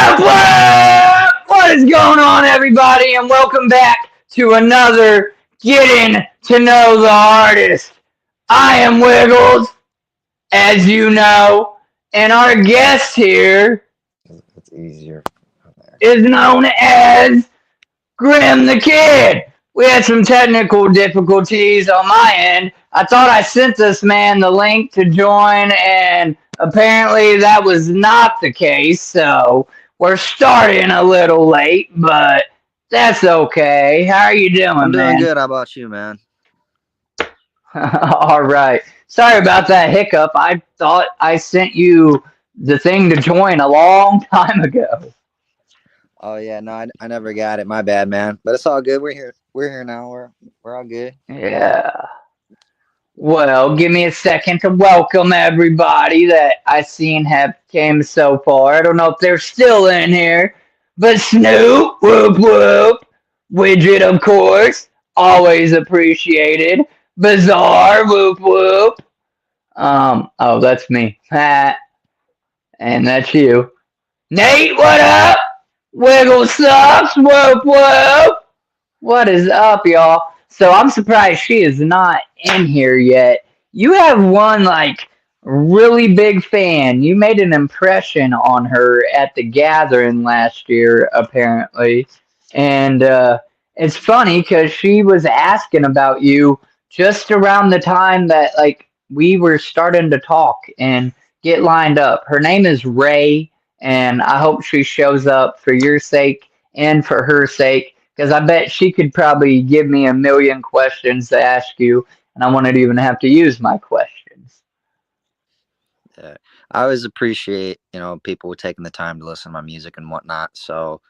What is going on, everybody, and welcome back to another Getting to Know the Artist. I am Wiggles, as you know, and our guest here It's easier from there. is known as Grim the Kid. We had some technical difficulties on my end. I thought I sent this man the link to join, and apparently that was not the case, so we're starting a little late, but that's okay. How are you I'm doing, doing man? good. How about you, man? All right. Sorry about that hiccup. I thought I sent you the thing to join a long time ago. Oh yeah, no, I never got it. My bad, man. But it's all good. We're here. We're here now. We're all good. Yeah. Well, give me a second to welcome everybody that I seen have came so far. I don't know if they're still in here, but Snoop, whoop whoop, Widget, of course, always appreciated. Bizarre, whoop whoop. Oh, that's me. Ha, and that's you. Nate, what up? Wiggle sucks, whoop whoop. What is up, y'all? So I'm surprised she is not in here yet. You have one like really big fan. You made an impression on her at the gathering last year, apparently. And it's funny because she was asking about you just around the time that like we were starting to talk and get lined up. Her name is Ray, and I hope she shows up for your sake and for her sake because I bet she could probably give me a million questions to ask you, and I wouldn't even have to use my questions. Yeah. I always appreciate people taking the time to listen to my music and whatnot. So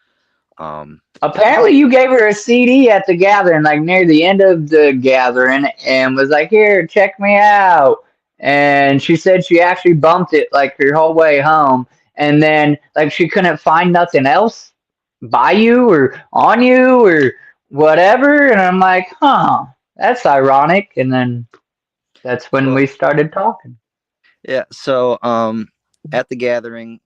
yeah, Apparently, you gave her a CD at the gathering, like near the end of the gathering, and was like, "Here, check me out." And she said she actually bumped it like her whole way home, and then like she couldn't find nothing else by you or on you or whatever. And I'm like, "Huh, that's ironic." And then that's when well, we started talking. yeah. So at the gathering,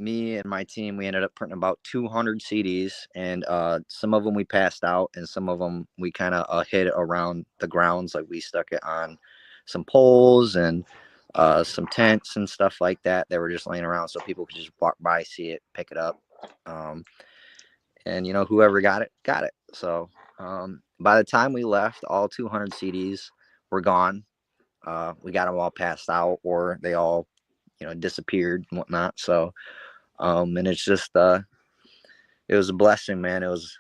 me and my team, we ended up printing about 200 CDs, and some of them we passed out, and some of them we kind of hid around the grounds, like we stuck it on some poles and some tents and stuff like that that were just laying around, so people could just walk by, see it, pick it up, um, and whoever got it. So by the time we left, all 200 CDs were gone. We got them all passed out, or they all disappeared and whatnot. So and it's just it was a blessing, man. It was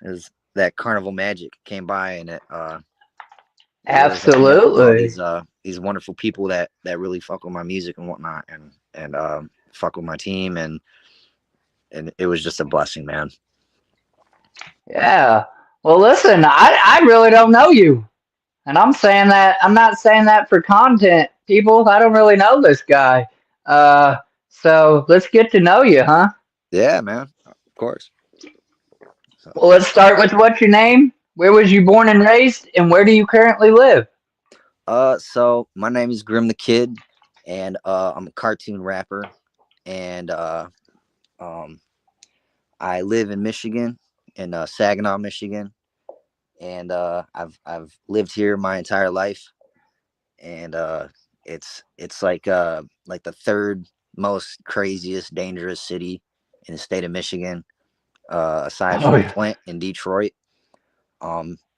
that carnival magic came by, and it really hooked me up with all Absolutely. these wonderful people that really fuck with my music and whatnot, and fuck with my team, and it was just a blessing, man. Yeah. Well, listen, I really don't know you. And I'm saying that, I'm not saying that for content, people. I don't really know this guy. Uh, so let's get to know you, huh? Yeah, man. Of course. So, Well, let's start with what's your name? Where was you born and raised? And where do you currently live? so my name is Grim the Kid, and I'm a cartoon rapper, and um, I live in Michigan, in Saginaw, Michigan, and I've lived here my entire life, and it's like the third most craziest, dangerous city in the state of Michigan, aside Oh, from yeah. Flint and Detroit.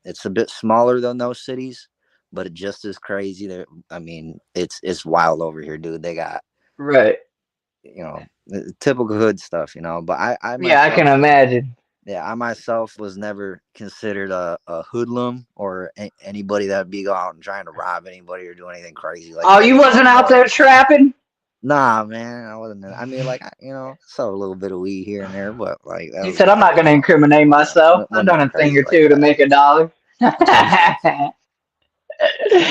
It's a bit smaller than those cities, but it's just as crazy. There, I mean, it's wild over here, dude. They got Right. the typical hood stuff, But I Yeah, I can myself, imagine. yeah, I myself was never considered a hoodlum or anybody that would be go out and trying to rob anybody or do anything crazy like Oh, that. you wasn't I'm out more there like, trapping? nah, man, I wasn't. I mean, like, saw a little bit of weed here and there, but like that He was said, I'm about not it. going to incriminate myself. I've Wasn't done nothing a thing crazy or like two to that. make a dollar.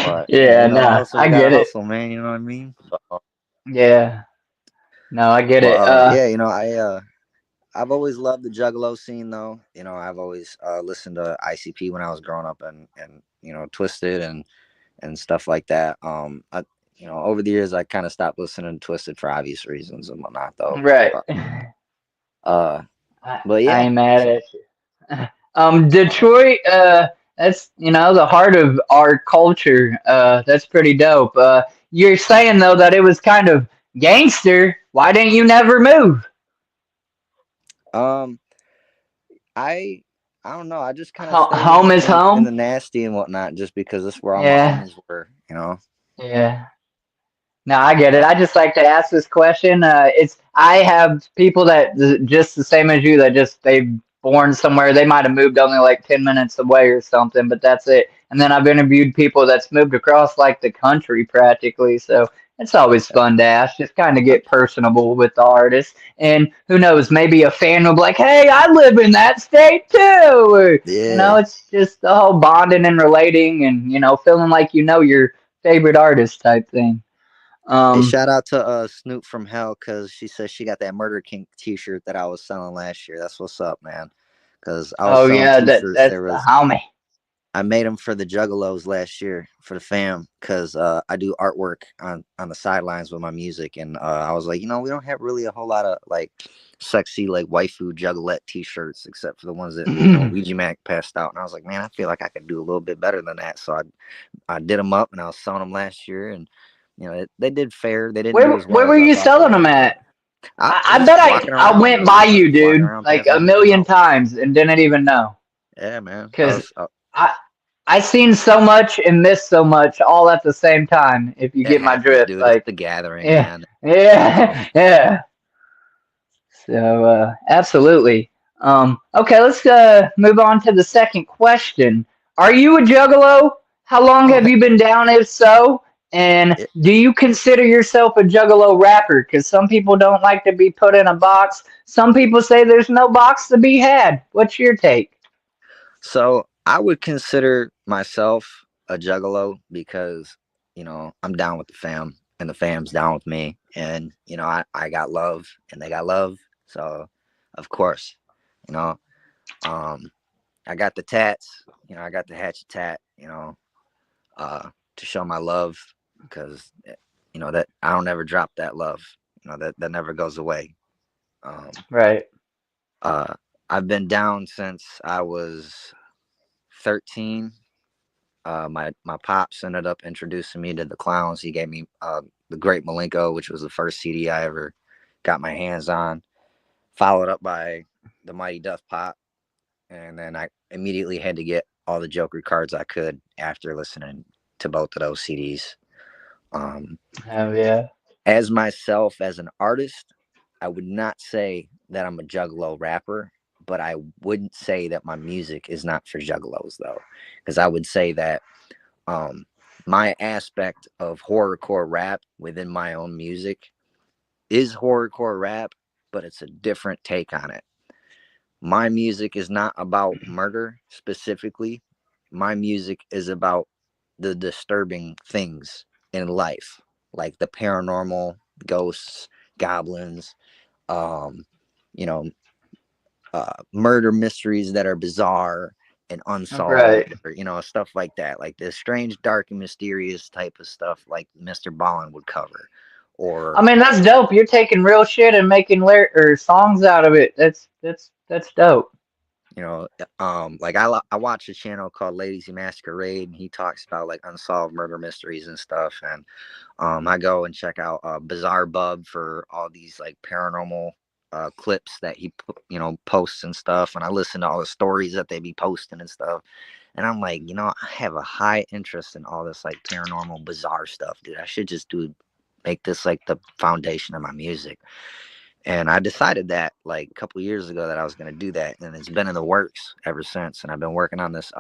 But yeah, Yeah, a no, hustler's I got to get it. hustle, man. You know what I mean? Yeah, no, I get But it. yeah, I've always loved the juggalo scene, though. I've always listened to ICP when I was growing up, and Twisted and stuff like that. Over the years, I kind of stopped listening to Twisted for obvious reasons and whatnot, though. Right. But Uh, but I yeah, ain't mad at you. um, Detroit, that's the heart of our culture. That's pretty dope. You're saying though that it was kind of gangster. Why didn't you never move? um, I I don't know. I just kind of stayed Home is in home. the nasty and whatnot, just because that's where all my Yeah, homies were. You know. yeah. No, I get it. I just like to ask this question. It's I have people that just the same as you that just they born somewhere. They might have moved only like 10 minutes away or something, but that's it. And then I've interviewed people that's moved across like the country practically. So it's always fun to ask. Just kind of get personable with the artist. And who knows, maybe a fan will be like, "Hey, I live in that state too." Or, Yeah. it's just the whole bonding and relating, and feeling like your favorite artist type thing. Hey, Um, shout out to Snoop from Hell, because she says she got that Murder King T-shirt that I was selling last year. That's what's up, man. Because I was oh selling yeah, T-shirts. that's the homie. I made them for the Juggalos last year for the fam, because I do artwork on the sidelines with my music, and I was like, we don't have really a whole lot of like sexy like waifu juggalette T-shirts except for the ones that Ouija Mac passed out, and I was like, man, I feel like I could do a little bit better than that, so I did them up and I was selling them last year, and they did fair. They didn't do where as where well were as I you thought they selling them would, but at? I I just bet walking I around, went by just you, walking dude, around like passing a everything million out. times and didn't even know. Yeah, man. Cause I I seen so much and missed so much all at the same time. If you It get my happens, drift, dude. It's like the gathering, yeah, man. You know. yeah, yeah. So absolutely. Okay, let's move on to the second question. Are you a juggalo? How long Oh, have you been down, if so? And it, do you consider yourself a juggalo rapper? Because some people don't like to be put in a box. Some people say there's no box to be had. What's your take? so I would consider myself a juggalo because I'm down with the fam and the fam's down with me, and I got love and they got love, so of course, you know, um, I got the tats, I got the hatchet tat, to show my love, because that I don't ever drop that love, that never goes away. Um, Right. uh, I've been down since I was 13. My pops ended up introducing me to the Clowns. He gave me the Great Malenko, which was the first CD I ever got my hands on. Followed up by the Mighty Duff Pop, and then I immediately had to get all the Joker cards I could after listening to both of those CDs. Um, Oh yeah. as myself as an artist, I would not say that I'm a juggalo rapper, but I wouldn't say that my music is not for juggalos though, because I would say that um, my aspect of horrorcore rap within my own music is horrorcore rap, but it's a different take on it. My music is not about murder specifically. My music is about the disturbing things in life, like the paranormal, ghosts, goblins, um, you know, murder mysteries that are bizarre and unsolved, Right. or stuff like that, like this strange, dark, and mysterious type of stuff, like Mr. Ballin would cover, I or mean, that's dope. You're taking real shit and making or songs out of it. That's dope. you know, like I watch a channel called Ladies Who Masquerade, and he talks about like unsolved murder mysteries and stuff, and I go and check out Bizarre Bub for all these like paranormal clips that he posts and stuff, and I listen to all the stories that they be posting and stuff, and I'm like, I have a high interest in all this like paranormal bizarre stuff, dude. I should just make this like the foundation of my music. And I decided that like a couple years ago that I was going to do that, and it's been in the works ever since. And I've been working on this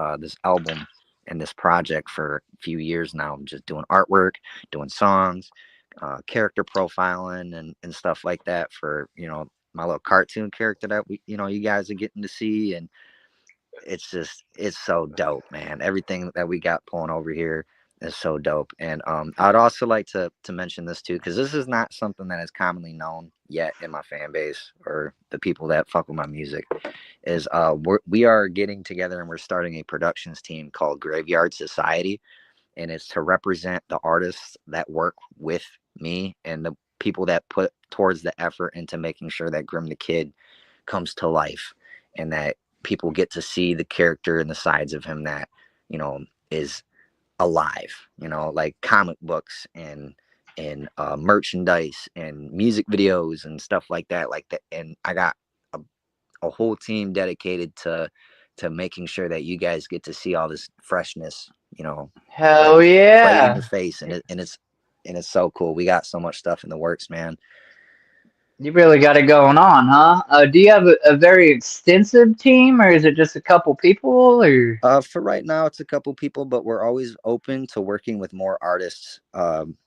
album and this project for a few years now. I'm just doing artwork, doing songs, character profiling, and stuff like that for my little cartoon character that you guys are getting to see. And it's so dope, man. Everything that we got pulling over here is so dope. And I'd also like to mention this too, because this is not something that is commonly known yet in my fan base or the people that fuck with my music. Is we are getting together and we're starting a productions team called Graveyard Society, and it's to represent the artists that work with me and the people that put towards the effort into making sure that Grim the Kid comes to life, and that people get to see the character and the sides of him that, is alive, like comic books and merchandise and music videos and stuff like that. And I got a, a whole team dedicated to making sure that you guys get to see all this freshness, like Hell right in your yeah. face. And it's so cool. We got so much stuff in the works, man. You really got it going on, huh? Do you have a very extensive team, or is it just a couple people, or? For right now, it's a couple people, but we're always open to working with more artists. And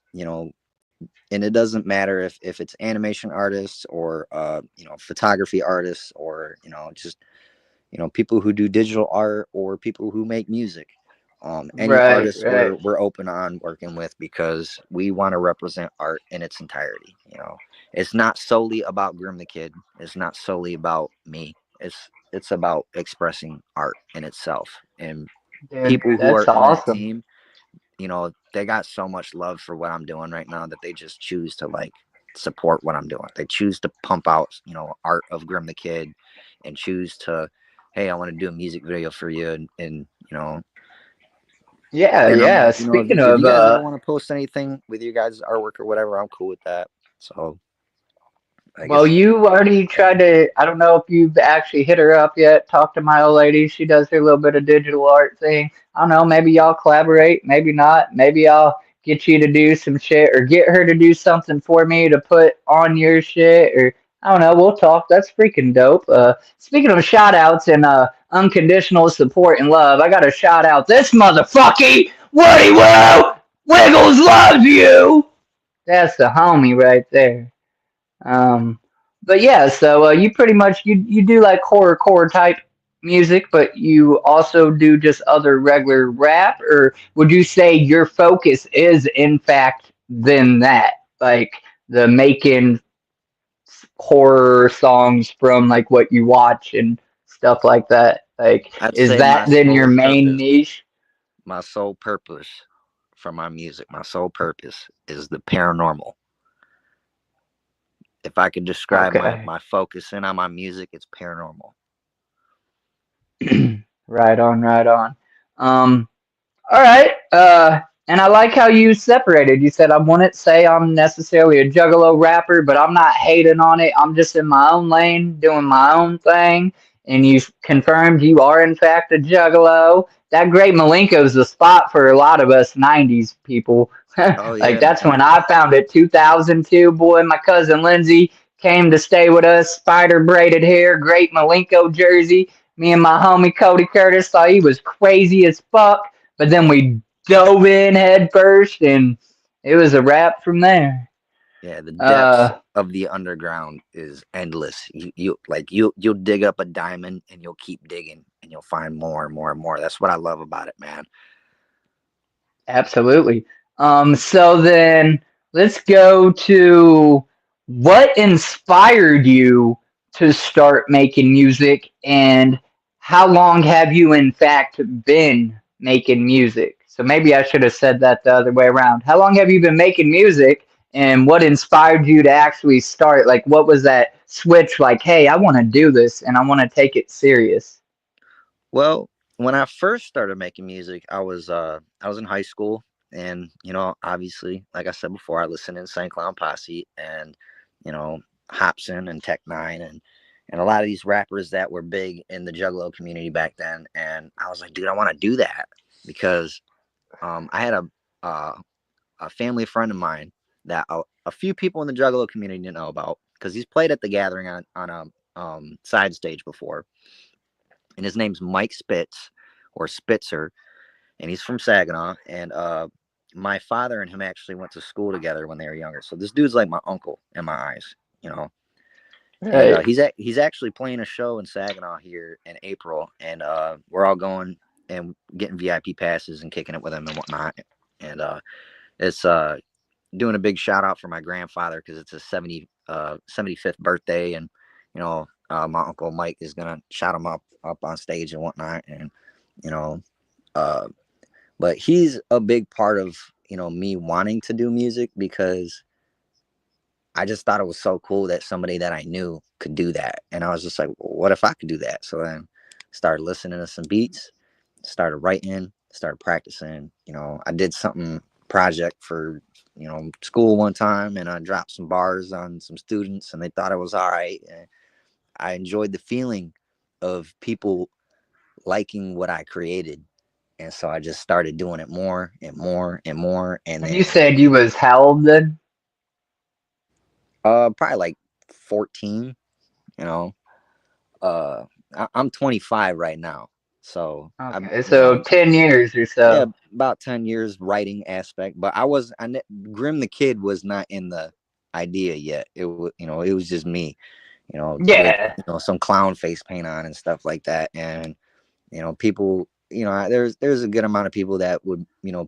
it doesn't matter if it's animation artists or photography artists, or just people who do digital art or people who make music. Any Right, artists right. we're open on working with, because we want to represent art in its entirety. It's not solely about Grim the Kid. It's not solely about me. It's about expressing art in itself. And Dude, people who are that's in that awesome. team, they got so much love for what I'm doing right now that they just choose to like support what I'm doing. They choose to pump out, art of Grim the Kid, and choose to, hey, I want to do a music video for you, and Yeah, and I'm yeah. like, Speaking if you of, guys ever want to post anything with your guys' artwork or whatever, I'm cool with that. So I well, guess, you already yeah. tried to. I don't know if you've actually hit her up yet. Talk to my old lady. She does her little bit of digital art thing. I don't know. Maybe y'all collaborate. Maybe not. Maybe I'll get you to do some shit, or get her to do something for me to put on your shit, or I don't know. We'll talk. That's freaking dope. Speaking of shout outs and unconditional support and love, I got to shout out this motherfucker, Woody Woo. Wiggles loves you. That's the homie right there. Um, but yeah, so you pretty much you do like horrorcore type music, but you also do just other regular rap, or would you say your focus is in fact then that, like the making horror songs from like what you watch and stuff like that? Like, I'd is say that then your main niche? my sole purpose for my music, my sole purpose is the paranormal. If I could describe Okay. my focus in on my music, it's paranormal. Right on, right on. Um, All right. And I like how you separated. You said I wouldn't say I'm necessarily a juggalo rapper, but I'm not hating on it. I'm just in my own lane, doing my own thing. And you confirmed you are in fact a juggalo. That Great Malenko's the spot for a lot of us '90s people. Oh Like yeah, that's man. when I found it. 2002. Boy, my cousin Lindsay came to stay with us. Spider braided hair, Great Malenko jersey. Me and my homie Cody Curtis thought he was crazy as fuck, but then we dove in head first, and it was a wrap from there. Yeah, the depths Uh, of the underground is endless. You'll dig up a diamond and you'll keep digging and you'll find more and more and more. That's what I love about it, man. Absolutely. So then let's go to what inspired you to start making music, and how long have you in fact been making music? So maybe I should have said that the other way around. How long have you been making music, and what inspired you to actually start? Like, what was that switch like, hey, I want to do this and I want to take it serious? Well, when I first started making music, I was in high school, and obviously, like I said before, I listened in St. Clown Posse and you know Hobson and Tech Nine and a lot of these rappers that were big in the Juggalo community back then. And I was like, dude, I want to do that because I had uh, a family friend of mine that a few people in the Juggalo community didn't know about, because he's played at the Gathering on a side stage before, and his name's Mike Spitz or Spitzer, and he's from Saginaw. And my father and him actually went to school together when they were younger. So this dude's like my uncle in my eyes, you know. And Right. he's actually playing a show in Saginaw here in April, and we're all going and getting VIP passes and kicking it with him and whatnot. And it's doing a big shout out for my grandfather because it's his 75th birthday, and my uncle Mike is gonna shout him up on stage and whatnot. And you know uh but he's a big part of me wanting to do music, because I just thought it was so cool that somebody that I knew could do that. And I was just like, well, what if I could do that? So then started listening to some beats, started writing, started practicing. I did something project for, school one time, and I dropped some bars on some students and they thought it was all right. And I enjoyed the feeling of people liking what I created. And so I just started doing it more and more and more. And And you then said you was how old then? probably like 14, you know, I'm 25 right now. So I'm, Okay, so 10 years or yeah, so. about 10 years writing aspect, but Grimm the Kid was not in the idea yet. It was, it was just me, with, Yeah, some clown face paint on and stuff like that. And, people, there's a good amount of people that would,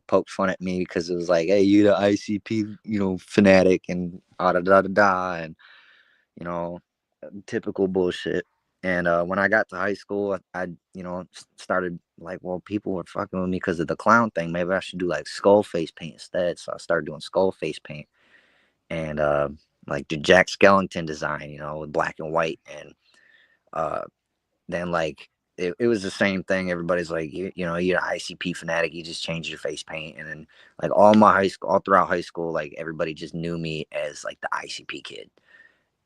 poke fun at me because it was like, hey, you the ICP, fanatic and da da da da, and, you know, typical bullshit. And when I got to high school, I started like, well, people were fucking with me because of the clown thing. Maybe I should do like skull face paint instead. So I started doing skull face paint and like the Jack Skellington design, with black and white. And uh, then like it was the same thing. Everybody's like, you're an ICP fanatic. You just change your face paint. And then like all throughout high school, like everybody just knew me as like the ICP kid.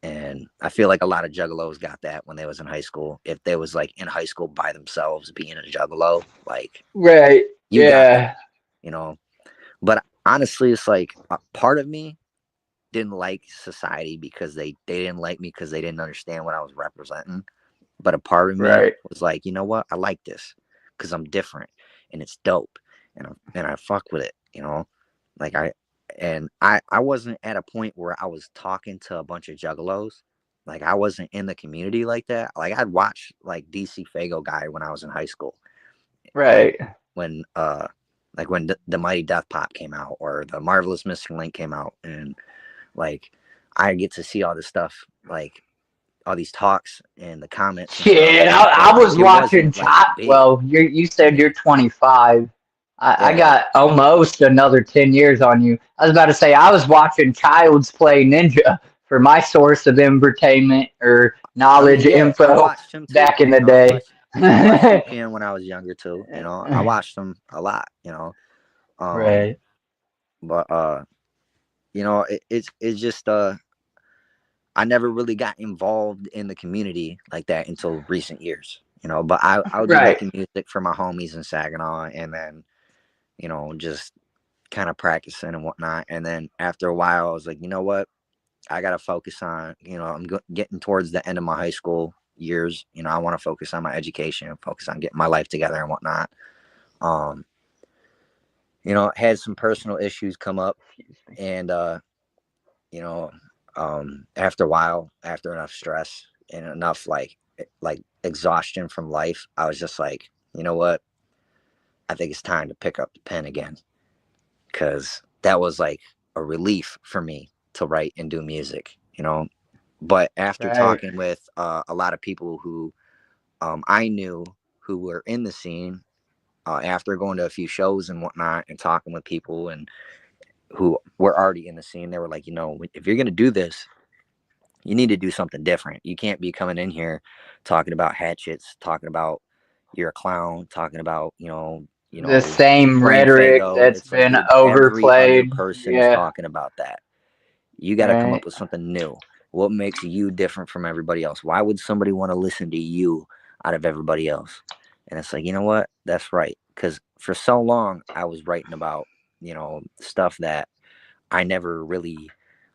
And I feel like a lot of juggalos got that when they was in high school. If they was like in high school by themselves being a juggalo, like right. you got that, Yeah, you know. But honestly, it's like a part of me didn't like society because they didn't like me because they didn't understand what I was representing. But a part of me right. was like, you know what? I like this because I'm different and it's dope, and I fuck with it. Like I wasn't at a point where I was talking to a bunch of juggalos. Like I wasn't in the community like that. Like I'd watch like DC Fago guy when I was in high school, like Right. when the Mighty Death Pop came out or the Marvelous Missing Link came out, and like I get to see all this stuff, like all these talks and the comments and stuff, Shit, but I like was it watching wasn't like Chop. big Well, you to said you're me. 25. I Yeah, got almost another 10 years on you. I was about to say I was watching Child's Play Ninja for my source of entertainment or I mean, knowledge yeah, I info watched him too. back in the day. I watched UPN when I was younger too. I watched them a lot. Um, Right. but it's just I never really got involved in the community like that until recent years. But I would be Right. making music for my homies in Saginaw, and then just kind of practicing and whatnot. And then after a while, I was like, you know what? I got to focus on, I'm getting towards the end of my high school years. I want to focus on my education and focus on getting my life together and whatnot. Um, had some personal issues come up, Excuse me. and you know, after a while, after enough stress and enough like exhaustion from life, I was just like, you know what? I think it's time to pick up the pen again, because that was like a relief for me to write and do music. But after Right. talking with a lot of people who I knew who were in the scene, after going to a few shows and whatnot and talking with people and who were already in the scene, they were like, if you're going to do this, you need to do something different. You can't be coming in here talking about hatchets, talking about you're a clown, talking about, The same playing rhetoric Fago. that's It's like, been dude, every other overplayed. person is Yeah. talking about that. You got to come up Right. with something new. What makes you different from everybody else? Why would somebody want to listen to you out of everybody else? And it's like, you know what? That's right. Because for so long, I was writing about, stuff that I never really,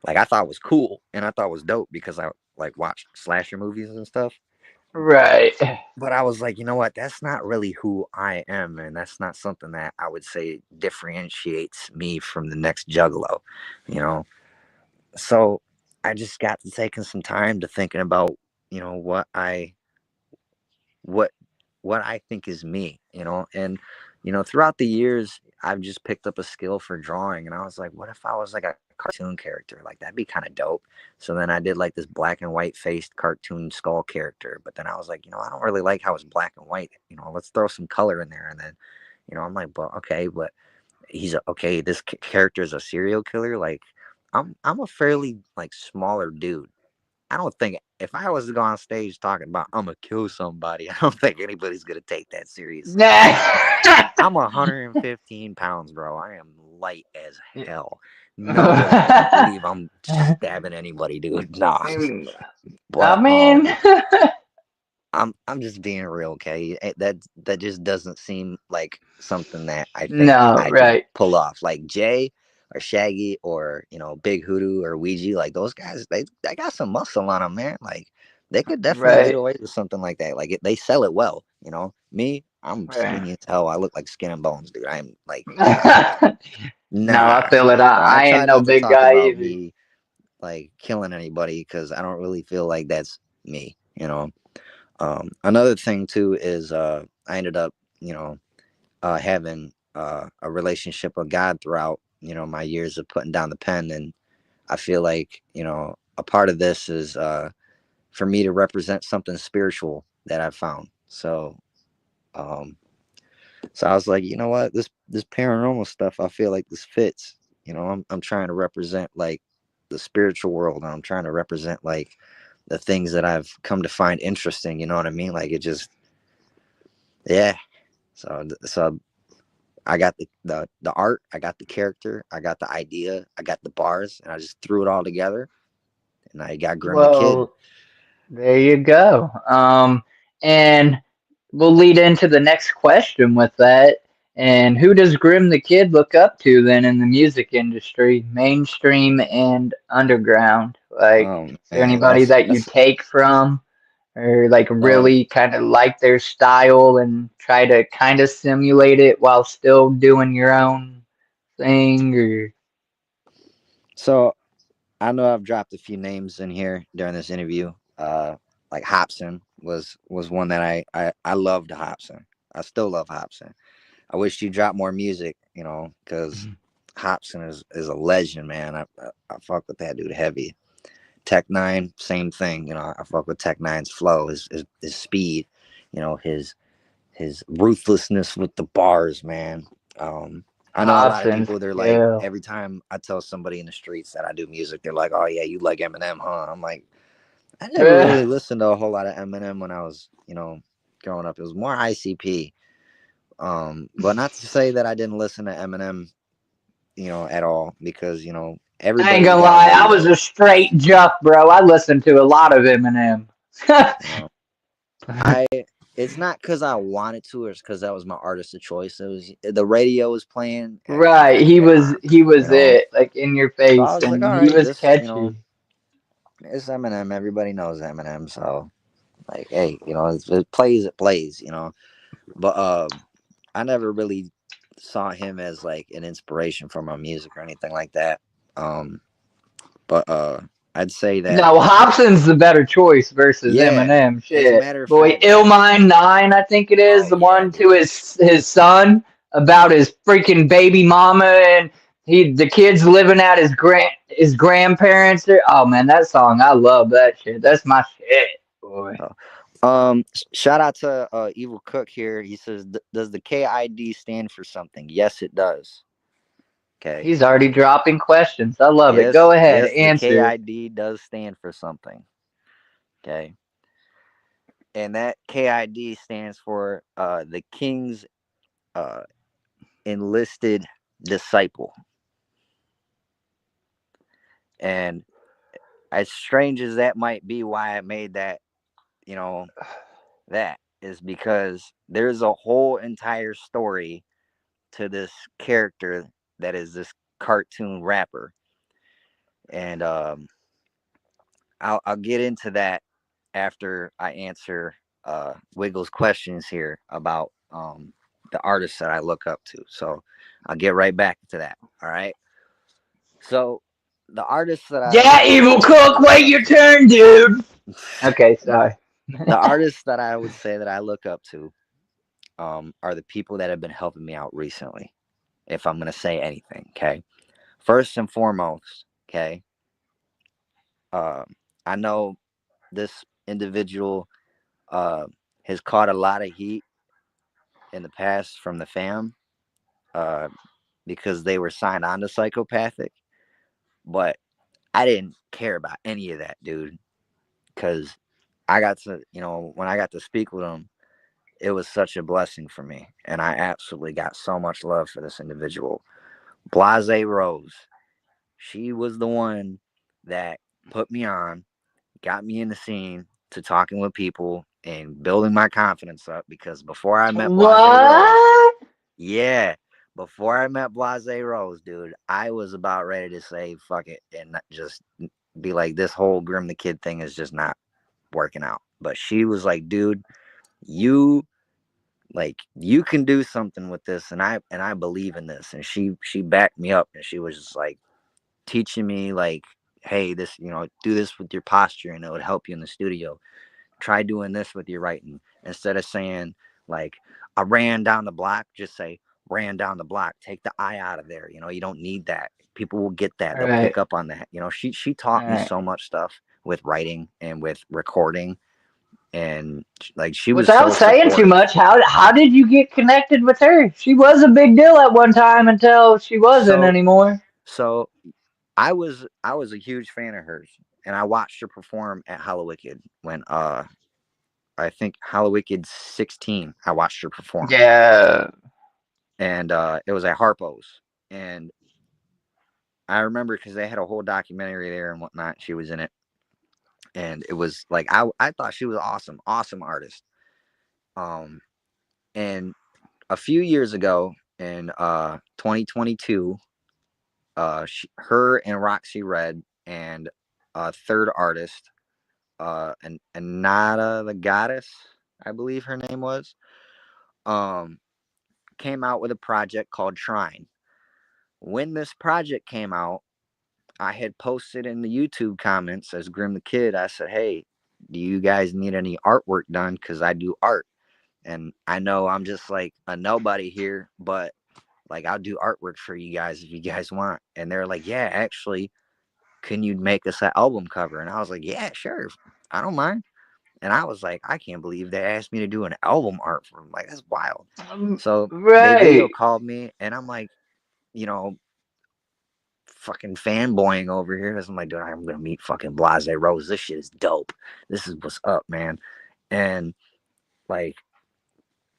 like, I thought was cool and I thought was dope because I like watched slasher movies and stuff. Right. But I was like, you know what? That's not really who I am. And that's not something that I would say differentiates me from the next juggalo, you know? So I just got to taking some time to thinking about, what what what I think is me. And throughout the years I've just picked up a skill for drawing, and I was like, what if I was like a cartoon character? Like that'd be kind of dope. So then I did like this black and white faced cartoon skull character, but then I was like, I don't really like how it's black and white. Let's throw some color in there. And then I'm like, well, okay, but okay, this character is a serial killer. Like I'm a fairly like smaller dude. I don't think if I was to go on stage talking about I'm gonna kill somebody, I don't think anybody's gonna take that serious. I'm 115 pounds, bro. I am light as hell. Nobody's gonna believe I'm stabbing anybody, dude. Nah. I But mean, I'm just being real, okay? That just doesn't seem like something that I think no, I could right, pull off. Like Jay or Shaggy or Big Hoodoo or Ouija, like those guys, they got some muscle on them, man. Like they could definitely get right, away with something like that. Like they sell it well, Me, I'm right. skinny as hell. I look like skin and bones, dude. I'm like, nah, No, I nah. feel it. So I I try ain't no not to big talk guy about either. me like killing anybody because I don't really feel like that's me. Another thing too is I ended up, having a relationship with God throughout, my years of putting down the pen, and I feel like a part of this is for me to represent something spiritual that I found. Um, so I was like, you know what, this paranormal stuff, I feel like this fits. I'm trying to represent like the spiritual world, and I'm trying to represent like the things that I've come to find interesting. You know what I mean? Like it just, yeah. So I got the art, I got the character, I got the idea, I got the bars, and I just threw it all together, and I got Grim the Kid. Well, there you go. And we'll lead into the next question with that. And who does Grim the Kid look up to then in the music industry, mainstream and underground? Like, is there Man, anybody that you that's take from, or like um. really kind of like their style and try to kind of simulate it while still doing your own thing? Or So I know I've dropped a few names in here during this interview. Like Hobson was one that I loved Hobson. I still love Hobson. I wish you dropped more music, because Hobson is a legend, man. I fuck with that dude heavy. Tech Nine, same thing. I fuck with Tech Nine's flow, his speed, his ruthlessness with the bars, man. Um, I know a lot of Hobson's people. They're like, kill. every time I tell somebody in the streets that I do music, they're like, "Oh yeah, you like Eminem, huh?" I'm like, I never really listened to a whole lot of Eminem when I was, growing up. It was more ICP. But not to say that I didn't listen to Eminem, at all, because I ain't everybody's gonna got a lie, I was hero. a straight Juff, bro. I listened to a lot of Eminem. You know, I it's not because I wanted to, or it's because that was my artist of choice. It was the radio was playing, and Right, I he came was on. he You was know, it, like in your so I face, was like, and all he right, was this, catchy. it's Eminem. Everybody knows Eminem, so like, hey, if it plays, it plays. But I never really saw him as like an inspiration for my music or anything like that. Um, but I'd say that, No, Hobson's the better choice versus yeah. Eminem. As a Shit, matter of boy, fact, Illmind 9, I think it is oh the yeah, one to dude. his son about his freaking baby mama and the kid's living at his grandparents. There. Oh man, that song, I love that shit. That's my shit, boy. Oh. Shout out to Evil Cook here. He says, "Does the K.I.D stand for something?" Yes, it does. Okay. He's already dropping questions. I love it. Go Yes, ahead, yes, the answer it. K.I.D does stand for something. Okay, and that K.I.D stands for the King's uh, enlisted disciple. And as strange as that might be, why I made that, you know, that is because there's a whole entire story to this character that is this cartoon rapper, and I'll get into that after I answer Wiggles' questions here about the artists that I look up to. So I'll get right back to that. All right. So the artists that Yeah, Evil I Cook, look wait up your to, turn, dude. Okay, sorry. the artists that I would say that I look up to are the people that have been helping me out recently. If I'm gonna say anything, okay. First and foremost, okay. Uh, I know this individual uh, has caught a lot of heat in the past from the fam uh, because they were signed on to psychopathic. But I didn't care about any of that, dude, because I got to, when I got to speak with him, it was such a blessing for me. And I absolutely got so much love for this individual. Blase Rose, she was the one that put me on, got me in the scene to talking with people and building my confidence up because before I met Blase Rose, What? yeah, before I met Blase Rose, dude, I was about ready to say fuck it and just be like, this whole Grim the Kid thing is just not working out. But she was like, dude, you you can do something with this, and I believe in this. And she backed me up, and she was just like teaching me like, hey, this, do this with your posture and it would help you in the studio. Try doing this with your writing. Instead of saying like I ran down the block, just say ran down the block. Take the I out of there. You don't need that. People will get that. They'll Right. pick up on that. She taught me Right. so much stuff with writing and with recording, and like she was Without so saying too supportive. much, how did you get connected with her? She was a big deal at one time until she wasn't So anymore. so I was a huge fan of hers, and I watched her perform at Hallowicked when I think Hallowicked 16. I watched her perform, Yeah. and it was at Harpo's, and I remember because they had a whole documentary there and whatnot. She was in it, and it was like I thought she was awesome, awesome artist. Um, and a few years ago in 2022, her and Roxy Red and a third artist, and Anada the Goddess, I believe her name was, um, came out with a project called Shrine. When this project came out, I had posted in the YouTube comments as Grim the Kid. I said, "Hey, do you guys need any artwork done? Because I do art, and I know I'm just like a nobody here, but like I'll do artwork for you guys if you guys want." And they're like, "Yeah, actually, can you make us an album cover?" And I was like, "Yeah, sure, I don't mind." And I was like, I can't believe they asked me to do an album art for them. Like, that's wild. So they video Right. called me, and I'm like, you know, fucking fanboying over here. I'm like, dude, I'm gonna meet fucking Blase Rose. This shit is dope. This is what's up, man. And like,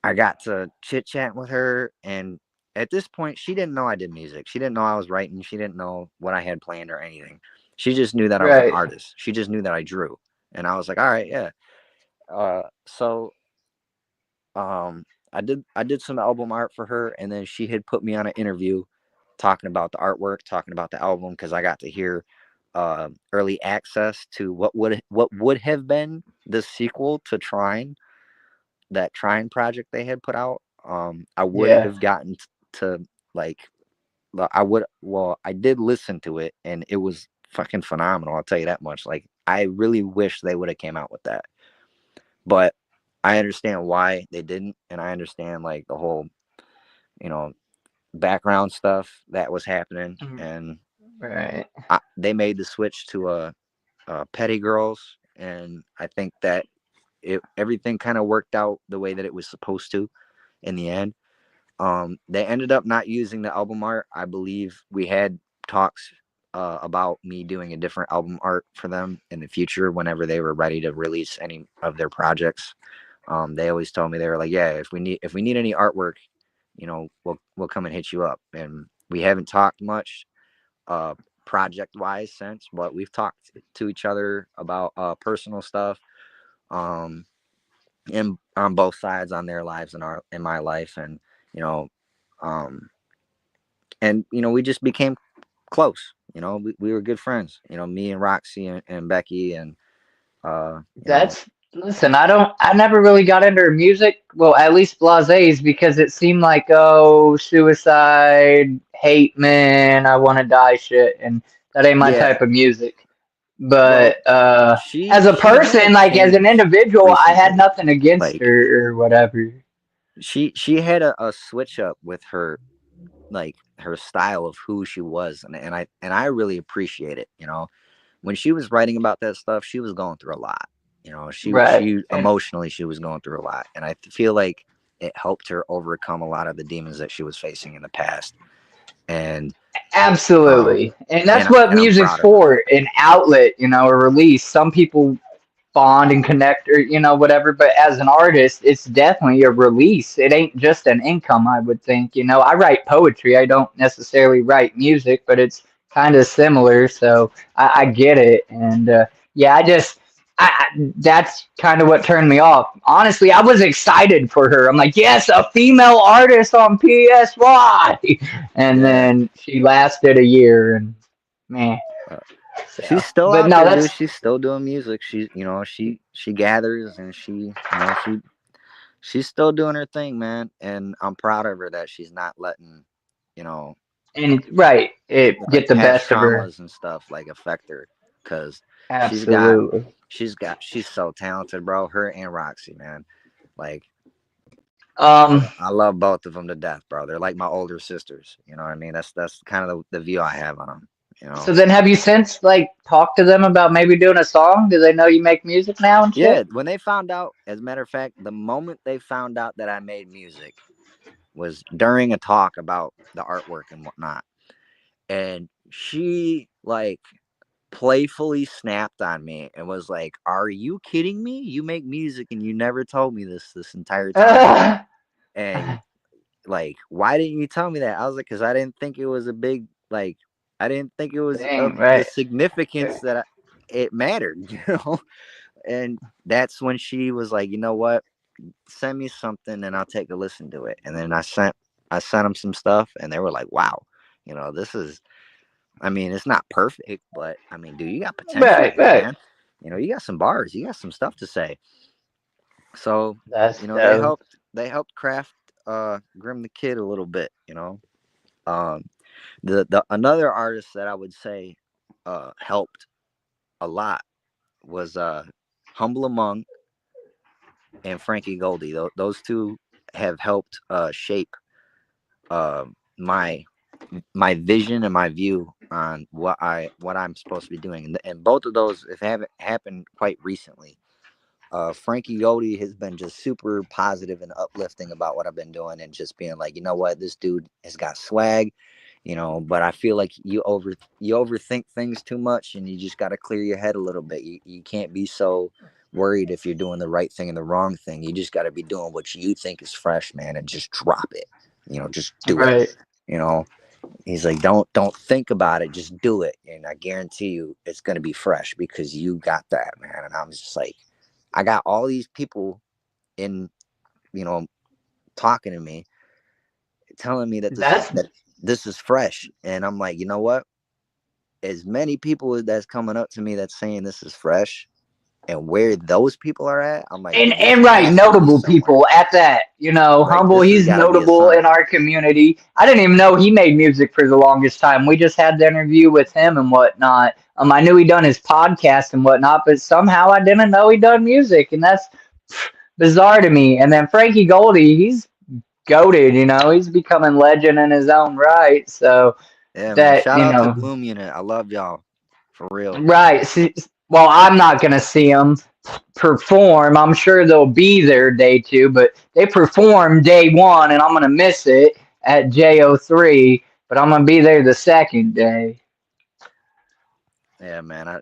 I got to chit chat with her, and at this point, she didn't know I did music. She didn't know I was writing. She didn't know what I had planned or anything. She just knew that I was an Right. artist. She just knew that I drew, and I was like, all right, yeah. So I did some album art for her, and then she had put me on an interview talking about the artwork, talking about the album, because I got to hear early access to what would have been the sequel to Trine, that Trine project they had put out. I would Yeah. have gotten to like I would well I did listen to it, and it was fucking phenomenal. I'll tell you that much. Like I really wish they would have came out with that, but I understand why they didn't, and I understand like the whole you know background stuff that was happening, Mm. and Right. they made the switch to Petty Girls, and I think that everything kind of worked out the way that it was supposed to in the end. They ended up not using the album art. I believe we had talks about me doing a different album art for them in the future whenever they were ready to release any of their projects. They always told me, they were like, "Yeah, if we need any artwork, we'll come and hit you up." And we haven't talked much uh, project wise since, but we've talked to each other about personal stuff, um, and on both sides, on their lives and our in my life, and you know, um, we just became close. We were good friends. Me and Roxy and Becky, and uh, you know, That's listen, I never really got into her music. Well, at least Blase's because it seemed like suicide, hate man, I want to die shit, and that ain't my yeah. type of music. Well, But she as a she had person, a like as an change individual, I had recently. nothing against Like her or whatever. she had a switch up with her, like her style of who she was, and I really appreciate it. When she was writing about that stuff, she was going through a lot. Right. She And emotionally, she was going through a lot, and I feel like it helped her overcome a lot of the demons that she was facing in the past. And um, Absolutely. And that's and what and I'm music's proud of her. for, an outlet, a release. Some people bond and connect or whatever, but as an artist it's definitely a release. It ain't just an income, I would think. I write poetry, I don't necessarily write music, but it's kind of similar, so I get it. And yeah, that's kind of what turned me off. Honestly, I was excited for her. I'm like, yes, a female artist on PSY. And Yeah. then she lasted a year, and man, Uh, she's so still but out no, there, dude. that's She's still doing music. She gathers and she's still doing her thing, man. And I'm proud of her that she's not letting, you know, and right, it like get the past best of her. traumas and stuff like affect her, because she's got Absolutely. she's so talented, bro. Her and Roxy, man. Like Um, I love both of them to death, bro. They're like my older sisters. You know what I mean? That's kind of the view I have on them. You so know? then have you since like talked to them about maybe doing a song? Do they know you make music now and Yeah. shit? When they found out, as a matter of fact, the moment they found out that I made music was during a talk about the artwork and whatnot, and she like playfully snapped on me and was like, "Are you kidding me? You make music and you never told me this entire time." And like, why didn't you tell me that? I was like, because I didn't think it was a big like, I didn't think it was Dang, of the right. significance that it mattered, And that's when she was like, you know what? Send me something and I'll take a listen to it. And then I sent them some stuff and they were like, wow, this is. I mean, it's not perfect, but I mean, dude, you got potential Right, here, right. man. You got some bars, you got some stuff to say. So, That's they dope. helped craft Grim the Kid a little bit, Um the another artist that I would say helped a lot was Humble Among and Frankie Goldie. Those two have helped shape uh, my my vision and my view on what I'm supposed to be doing, and both of those have happened quite recently. Frankie Goldie has been just super positive and uplifting about what I've been doing, and just being like, you know what, this dude has got swag, But I feel like you overthink things too much, and you just got to clear your head a little bit. You can't be so worried if you're doing the right thing and the wrong thing. You just got to be doing what you think is fresh, man, and just drop it. Just do it. Right. You know, he's like, don't think about it, just do it, and I guarantee you, it's gonna be fresh because you got that, man. And I was just like, I got all these people in, you know, talking to me, telling me that That's this is fresh, and I'm like, you know what? As many people that's coming up to me that's saying this is fresh, and where those people are at, I'm like, this and right, has to be notable somewhere. people at that. Like, Humble, this has he's got to be a notable in sign. our community. I didn't even know he made music for the longest time. We just had the interview with him and whatnot. I knew he done his podcast and whatnot, but somehow I didn't know he done music, and that's bizarre to me. And then Frankie Goldie, he's goated. He's becoming legend in his own right. So Yeah, man. that Shout out to Gloom Unit. I love y'all for real. right. See, well, I'm not gonna see him perform. I'm sure they'll be there day two, but they perform day one, and I'm gonna miss it at JO3. But I'm gonna be there the second day. Yeah, man.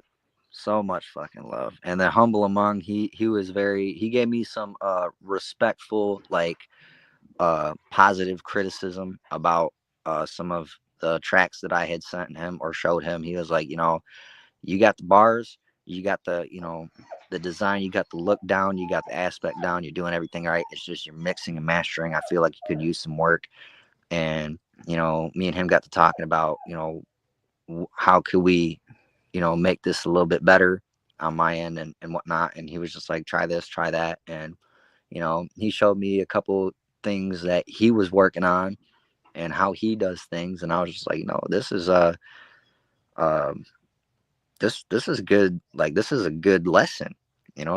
So much fucking love. And then Humble Among, he gave me some respectful, like positive criticism about some of the tracks that I had sent him or showed him. He was like, you got the bars, you got the design, you got the look down, you got the aspect down, you're doing everything right. It's just your mixing and mastering. I feel like you could use some work. And me and him got to talking about how could we make this a little bit better on my end and whatnot. And he was just like, try this, try that. And, he showed me a couple things that he was working on and how he does things. And I was just like, this is um, this is good. Like, this is a good lesson,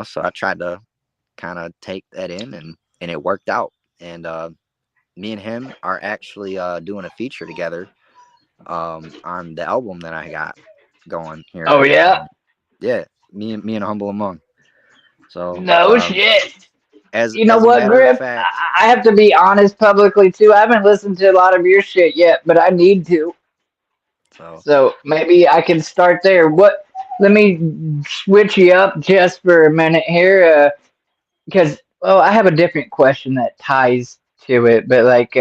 So I tried to kind of take that in, and it worked out. And me and him are actually doing a feature together on the album that I got going Oh here. yeah, Yeah, me and Humble Among. So no shit. as You know as a what, matter of Griff? fact, I have to be honest publicly too. I haven't listened to a lot of your shit yet, but I need to. So So maybe I can start there. What? Let me switch you up just for a minute here, because well, I have a different question that ties to it. But like,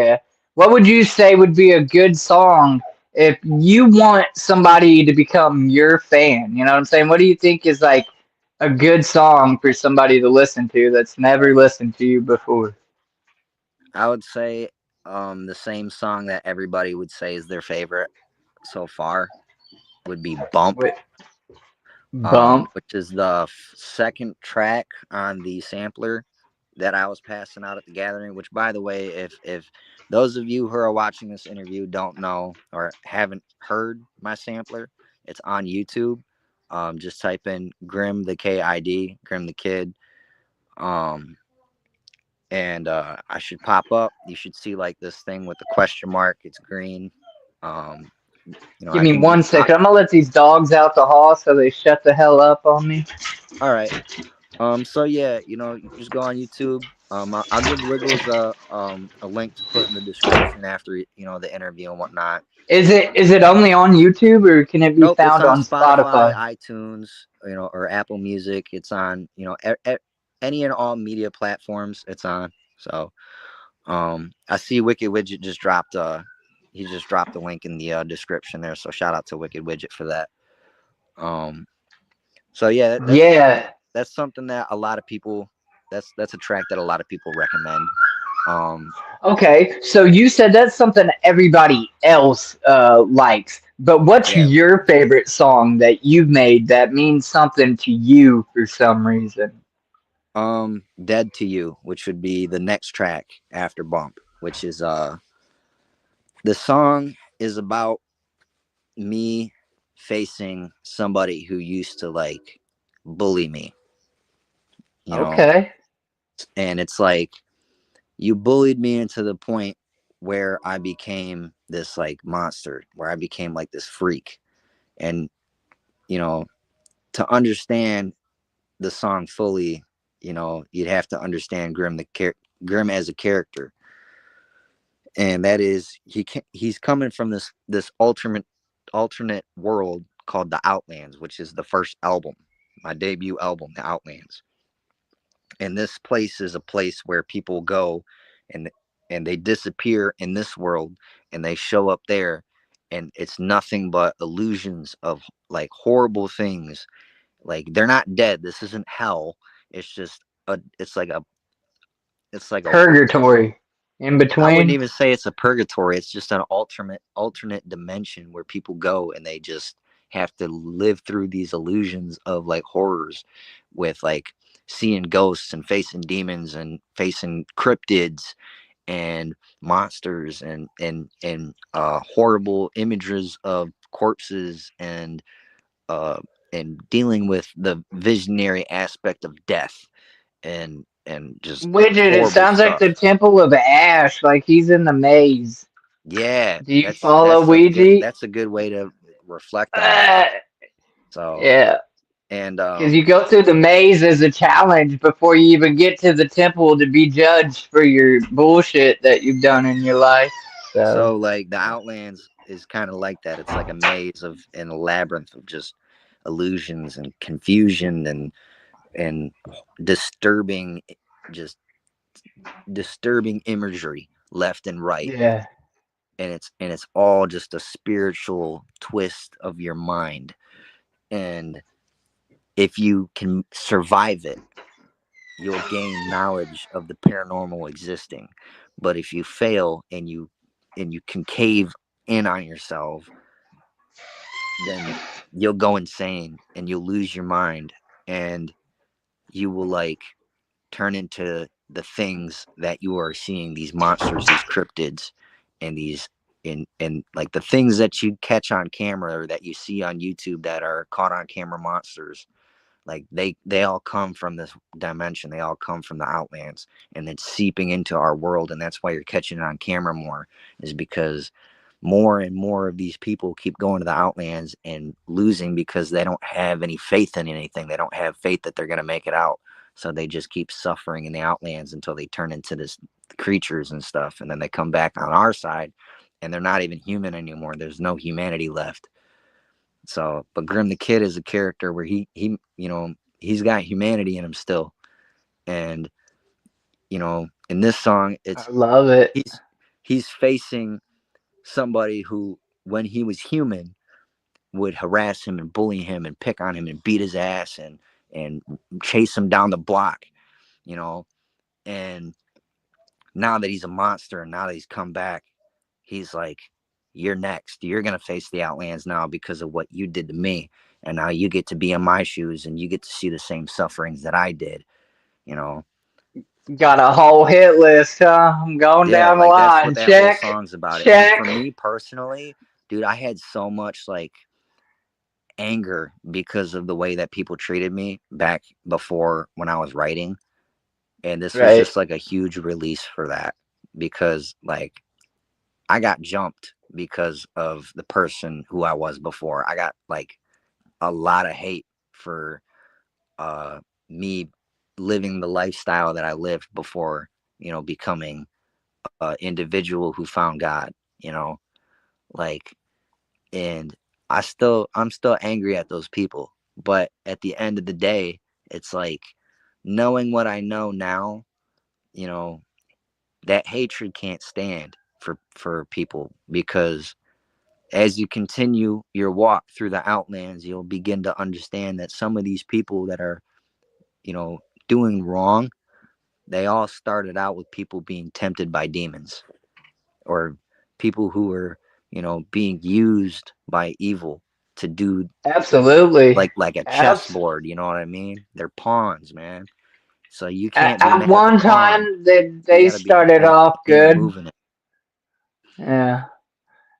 what would you say would be a good song if you want somebody to become your fan? You know what I'm saying? What do you think is like a good song for somebody to listen to that's never listened to you before? I would say the same song that everybody would say is their favorite so far would be Bump, What bump? which is the second track on the sampler that I was passing out at the gathering. Which, by the way, if those of you who are watching this interview don't know or haven't heard my sampler, it's on YouTube. Just type in Grimm the K.I.D, Grimm the Kid, um, and I should pop up. You should see like this thing with the question mark. It's green. Um, Give I me can. one second. I'm gonna let these dogs out the hall so they shut the hell up on me. All right. So yeah, you just go on YouTube. I'll give Wiggles a link to put in the description after the interview and whatnot. Is it only on YouTube or can it be Nope, it's found on on Spotify, Spotify? iTunes, or Apple Music. It's on any and all media platforms. It's on. So I see Wicked Widget just dropped he just dropped the link in the description there. So shout out to Wicked Widget for that. Um, so yeah, Yeah. that's something that a lot of people. That's a track that a lot of people recommend. Um, Okay. So you said that's something everybody else likes, but what's yeah, your favorite song that you've made that means something to you for some reason? Dead to You, which would be the next track after Bump, which is the song is about me facing somebody who used to like bully me, you know, Okay. and it's like you bullied me into the point where I became this like monster, where I became like this freak. And, you know, to understand the song fully, you'd have to understand Grimm as a character. And that is he's coming from this alternate world called the Outlands, which is the first album, my debut album, The Outlands. And this place is a place where people go and they disappear in this world and they show up there, and it's nothing but illusions of like horrible things. Like they're not dead. This isn't hell. It's just a it's like a it's like a Purgatory. In I wouldn't between. even say it's a purgatory. It's just an alternate dimension where people go and they just have to live through these illusions of like horrors with like seeing ghosts and facing demons and facing cryptids and monsters and horrible images of corpses uh and dealing with the visionary aspect of death and just Widget, it horrible sounds like stuff. the Temple of Ash, like he's in the maze. Yeah, Do you that's follow that's a good Ouija? that's a good way to reflect on that. Uh, So, yeah. and Because you go through the maze as a challenge before you even get to the temple to be judged for your bullshit that you've done in your life. So, like the Outlands is kind of like that. It's like a maze of and a labyrinth of just illusions and confusion and disturbing just disturbing imagery left and right. yeah. And it's all just a spiritual twist of your mind. And if you can survive it, you'll gain knowledge of the paranormal existing. But if you fail and you can cave in on yourself, then you'll go insane and you'll lose your mind, and you will like turn into the things that you are seeing, these monsters, these cryptids, and these and like the things that you catch on camera or that you see on YouTube that are caught on camera monsters. Like they all come from this dimension. They all come from the Outlands, and it's seeping into our world. And that's why you're catching it on camera more, is because more and more of these people keep going to the Outlands and losing because they don't have any faith in anything. They don't have faith that they're going to make it out. So they just keep suffering in the Outlands until they turn into this creatures and stuff. And then they come back on our side and they're not even human anymore. There's no humanity left. So, but Grim the Kid is a character where he's got humanity in him still, and in this song, I love it. he's he's facing somebody who, when he was human, would harass him and bully him and pick on him and beat his ass and chase him down the block, you know. And now that he's a monster and now that he's come back, he's like, "You're next. You're gonna face the Outlands now because of what you did to me, and now you get to be in my shoes and you get to see the same sufferings that I did." You know, Got a whole hit list, huh? I'm going yeah, down the like that's what line. that whole Check, song's about. And for check. me personally, dude, I had so much like anger because of the way that people treated me back before when I was writing. And this was Right. just like a huge release for that, because like I got jumped because of the person who I was before. I got like a lot of hate for uh me living the lifestyle that I lived before, becoming an individual who found God, you know, like, and I'm still angry at those people. But at the end of the day, it's like, knowing what I know now, you know, that hatred can't stand for people, because as you continue your walk through the Outlands, you'll begin to understand that some of these people that are, you know, doing wrong, they all started out with people being tempted by demons, or people who were, being used by evil to do, Absolutely. like a Abs- chessboard. You know what I mean? They're pawns, man. So you can't be at mad at the one pawn. time, they You got to be started mad at the off thing good. moving it. Yeah.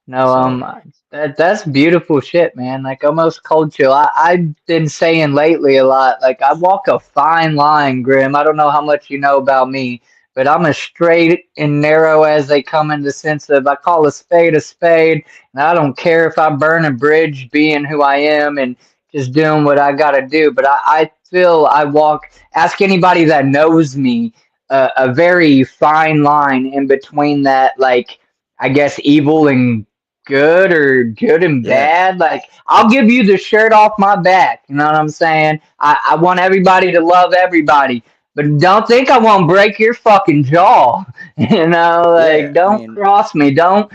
No, So that's beautiful shit, man. Like almost cold chill. I've been saying lately a lot. Like I walk a fine line, Grim. I don't know how much you know about me, but I'm as straight and narrow as they come in the sense of I call a spade, and I don't care if I burn a bridge, being who I am and just doing what I got to do. But I feel I walk. Ask anybody that knows me, a very fine line in between that, like. I guess evil and good or good and yeah, bad. Like I'll give you the shirt off my back. You know what I'm saying? I want everybody to love everybody. But don't think I won't break your fucking jaw. You know, yeah. like I don't mean, cross me. Don't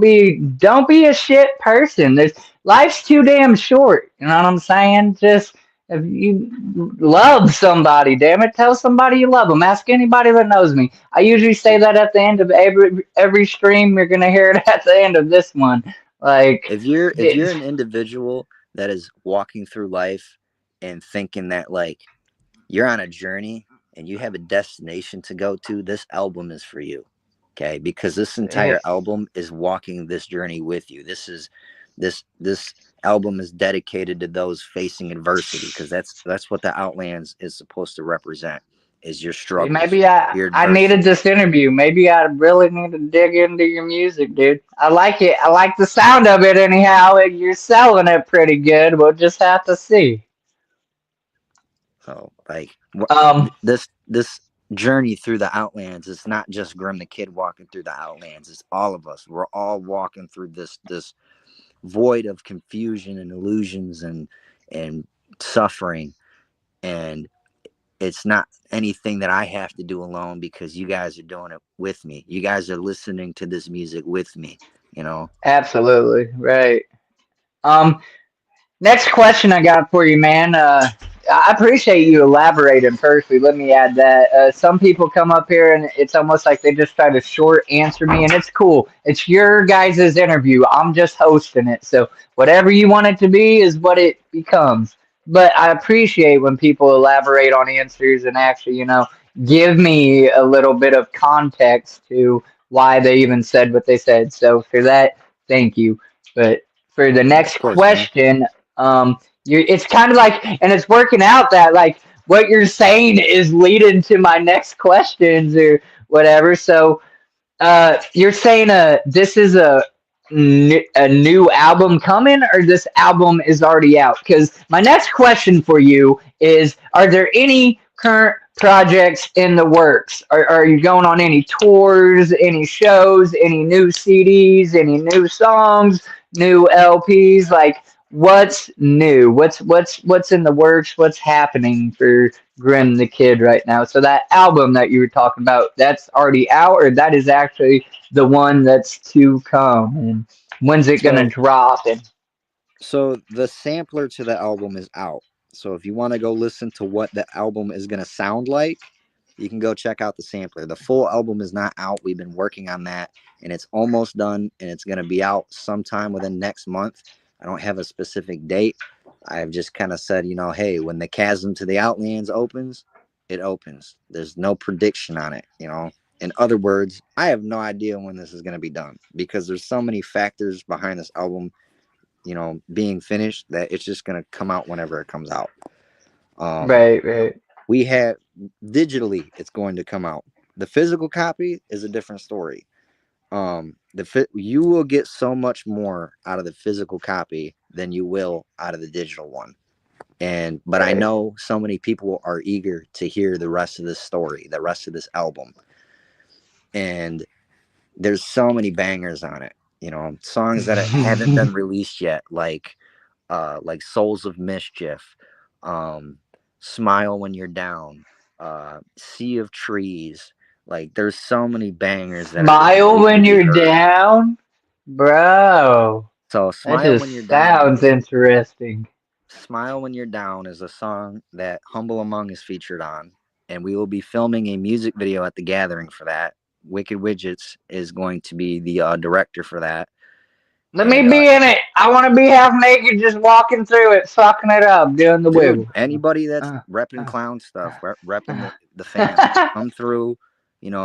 be a shit person. There's life's too damn short. You know what I'm saying? Just if you love somebody, damn it, tell somebody you love them. Ask anybody that knows me. I usually say that at the end of every stream. You're gonna hear it at the end of this one. Like, if you're an individual that is walking through life and thinking that like you're on a journey and you have a destination to go to, this album is for you. Okay, because this entire yes, album is walking this journey with you. This album is dedicated to those facing adversity, because that's what the Outlands is supposed to represent, is your see, struggles, maybe I your I needed adversity. this interview. Maybe I really need to dig into your music, dude. I like it. I like the sound of it. Anyhow, you're selling it pretty good. We'll just have to see. So like, Um, this journey through the Outlands, it's not just Grim the Kid walking through the Outlands, it's all of us. We're all walking through this void of confusion and illusions and suffering. And it's not anything that I have to do alone, because you guys are doing it with me. You guys are listening to this music with me, you know. absolutely right. Um, Next question I got for you, man. I appreciate you elaborating. Firstly, let me add that some people come up here and it's almost like they just try to short answer me, and it's cool. It's your guys' interview. I'm just hosting it, so whatever you want it to be is what it becomes. But I appreciate when people elaborate on answers and actually, give me a little bit of context to why they even said what they said. So for that, thank you. But for the Yeah, of next course, man. question, it's kind of like, and it's working out that like what you're saying is leading to my next questions or whatever. So, you're saying this is a new album coming, or this album is already out? Because my next question for you is: are there any current projects in the works? Are you going on any tours, any shows, any new CDs, any new songs, new LPs? Like, what's new? What's in the works? What's happening for Grim the Kid right now? So that album that you were talking about, that's already out, or that is actually the one that's to come? And when's it gonna So drop? And So the sampler to the album is out. So if you want to go listen to what the album is going to sound like, you can go check out the sampler. The full album is not out. We've been working on that and it's almost done and it's going to be out sometime within next month. I don't have a specific date. I've just kind of said, hey, when the chasm to the outlands opens, it opens. There's no prediction on it. In other words, I have no idea when this is going to be done because there's so many factors behind this album being finished that it's just going to come out whenever it comes out. right, right. We have digitally, it's going to come out. The physical copy is a different story. You will get so much more out of the physical copy than you will out of the digital one. But I Right. know so many people are eager to hear the rest of this story, the rest of this album. And there's so many bangers on it, songs that haven't been released yet, like Souls of Mischief, um, Smile When You're Down, Sea of Trees. Like there's so many bangers that are just Smile waiting to when be you're heard. down, bro. So That Smile When You're just Down sounds is interesting. Smile When You're Down is a song that Humble Among is featured on, and we will be filming a music video at the gathering for that. Wicked Widgets is going to be the director for that, Let me and be in it. I want to be half naked, just walking through it, fucking it up, doing the dude, wiggle. anybody that's Uh, repping uh, clown stuff, repping uh. the fam, come through,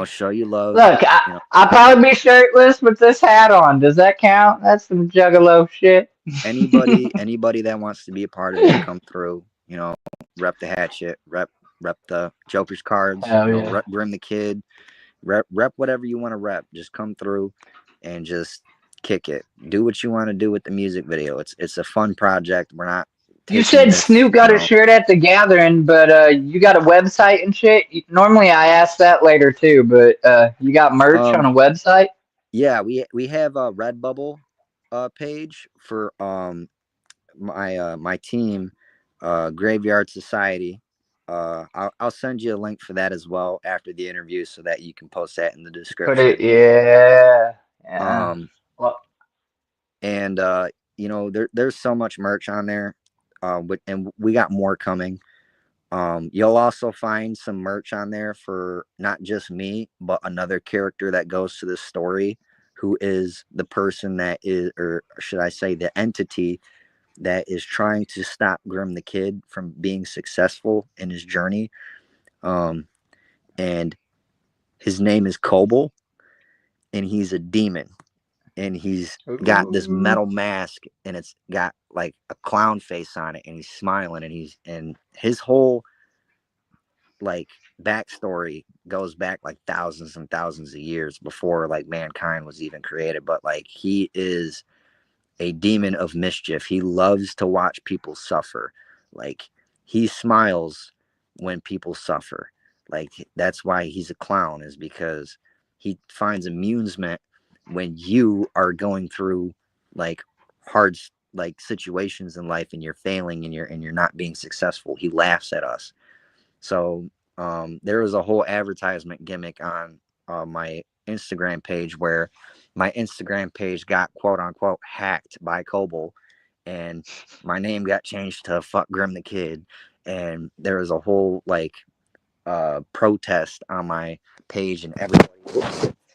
show you love, Look, you know, I'll probably be shirtless with this hat on. Does that count? That's some juggalo shit. anybody that wants to be a part of it, come through, rep the hatchet, rep the Joker's cards, Hell yeah. rep Grim the Kid, rep whatever you want to rep. Just come through and just kick it. Do what you want to do with the music video. It's a fun project. We're not You taking said this, Snoop got a shirt at the gathering, but you got a website and shit. Normally, I ask that later too, but you got merch on um a website. yeah, we have a Redbubble page for my team, Graveyard Society. I'll send you a link for that as well after the interview so that you can post that in the Put it, description. yeah, yeah. Um, Well, and there's so much merch on there, and we got more coming. You'll also find some merch on there for not just me, but another character that goes to this story, who is the person that is, or should I say, the entity that is trying to stop Grim the Kid from being successful in his journey. Um, and his name is Kobold, and he's a demon, and he's got this ooh. metal mask, and it's got like a clown face on it, and he's smiling, and his whole like backstory goes back like thousands and thousands of years before like mankind was even created. But like he is a demon of mischief. He loves to watch people suffer. Like he smiles when people suffer. Like that's why he's a clown, is because he finds amusement when you are going through like hard like situations in life and you're failing and you're not being successful. He laughs at us. So there was a whole advertisement gimmick on my Instagram page where my Instagram page got quote unquote hacked by Kobo, and my name got changed to Fuck Grim the Kid, and there was a whole like protest on my page, and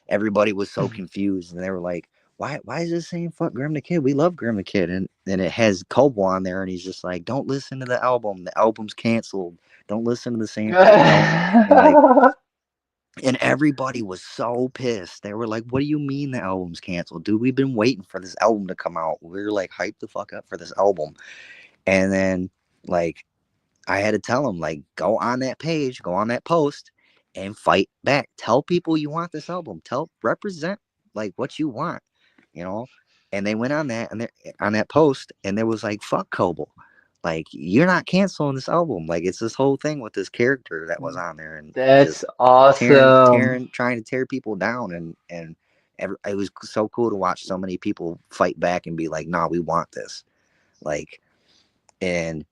everybody was so confused, and they were like, why is this saying Fuck Grim the Kid? We love Grim the Kid, and it has Kobo on there, and he's just like, don't listen to the album. The album's canceled. Don't listen to the sampler. Don't and like and everybody was so pissed. They were like, what do you mean the album's canceled? Dude, we've been waiting for this album to come out. We are like hyped the fuck up for this album. And then like I had to tell them, like, go on that page, go on that post and fight back. Tell people you want this album. Represent like what you want. And they went on that and on that post, and there was like, fuck Kobo. like, you're not canceling this album. Like, it's this whole thing with this character that was on there, and That's just awesome. trying to tear people down, and it was so cool to watch so many people fight back and be like, "Nah, we want this." Like, and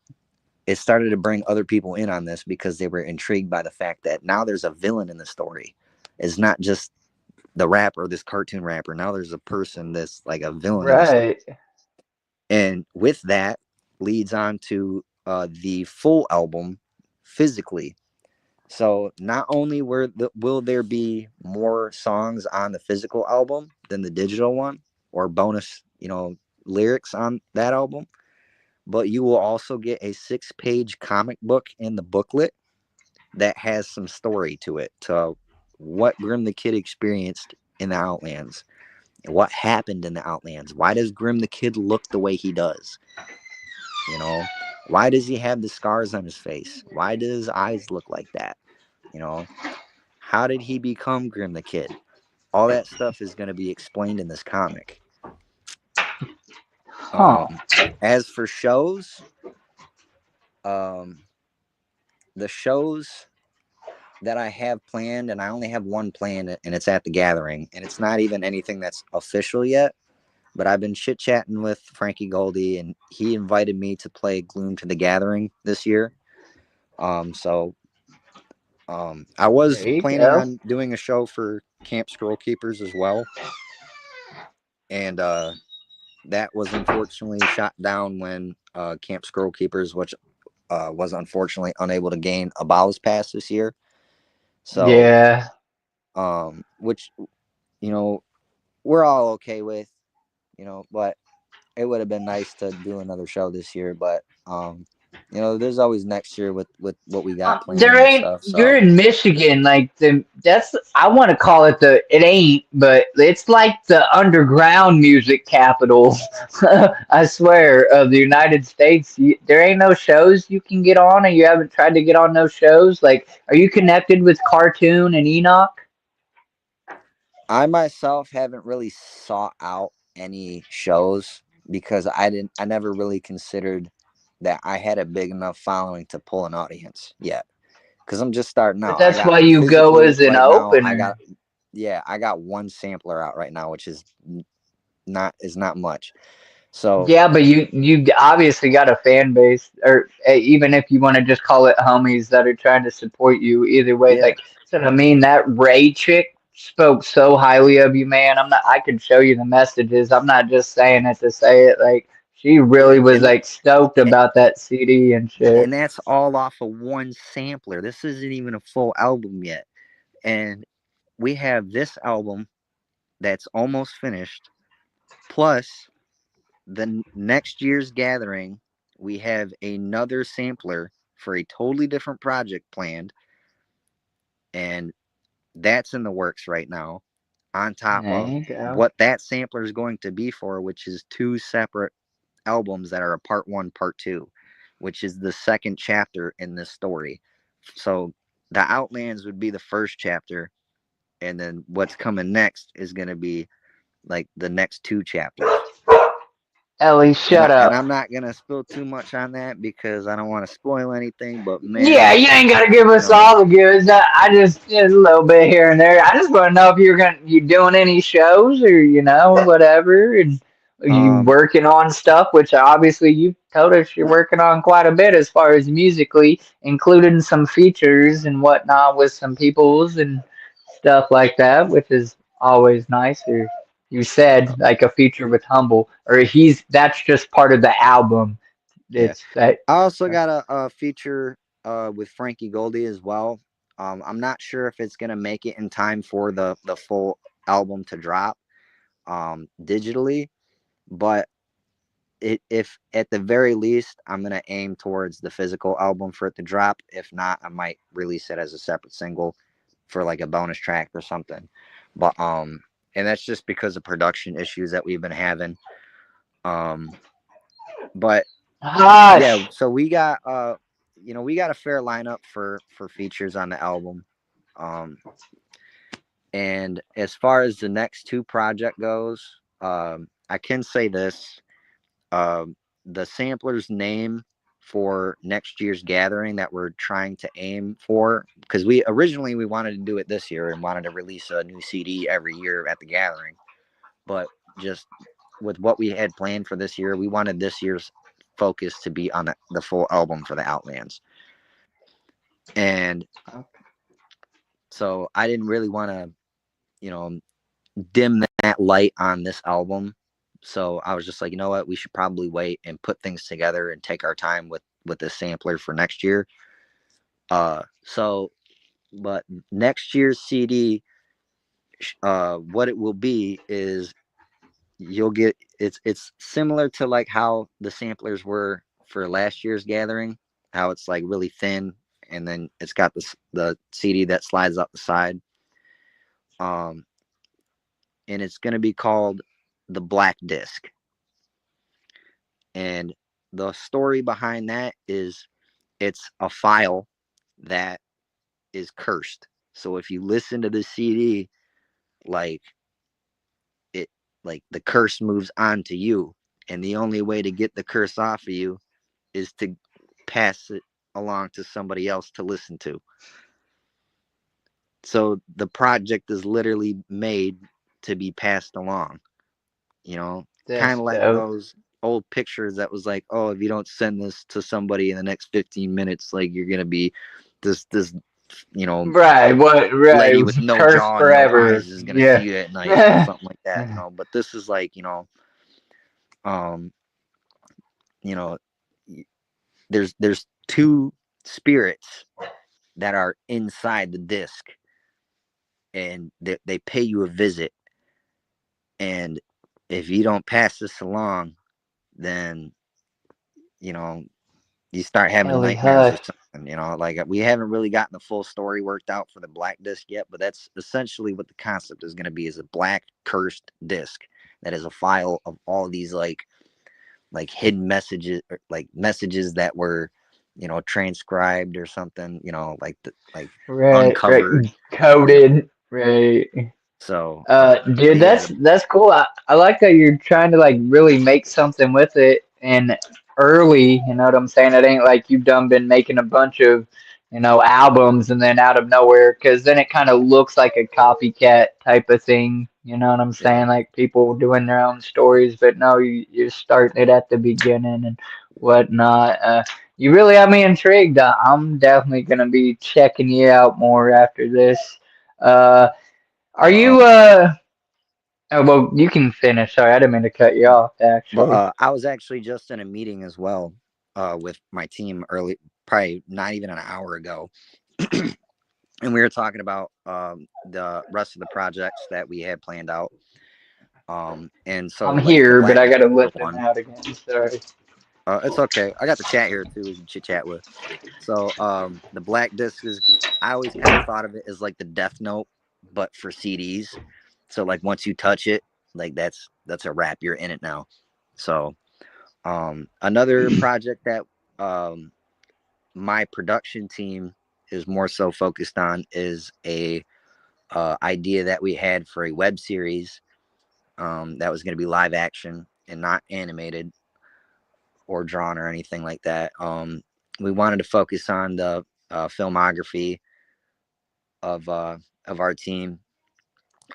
it started to bring other people in on this because they were intrigued by the fact that now there's a villain in the story. It's not just the rapper, this cartoon rapper. Now there's a person that's like a villain in the story. Right. And with that leads on to the full album physically. So not only will there be more songs on the physical album than the digital one, or bonus, lyrics on that album, but you will also get a 6-page comic book in the booklet that has some story to it, to what Grim the Kid experienced in the Outlands, and what happened in the Outlands. Why does Grim the Kid look the way he does? You know, why does he have the scars on his face? Why do his eyes look like that? You know, how did he become Grim the Kid? All that stuff is going to be explained in this comic. Huh. As for shows, um, the shows that I have planned, and I only have one planned, and it's at the Gathering, and it's not even anything that's official yet. But I've been chit chatting with Frankie Goldie, and he invited me to play Gloom to the Gathering this year. So I was There you planning go. on doing a show for Camp Scroll Keepers as well, and that was unfortunately shot down when Camp Scroll Keepers, which was unfortunately unable to gain a Ballast Pass this year. So, Yeah. which we're all okay with, but it would have been nice to do another show this year. But there's always next year with what we got There planned and ain't. stuff. You're So in Michigan, like the. That's. I want to call it the. It ain't, but it's like the underground music capital. I swear, of the United States. There ain't no shows you can get on, and you haven't tried to get on no shows. Like, are you connected with Cartoon and Enoch? I myself haven't really sought out any shows because I never really considered that I had a big enough following to pull an audience yet. Because I'm just starting But out. I that's got why you go physically as an right now. I opener. got Yeah, I got one sampler out right now, which is not much. So Yeah, but you obviously got a fan base, or even if you want to just call it homies that are trying to support you. Either way, yeah, like so. I mean, that Ray chick spoke so highly of you, man. I'm not. I could show you the messages. I'm not just saying it to say it. Like she yeah, really was like stoked about that CD and and shit. that's all off of one sampler. This isn't even a full album yet, and we have this album that's almost finished. Plus, the next year's gathering, we have another sampler for a totally different project planned, and that's in the works right now. On top There of you go. what that sampler is going to be for, which is two separate albums that are a part one, part two, which is the second chapter in this story. So the Outlands would be the first chapter, and then what's coming next is going to be like the next two chapters. Ellie, And shut I'm up. not gonna spill too much on that because I don't want to spoil anything. But Yeah, man, you ain't gotta give you us know, all the goods. I just a little bit here and there. I just want to know if you doing any shows or whatever, and are you um, working on stuff. Which obviously you told us you're working on quite a bit as far as musically, including some features and whatnot with some peoples and stuff like that, which is always nice. Or you said like a feature with Humble, or that's just part of the album. yeah. It's that. I also got a feature with Frankie Goldie as well. I'm not sure if it's gonna make it in time for the full album to drop digitally, but if at the very least I'm gonna aim towards the physical album for it to drop. If not, I might release it as a separate single for like a bonus track or something. But and that's just because of production issues that we've been having. Um, but yeah, Hush. so we got a fair lineup for features on the album. Um, and as far as the next two project goes, I can say this: the sampler's name for next year's gathering that we're trying to aim for, because we originally we wanted to do it this year and wanted to release a new CD every year at the gathering, but just with what we had planned for this year, we wanted this year's focus to be on the full album for the Outlands. And so I didn't really want to, you know, dim that light on this album. So I was just like, you know what, we should probably wait and put things together and take our time with the sampler for next year. So but next year's CD, what it will be is you'll get it's similar to like how the samplers were for last year's gathering, how it's like really thin, and then it's got the CD that slides up the side. Um, and it's gonna be called the Black Disc. And the story behind that is it's a file that is cursed. So if you listen to the CD, like it, like the curse moves on to you, and the only way to get the curse off of you is to pass it along to somebody else to listen to. So the project is literally made to be passed along, you know, kind That's of like dope. those old pictures that was like, oh, if you don't send this to somebody in the next 15 minutes, like you're going to be this, you know, Right, what, lady right, with no curse jaw and no forever. eyes is going to see Yeah. you at night or something like that, you know. But this is like, um, you know, there's two spirits that are inside the disc, and they pay you a visit, and if you don't pass this along, then you know you start having Ellie nightmares or Hush. something. Like we haven't really gotten the full story worked out for the black disc yet, but that's essentially what the concept is going to be: is a black cursed disc that is a file of all these like hidden messages, or like messages that were transcribed or something, like Right, right. uncovered, you know Coded. Right. so Dude, but yeah, that's cool. I like that you're trying to like really make something with it and early, you know what I'm saying? It ain't like you've done been making a bunch of, albums and then out of nowhere, because then it kind of looks like a copycat type of thing, you know what I'm yeah. saying? Like people doing their own stories, but no, you're starting it at the beginning and whatnot. You really have me intrigued. I'm definitely gonna be checking you out more after this. Uh, are but you Oh, well, you can finish. Sorry, I didn't mean to cut you off, actually. I was actually just in a meeting as well, with my team early, probably not even an hour ago, and we were talking about the rest of the projects that we had planned out. And so I'm like the here, but Black I gotta Disc listen one. out again. Sorry. It's okay. I got the chat here too. We can chit chat with. So the Black Disc is. I always kind of thought of it as like the Death Note, but for CDs. So like once you touch it, like that's a wrap. You're in it now. So another project that um, my production team is more so focused on is a idea that we had for a web series, that was going to be live action and not animated or drawn or anything like that. We wanted to focus on the filmography of uh, of our team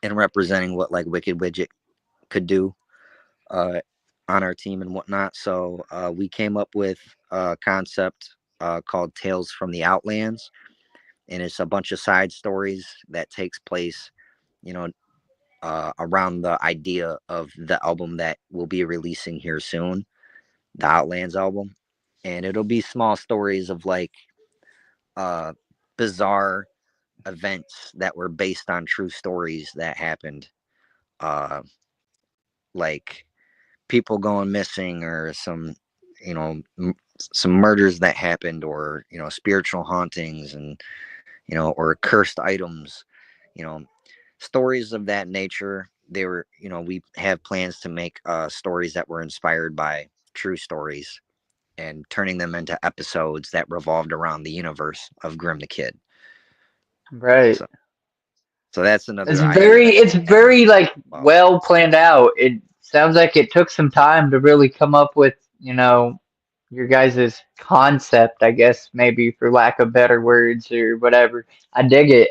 and representing what like Wicked Widget could do uh, on our team and whatnot. So we came up with a concept called Tales from the Outlands, and it's a bunch of side stories that takes place, you know, around the idea of the album that we'll be releasing here soon, the Outlands album. And it'll be small stories of like uh, bizarre events that were based on true stories that happened, uh, like people going missing, or some, you know, some murders that happened, or spiritual hauntings, and or cursed items, you know, stories of that nature. They were, we have plans to make stories that were inspired by true stories and turning them into episodes that revolved around the universe of Grim the Kid. Right. So, so that's It's another idea very, that it's we have very like about. well planned out. It sounds like it took some time to really come up with, your guys' concept, I guess, maybe for lack of better words or whatever. I dig it.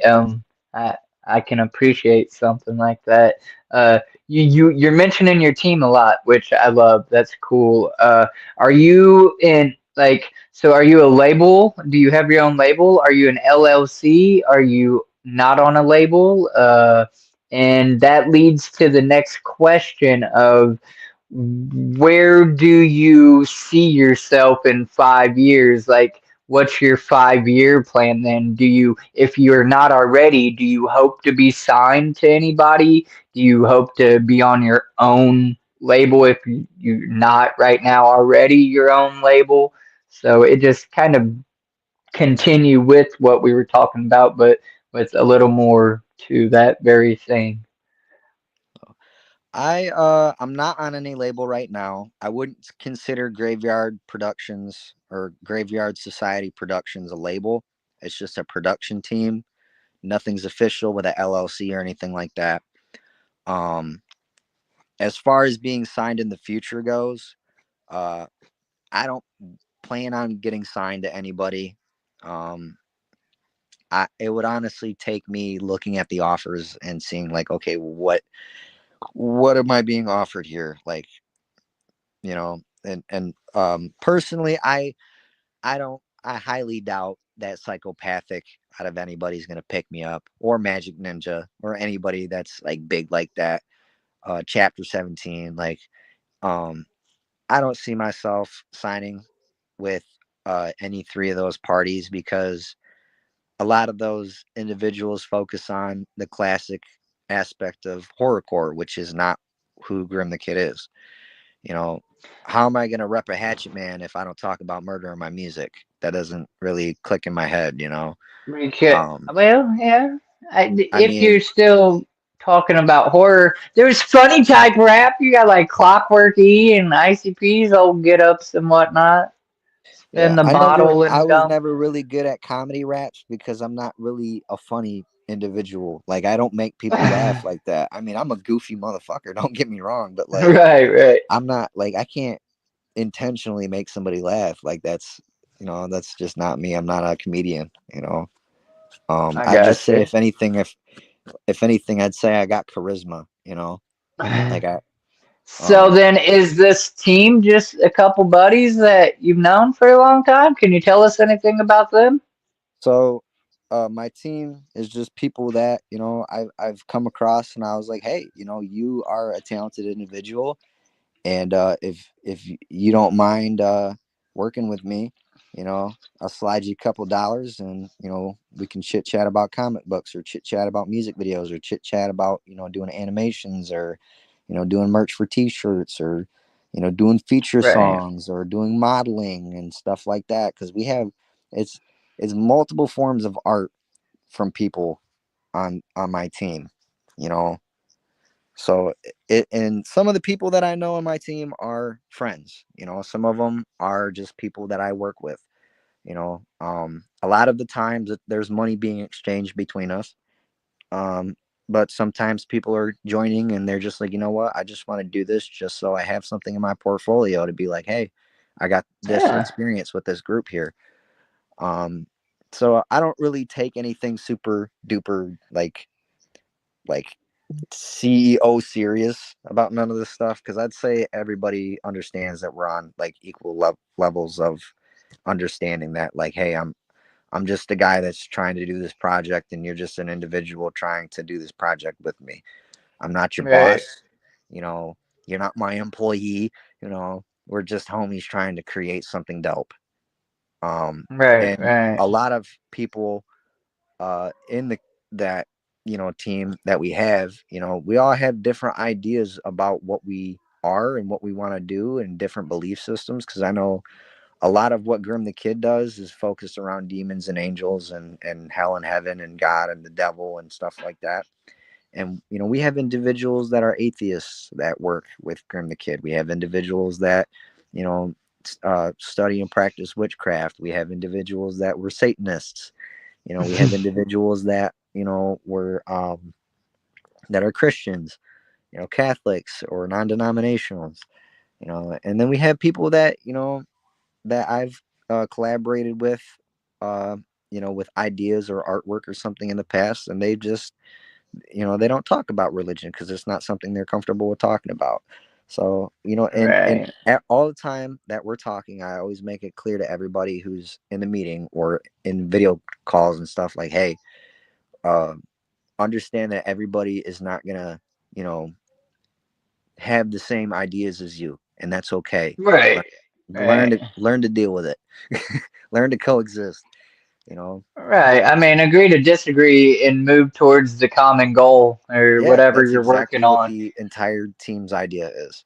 I I can appreciate something like that. You're mentioning your team a lot, which I love. That's cool. Are you in like so? Are you a label? Do you have your own label? Are you an LLC? Are you not on a label? And that leads to the next question of where do you see yourself in 5 years? Like, what's your 5 year plan then? Do you, if you're not already, do you hope to be signed to anybody? Do you hope to be on your own label if you're not right now already your own label? So it just kind of continue with what we were talking about, but with a little more to that very thing. I'm not on any label right now. I wouldn't consider Graveyard Productions or Graveyard Society Productions a label. It's just a production team. Nothing's official with a LLC or anything like that. Um, as far as being signed in the future goes, uh, I don't plan on getting signed to anybody. Um, it would honestly take me looking at the offers and seeing like, okay, what am I being offered here? Like, and personally, I highly doubt that psychopathic out of anybody's gonna pick me up, or Magic Ninja, or anybody that's like big like that. Chapter 17, like, um, I don't see myself signing with any three of those parties because a lot of those individuals focus on the classic aspect of horrorcore, which is not who Grim the Kid is. You know, how am I going to rep a Hatchet Man if I don't talk about murder in my music? That doesn't really click in my head. Because, Um, well, yeah. I If mean, you're still talking about horror, there's funny type rap. You got like Clockwork E and ICP's old get ups and whatnot. Spin yeah, the bottle I and was gum. never really good at comedy raps because I'm not really a funny individual. Like, I don't make people laugh like that. I mean, I'm a goofy motherfucker. Don't get me wrong, but like, Right, right. I'm not like I can't intentionally make somebody laugh. Like, that's just not me. I'm not a comedian. I I just say gotcha. if anything, I'd say I got charisma. Like I So um then, is this team just a couple buddies that you've known for a long time? Can you tell us anything about them? so my team is just people that, I've come across and I was like, hey, you are a talented individual. And if you don't mind working with me, I'll slide you a couple dollars, and we can chit chat about comic books, or chit chat about music videos, or chit chat about doing animations, or doing merch for T-shirts, or doing feature Right, songs, or doing modeling and stuff like that. Because it's it's multiple forms of art from people on my team, you know so and some of the people that I know on my team are friends. Some of them are just people that I work with. A lot of the times there's money being exchanged between us. Um, but sometimes people are joining and they're just like, you know what, I just want to do this just so I have something in my portfolio to be like, hey, I got this yeah, experience with this group here. Um, so I don't really take anything super duper like CEO serious about none of this stuff, because I'd say everybody understands that we're on like equal levels of understanding that, like, hey, I'm just a guy that's trying to do this project, and you're just an individual trying to do this project with me. I'm not your right, boss. you know you're not my employee. We're just homies trying to create something dope. right, And right. a lot of people in the that team that we have, we all have different ideas about what we are and what we want to do, and different belief systems, because I know a lot of what Grim the Kid does is focused around demons and angels, and hell and heaven and God and the devil and stuff like that. And we have individuals that are atheists that work with Grim the Kid. We have individuals that you know study and practice witchcraft. We have individuals that were Satanists. We have individuals that were that are Christians, Catholics or non-denominationals. And then we have people that that I've collaborated with, uh, with ideas or artwork or something in the past, and they just, they don't talk about religion because it's not something they're comfortable with talking about. So, and Right. all the time that we're talking, I always make it clear to everybody who's in the meeting or in video calls and stuff like, hey, uh, understand that everybody is not gonna, you know, have the same ideas as you, and that's okay. Right. Learn Right. to deal with it. Learn to coexist. You know, Right. I mean, agree to disagree and move towards the common goal or yeah, whatever that's you're working exactly what on. the entire team's idea is.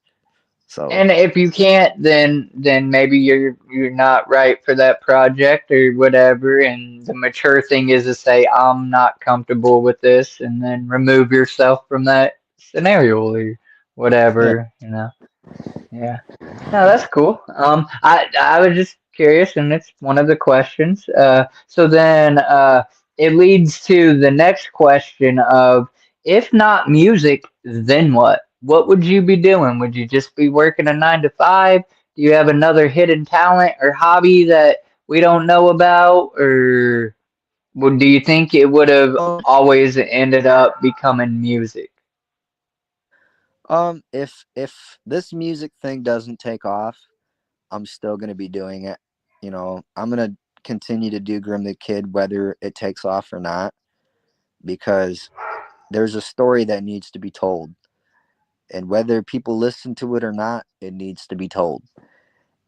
So And if you can't, then maybe you're not right for that project or whatever. And the mature thing is to say, I'm not comfortable with this, and then remove yourself from that scenario or yeah, whatever. Yeah. No, that's cool. I was just curious, and it's one of the questions. So then it leads to the next question of if not music, then what? What would you be doing? Would you just be working a 9 to 5? Do you have another hidden talent or hobby that we don't know about, or do you think it would have always ended up becoming music? if this music thing doesn't take off, I'm still gonna be doing it. I'm gonna continue to do Grim the Kid whether it takes off or not, because there's a story that needs to be told, and whether people listen to it or not, it needs to be told,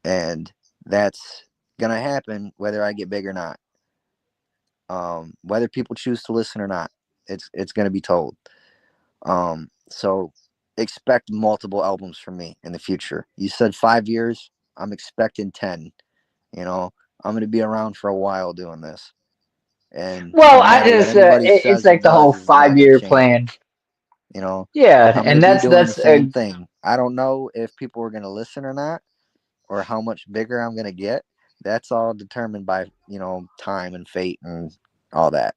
and that's gonna happen whether I get big or not. Whether people choose to listen or not, it's gonna be told. So expect multiple albums from me in the future. You said 5 years. I'm expecting 10. You know, I'm gonna be around for a while doing this, and Well, no I matter what just anybody it's says or like the whole does, is not five gonna year change it. plan. You know, Yeah, I'm gonna and be that's doing the that's same thing. I don't know if people are gonna listen or not, or how much bigger I'm gonna get. That's all determined by time and fate and all that.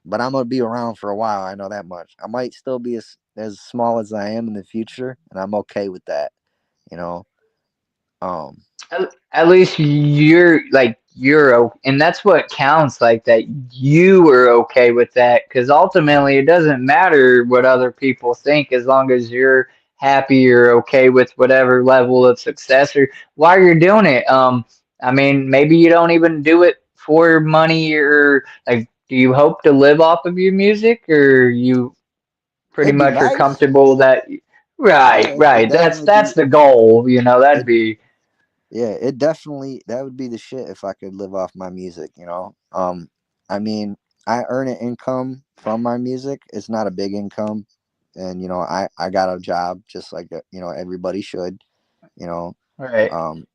But I'm gonna be around for a while. I know that much. I might still be as small as I am in the future, and I'm okay with that. You know. Um. at least and that's what counts. Like that, you were okay with that because ultimately it doesn't matter what other people think as long as you're happy or okay with whatever level of success or why you're doing it. I mean, maybe you don't even do it for money or like. Do you hope to live off of your music, or you pretty It'd be much are nice. comfortable that? Yeah, Right, it right. That's definitely that's be the goal. That'd it. be. Yeah, it definitely that would be the shit if I could live off my music. I mean, I earn an income from my music. It's not a big income, and I got a job just like everybody should. You know, Right.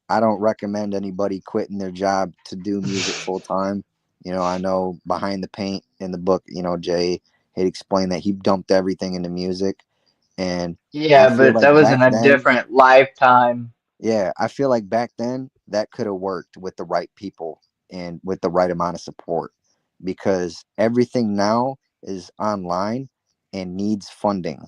I don't recommend anybody quitting their job to do music full time. I know behind the paint in the book, Jay had explained that he dumped everything into music, and I Yeah, feel but that like was in back a then, different lifetime. yeah, I feel like back then that could have worked with the right people and with the right amount of support, because everything now is online and needs funding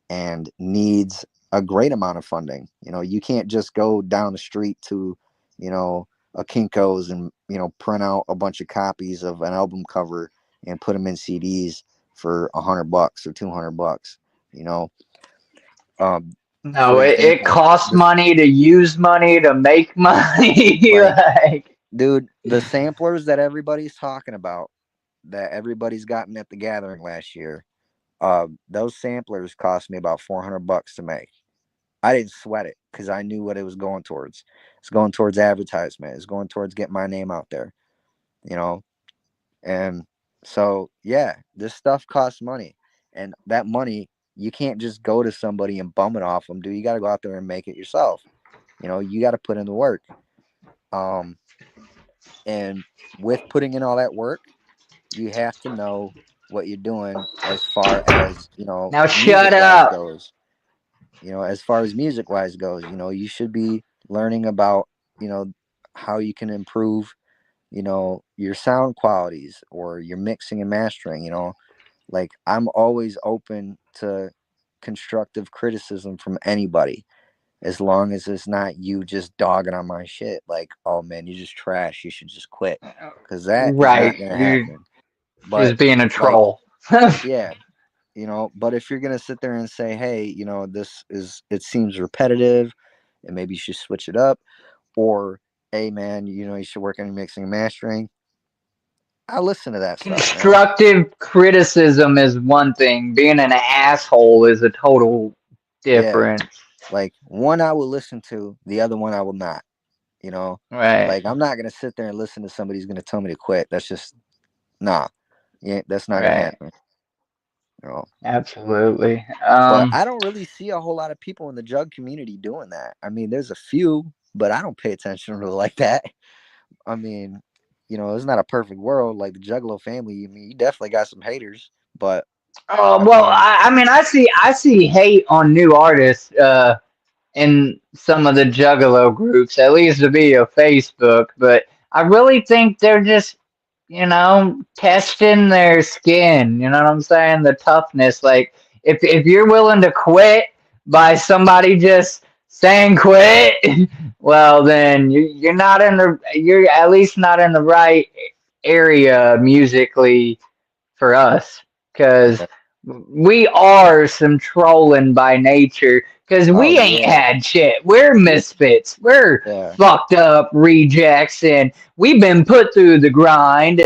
and needs a great amount of funding. You can't just go down the street to, you know, a Kinko's and, print out a bunch of copies of an album cover and put them in CDs for $100 or $200. You know, um, No, for it example, costs this money to use money to make money. like like, dude, the samplers that everybody's talking about, that everybody's gotten at the gathering last year, those samplers cost me about $400 to make. I didn't sweat it because I knew what it was going towards. It's going towards advertisement. It's going towards getting my name out there, you know. And so, yeah, this stuff costs money, and that money you can't just go to somebody and bum it off them. Do You got to go out there and make it yourself. You got to put in the work. Um, and with putting in all that work, you have to know what you're doing as far as now shut music wise up. goes. As far as music wise goes, you should be learning about you know how you can improve your sound qualities or your mixing and mastering. Like, I'm always open to constructive criticism from anybody. as long as it's not you just dogging on my shit like, oh man, you just trash, you should just quit, because that is Right. not gonna You're happen. But just being a like, troll. yeah, but if you're gonna sit there and say, hey, this is, it seems repetitive and maybe you should switch it up, or hey man, you should work on your mixing and mastering, I listen to that stuff, man. Constructive criticism is one thing. Being an asshole is a total Yeah, difference. like one I will listen to, the other one I will not. You know, Right. like I'm not gonna sit there and listen to somebody who's gonna tell me to quit. That's just nah. Yeah, that's not gonna Right. happen. You know. Absolutely. But I don't really see a whole lot of people in the jug community doing that. I mean, there's a few, but I don't pay attention to it like that. I mean, it's not a perfect world like the Juggalo family. I mean, you definitely got some haters, but Oh I well, mean, I mean, I see hate on new artists in some of the Juggalo groups, at least via Facebook. But I really think they're just, testing their skin. You know what I'm saying? The toughness. Like if you're willing to quit by somebody just saying quit, well then you're at least not in the right area musically for us, because yeah. we are some trolling by nature, because Oh we ain't yeah, had shit. We're misfits. We're yeah. fucked up rejects, and we've been put through the grind.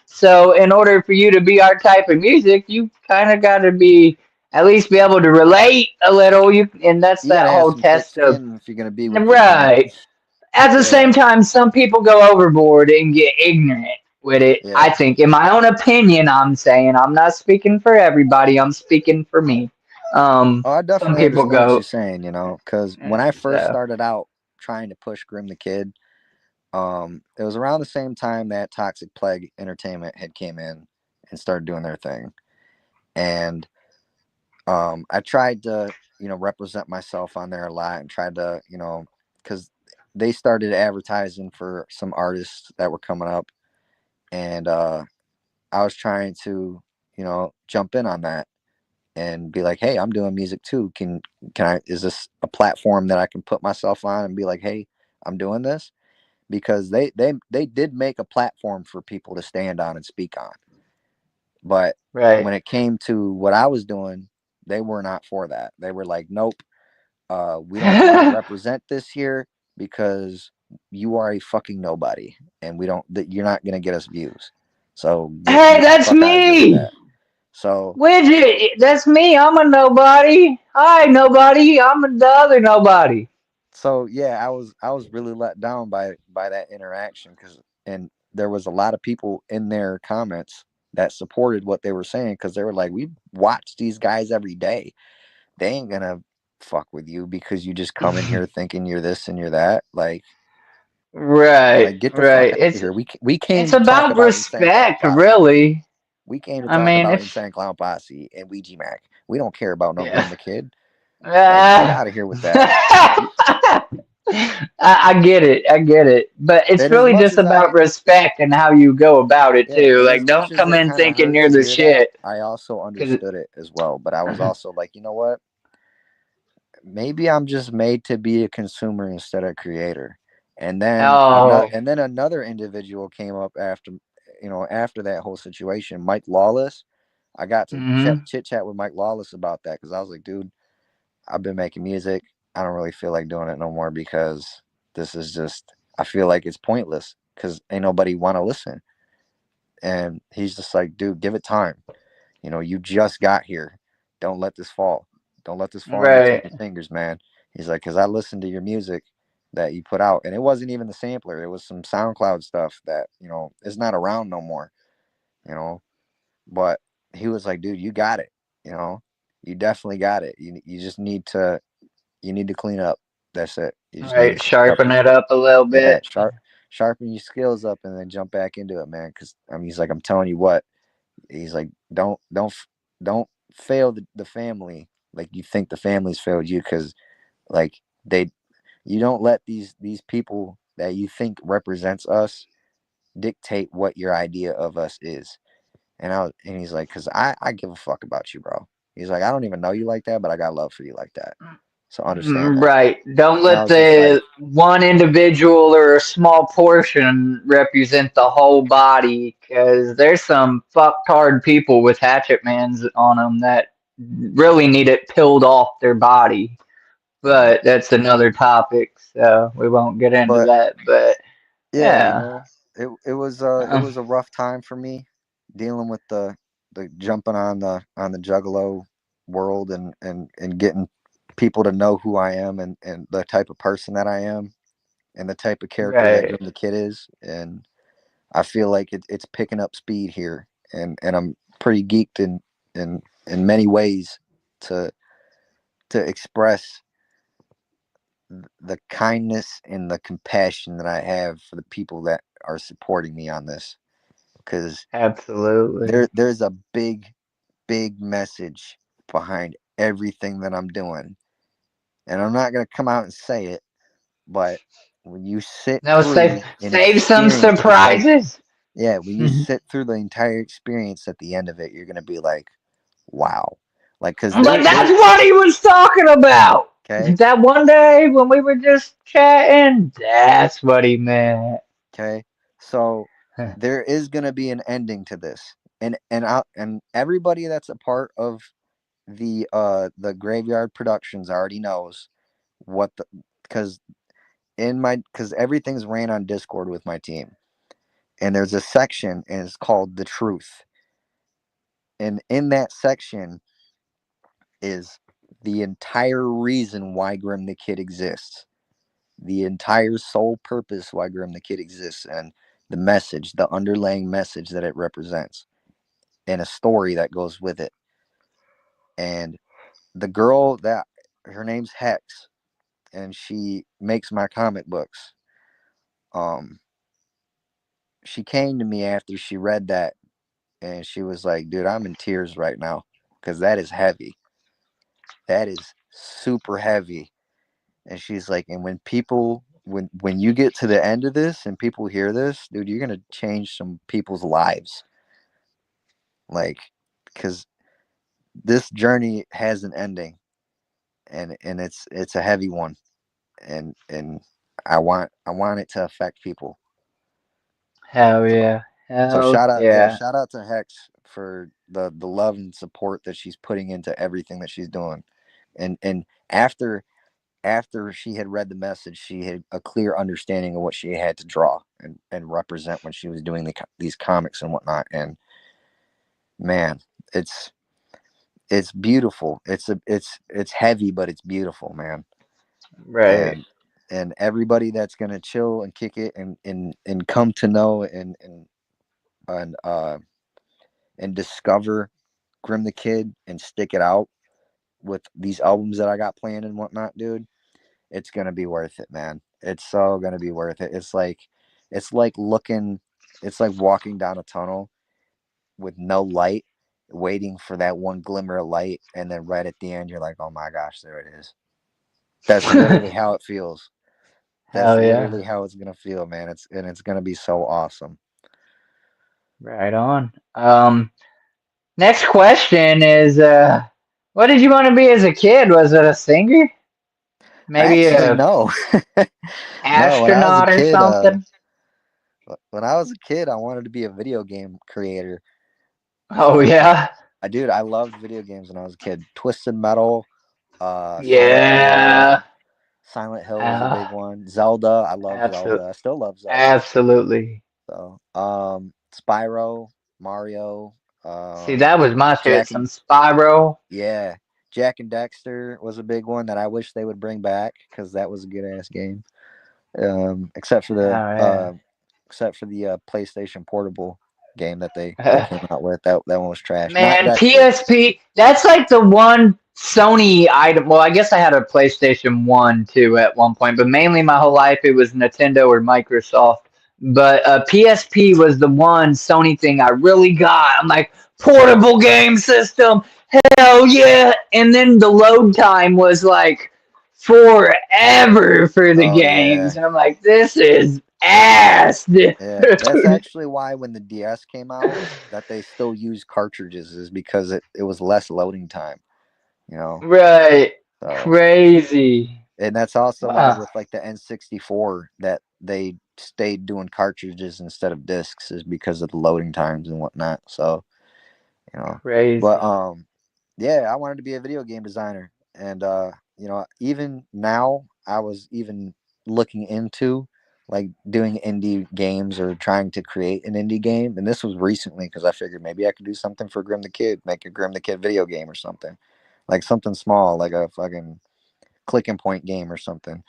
So in order for you to be our type of music, you kind of got to be at least be able to relate a little. And that's You that gotta have whole some thick test of skin if you're gonna be with us, man. right. At the Yeah, same time, some people go overboard and get ignorant with it. I yeah. think, in my own opinion, I'm saying I'm not speaking for everybody. I'm speaking for me. Oh, I Some definitely people understand what you're go, saying, because when I first so started out trying to push Grim the Kid, it was around the same time that Toxic Plague Entertainment had came in and started doing their thing. And I tried to, represent myself on there a lot and tried to, because they started advertising for some artists that were coming up. And I was trying to, jump in on that and be like, hey, I'm doing music too. Is this a platform that I can put myself on and be like, hey, I'm doing this? Because they did make a platform for people to stand on and speak on. But right. when it came to what I was doing, they were not for that. They were like, nope, we don't want to Hey, represent this here because you are a fucking nobody, and we don't. That you're not gonna get us views. So get the that's fuck out of here with me, that. So Widget. That's me. I'm a nobody. Hi, nobody. I'm the other nobody. yeah, I was really let down by that interaction, and there was a lot of people in their comments that supported what they were saying, because they were like, we watch these guys every day. They ain't gonna fuck with you because you just come in here thinking you're this and you're that. Right, Get the fuck right. out of here. We It's came to talk about about Insane Clown respect, Posse. really. We came to I talk mean, about it's Insane Clown Posse and Ouija Mac. We don't care about no yeah. Grim the Kid. Get Ah. out of here with that. I get it. I get it. But it's And as really much just as about respect and how you go about it yeah, too. and Like, as much don't as come it in kind of thinking hurt you're to the hear that, shit. I also Cause understood it as well. But I was also like, you know what? Maybe I'm just made to be a consumer instead of a creator. oh, And then another individual came up after, after that whole situation, Mike Lawless. I got to hmm chit chat with Mike Lawless about that, because I was like, dude, I've been making music. I don't really feel like doing it no more, because this is just, I feel like it's pointless because ain't nobody want to listen. And he's just like, dude, give it time. You just got here. Don't let this fall. Don't let this fall between right. your fingers, man. He's like, because I listened to your music that you put out, and it wasn't even the sampler. It was some SoundCloud stuff that is not around no more. You know, but he was like, dude, you got it. You know, you definitely got it. You just need to clean up. That's it. You just need to Right. clean up Sharpen and it up a little yeah, bit. sharpen your skills up, and then jump back into it, man. Because he's like, I'm telling you what. He's like, don't fail the family like you think the family's failed you, because like they you don't let these people that you think represents us dictate what your idea of us is. And he's like, because I give a fuck about you, bro. He's like, I don't even know you like that, but I got love for you like that. So understand that. Right. Don't And I let was just like, the one individual or a small portion represent the whole body, because there's some fucktard people with hatchet mans on them that really need it peeled off their body. yeah. But that's another topic, so we won't get into But that. But yeah, yeah, it um, was a rough time for me dealing with the jumping on the juggalo world and getting people to know who I am and the type of person that I am and the type of character that right. Grim the Kid is. And I feel like it's picking up speed here, and I'm pretty geeked in many ways to express the kindness and the compassion that I have for the people that are supporting me on this, because Absolutely. there's a big message behind everything that I'm doing, and I'm not gonna come out and say it, but when you sit No, through and save some experience the type, surprises. yeah, when you sit through the entire experience, at the end of it, you're gonna be like, wow, like because But that's there, what he was talking about. okay, That one day when we were just chatting, that's what he meant. okay, so there is gonna be an ending to this, and everybody that's a part of the graveyard productions already knows what the, because because everything's ran on Discord with my team, and there's a section and it's called the truth, and in that section is the entire reason why Grim the Kid exists, the entire sole purpose why Grim the Kid exists, and the message, the underlying message that it represents, and a story that goes with it. And the girl that, her name's Hex, and she makes my comic books. Um, she came to me after she read that, and she was like, "Dude, I'm in tears right now because that is heavy. That is super heavy." And she's like, "And when people, when you get to the end of this and people hear this, dude, you're gonna change some people's lives. Like, because this journey has an ending, and it's a heavy one, and I want it to affect people." Hell So yeah. so Hell yeah. shout out to Hex for the love and support that she's putting into everything that she's doing. And after she had read the message, she had a clear understanding of what she had to draw and represent when she was doing these comics and whatnot. And man, it's beautiful. It's heavy, but it's beautiful, man. Right. And everybody that's gonna chill and kick it and come to know and and discover Grim the Kid and stick it out with these albums that I got planned and whatnot, dude, it's gonna be worth it, man. It's so gonna be worth it. It's like looking, it's like walking down a tunnel with no light, waiting for that one glimmer of light, and then right at the end, you're like, oh my gosh, there it is. That's literally how it feels. That's Hell yeah. literally how it's gonna feel, man. It's gonna be so awesome. Right on. Next question is what did you want to be as a kid? Was it a singer? Maybe Actually, a no, no. astronaut or something? When I was a kid, I wanted to be a video game creator. Oh So yeah. I loved video games when I was a kid. Twisted Metal, Yeah. Silent Hill was a Uh, big one. Zelda, I love Zelda. absolutely. I still love Zelda. Absolutely. So, Spyro, Mario, See, that was my shit. Jack Some and Spyro. yeah, Jack and Dexter was a big one that I wish they would bring back because that was a good ass game. Um, except for the Oh uh, except for the PlayStation Portable game that they yeah. came out with. That one was trash. Not Man, Dexter. PSP, that's like the one Sony item. Well, I guess I had a PlayStation 1 too at one point, but mainly my whole life it was Nintendo or Microsoft. But PSP was the one Sony thing I really got. I'm like, portable game system, hell yeah. And then the load time was like forever for the Oh yeah, games. And I'm like, this is ass, dude. yeah. That's actually why when the DS came out, that they still use cartridges is because it was less loading time. You know. Right. So, Crazy. and that's also why Wow. with like the N64 that they stayed doing cartridges instead of discs is because of the loading times and whatnot. So, you know, but Crazy. yeah, I wanted to be a video game designer, and you know, even now I was even looking into like doing indie games or trying to create an indie game, and this was recently because I figured maybe I could do something for Grim the Kid, make a Grim the Kid video game or something, like something small, like a fucking click and point game or something.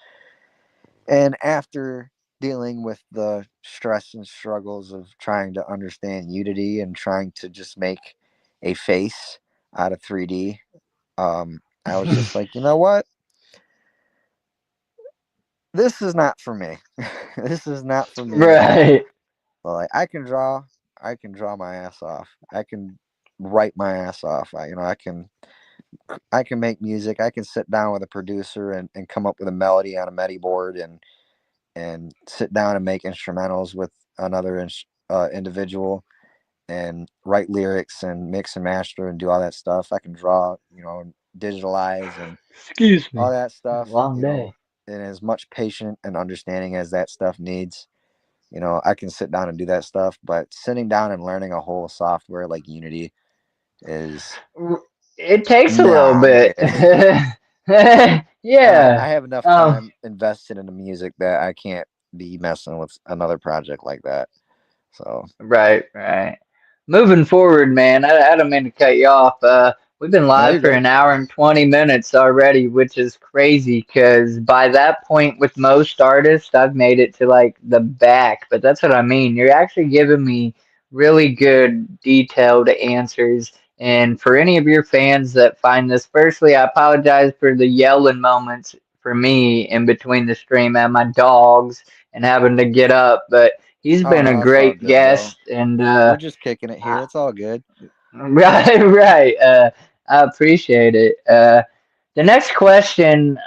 And after dealing with the stress and struggles of trying to understand Unity and trying to just make a face out of 3D, I was just like, you know what? This is not for me. This is not for me at all. Right. But like I can draw my ass off. I can write my ass off. I can make music. I can sit down with a producer and come up with a melody on a MIDI board and sit down and make instrumentals with another individual and write lyrics and mix and master and do all that stuff. I can draw, you know, digitalize and Excuse all me. that stuff, Long you know, day. and as much patient and understanding as that stuff needs, you know, I can sit down and do that stuff. But sitting down and learning a whole software like Unity is It takes a little nah, I'm bit. good. I Yeah. have enough Um, time invested in the music that I can't be messing with another project like that. So right, right. Moving forward, man, I don't mean to cut you off. We've been no, live you're for good. an hour and 20 minutes already, which is crazy because by that point, with most artists, I've made it to like the back. But that's what I mean. You're actually giving me really good, detailed answers. And for any of your fans that find this, firstly, I apologize for the yelling moments for me in between the stream and my dogs and having to get up. But he's Oh been a no, it's all great good, bro. guest, and We're just kicking it here. I, It's all good. right, right. I appreciate it. The next question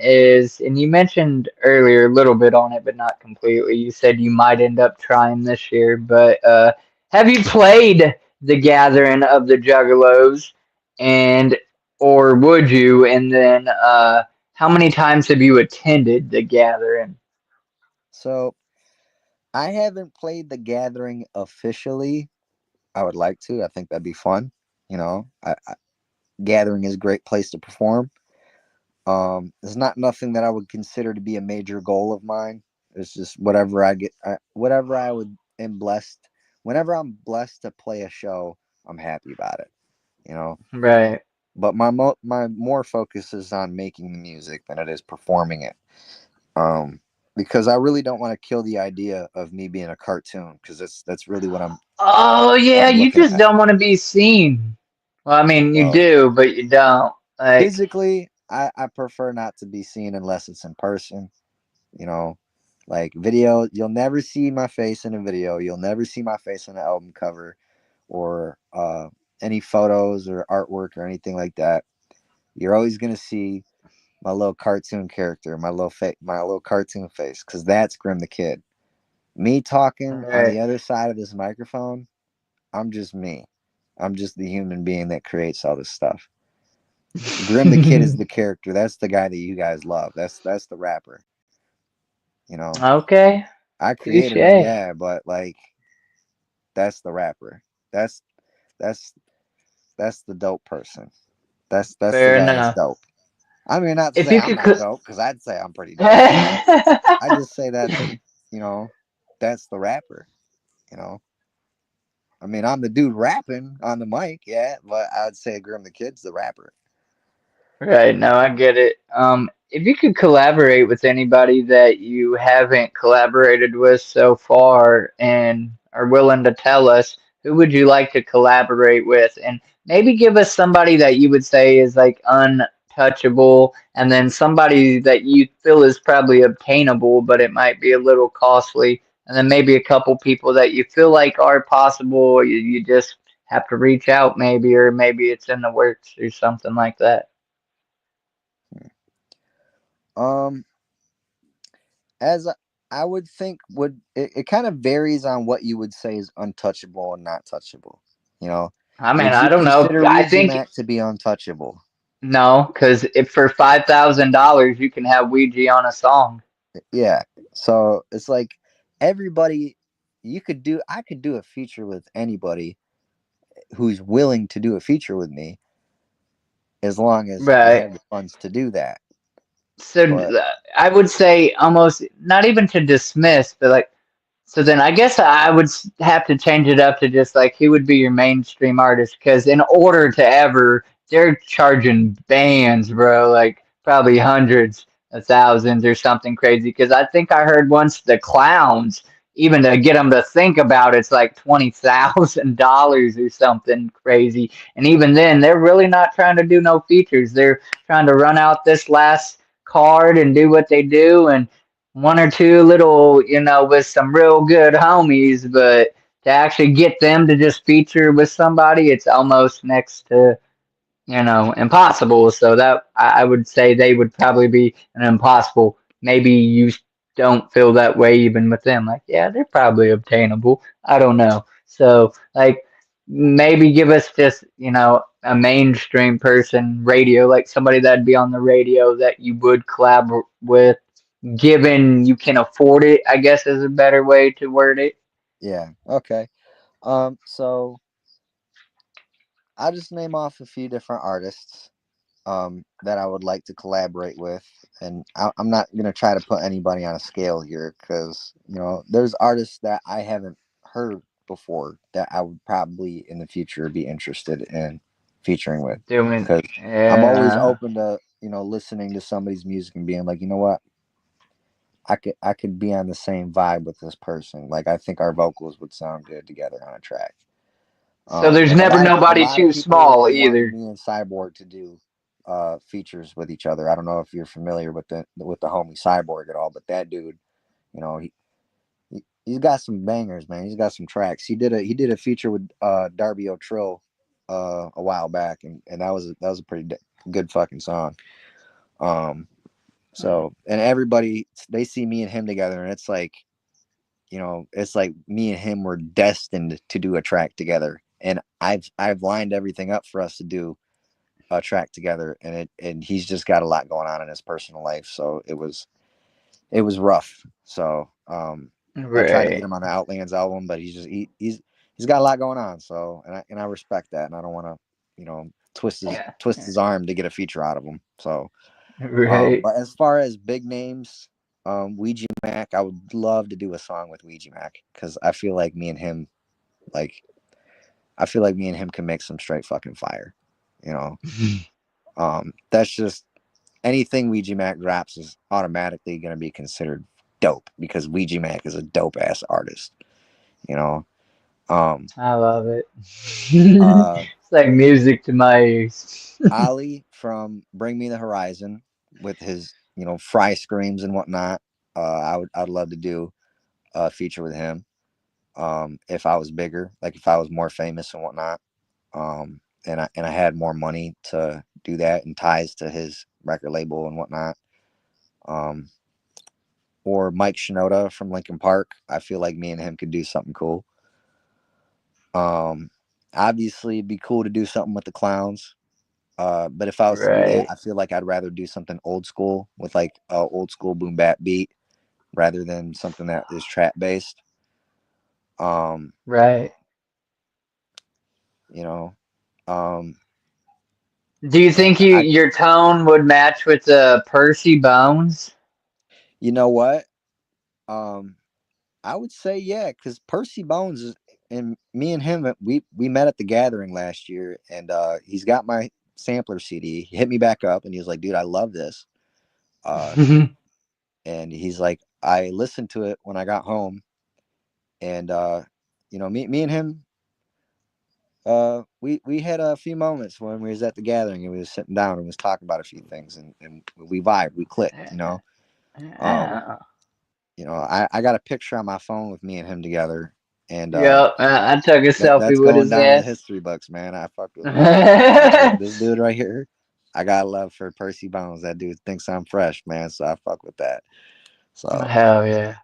is, and you mentioned earlier a little bit on it, but not completely. You said you might end up trying this year, but have you played the Gathering of the Juggalos, and or would you? And then, how many times have you attended the Gathering? So I haven't played the Gathering officially. I would like to. I think that'd be fun. You know, Gathering is a great place to perform. It's not nothing that I would consider to be a major goal of mine. It's just whatever I get, whatever I would am blessed. Whenever I'm blessed to play a show, I'm happy about it. You know, Right. but my more focus is on making the music than it is performing it. Um, because I really don't want to kill the idea of me being a cartoon because that's really what Oh yeah, I'm you looking just at. don't want to be seen. Well, I mean, you Well, do, but you don't. Like, physically, I prefer not to be seen unless it's in person. You know, like video, you'll never see my face in a video. You'll never see my face on an album cover or any photos or artwork or anything like that. You're always gonna see my little cartoon character, my little cartoon face, because that's Grim the Kid. Me talking on right. the other side of this microphone, I'm just me. I'm just the human being that creates all this stuff. Grim the Kid is the character. That's the guy that you guys love. That's the rapper. You know, Okay, I created him, touche. yeah, but like that's the rapper. That's that's that's the dope person. That's the Fair guy that's enough. dope. I mean, not to If say you I'm could, not dope because I'd say I'm pretty dope, but I just say that you know that's the rapper. You know, I mean, I'm the dude rapping on the mic, yeah, but I'd say Grim the Kid's the rapper. right, no, I get it. If you could collaborate with anybody that you haven't collaborated with so far and are willing to tell us, who would you like to collaborate with? And maybe give us somebody that you would say is like untouchable, and then somebody that you feel is probably obtainable, but it might be a little costly. And then maybe a couple people that you feel like are possible, you just have to reach out maybe, or maybe it's in the works or something like that. Um, as I would think, would it kind of varies on what you would say is untouchable and not touchable. You know, I mean, would I you don't know. consider I Weezy think Mac to be untouchable? No, because if for $5,000 you can have Ouija on a song. Yeah. So it's like everybody you could do I could do a feature with anybody who's willing to do a feature with me as long as I Right. have the funds to do that. So But I would say almost not even to dismiss, but like, so then I guess I would have to change it up to just like who would be your mainstream artist? Because in order to ever, they're charging bands, bro, like probably hundreds of thousands or something crazy. Because I think I heard once the clowns, even to get them to think about it's like $20,000 or something crazy. And even then, they're really not trying to do no features. They're trying to run out this last card and do what they do and one or two little, with some real good homies, but to actually get them to just feature with somebody, it's almost next to, impossible. So that I would say they would probably be an impossible. Maybe you don't feel that way even with them. Like, yeah, they're probably obtainable. I don't know. So, like, maybe give us just, a mainstream person, radio, like somebody that'd be on the radio that you would collab with given you can afford it, I guess is a better way to word it. yeah, okay. So I'll just name off a few different artists that I would like to collaborate with, and I'm not gonna try to put anybody on a scale here because there's artists that I haven't heard before that I would probably in the future be interested in featuring with, Doing, because I'm always yeah. open to listening to somebody's music and being like, you know what, I could be on the same vibe with this person. Like I think our vocals would sound good together on a track. So there's Like never a nobody lot of too people small wanted either. me and Cyborg to do features with each other. I don't know if you're familiar with the homie Cyborg at all, but that dude, you know, he's got some bangers, man. He's got some tracks. He did a feature with Darby O'Trill a while back, and that was a pretty good fucking song. Um, so and everybody they see me and him together, and it's like me and him were destined to do a track together, and I've lined everything up for us to do a track together, and he's just got a lot going on in his personal life, so it was rough. So I tried to get Right. him on the Outlands album, but he's got a lot going on. So and I respect that, and I don't want to twist his Yeah. twist his arm to get a feature out of him. So Right. but as far as big names, Ouija Mac, I would love to do a song with Ouija Mac because like I feel like me and him can make some straight fucking fire. You know, that's just anything Ouija Mac drops is automatically going to be considered dope because Ouija Mac is a dope ass artist. You know, um, I love it. uh, It's like music to my ears. Ali from Bring Me the Horizon with his fry screams and whatnot. I'd love to do a feature with him. If I was bigger, like if I was more famous and whatnot, and I had more money to do that and ties to his record label and whatnot. Um, or Mike Shinoda from Linkin Park. I feel like me and him could do something cool. Um, Obviously, it'd be cool to do something with the clowns. But if I was to do that, Right. I feel like I'd rather do something old school with like a old school boom bap beat rather than something that is trap based. Um, Right. you know, um, Do you and think your tone would match with Percy Bones? you know what? Um, I would say yeah, because Percy Bones is, and me and him we met at the gathering last year, and he's got my sampler CD. He hit me back up, and he was like, "Dude, I love this." Uh, and he's like, "I listened to it when I got home, and me and him, we had a few moments when we was at the gathering, and we was sitting down and was talking about a few things, and we vibed, we clicked, Um, Yeah. I got a picture on my phone with me and him together, and Yep. I took a that's selfie with going his down in the ass. history books, man. I fucked with this dude right here. I got love for Percy Bones. That dude thinks I'm fresh, man. So I fuck with that. So Hell yeah.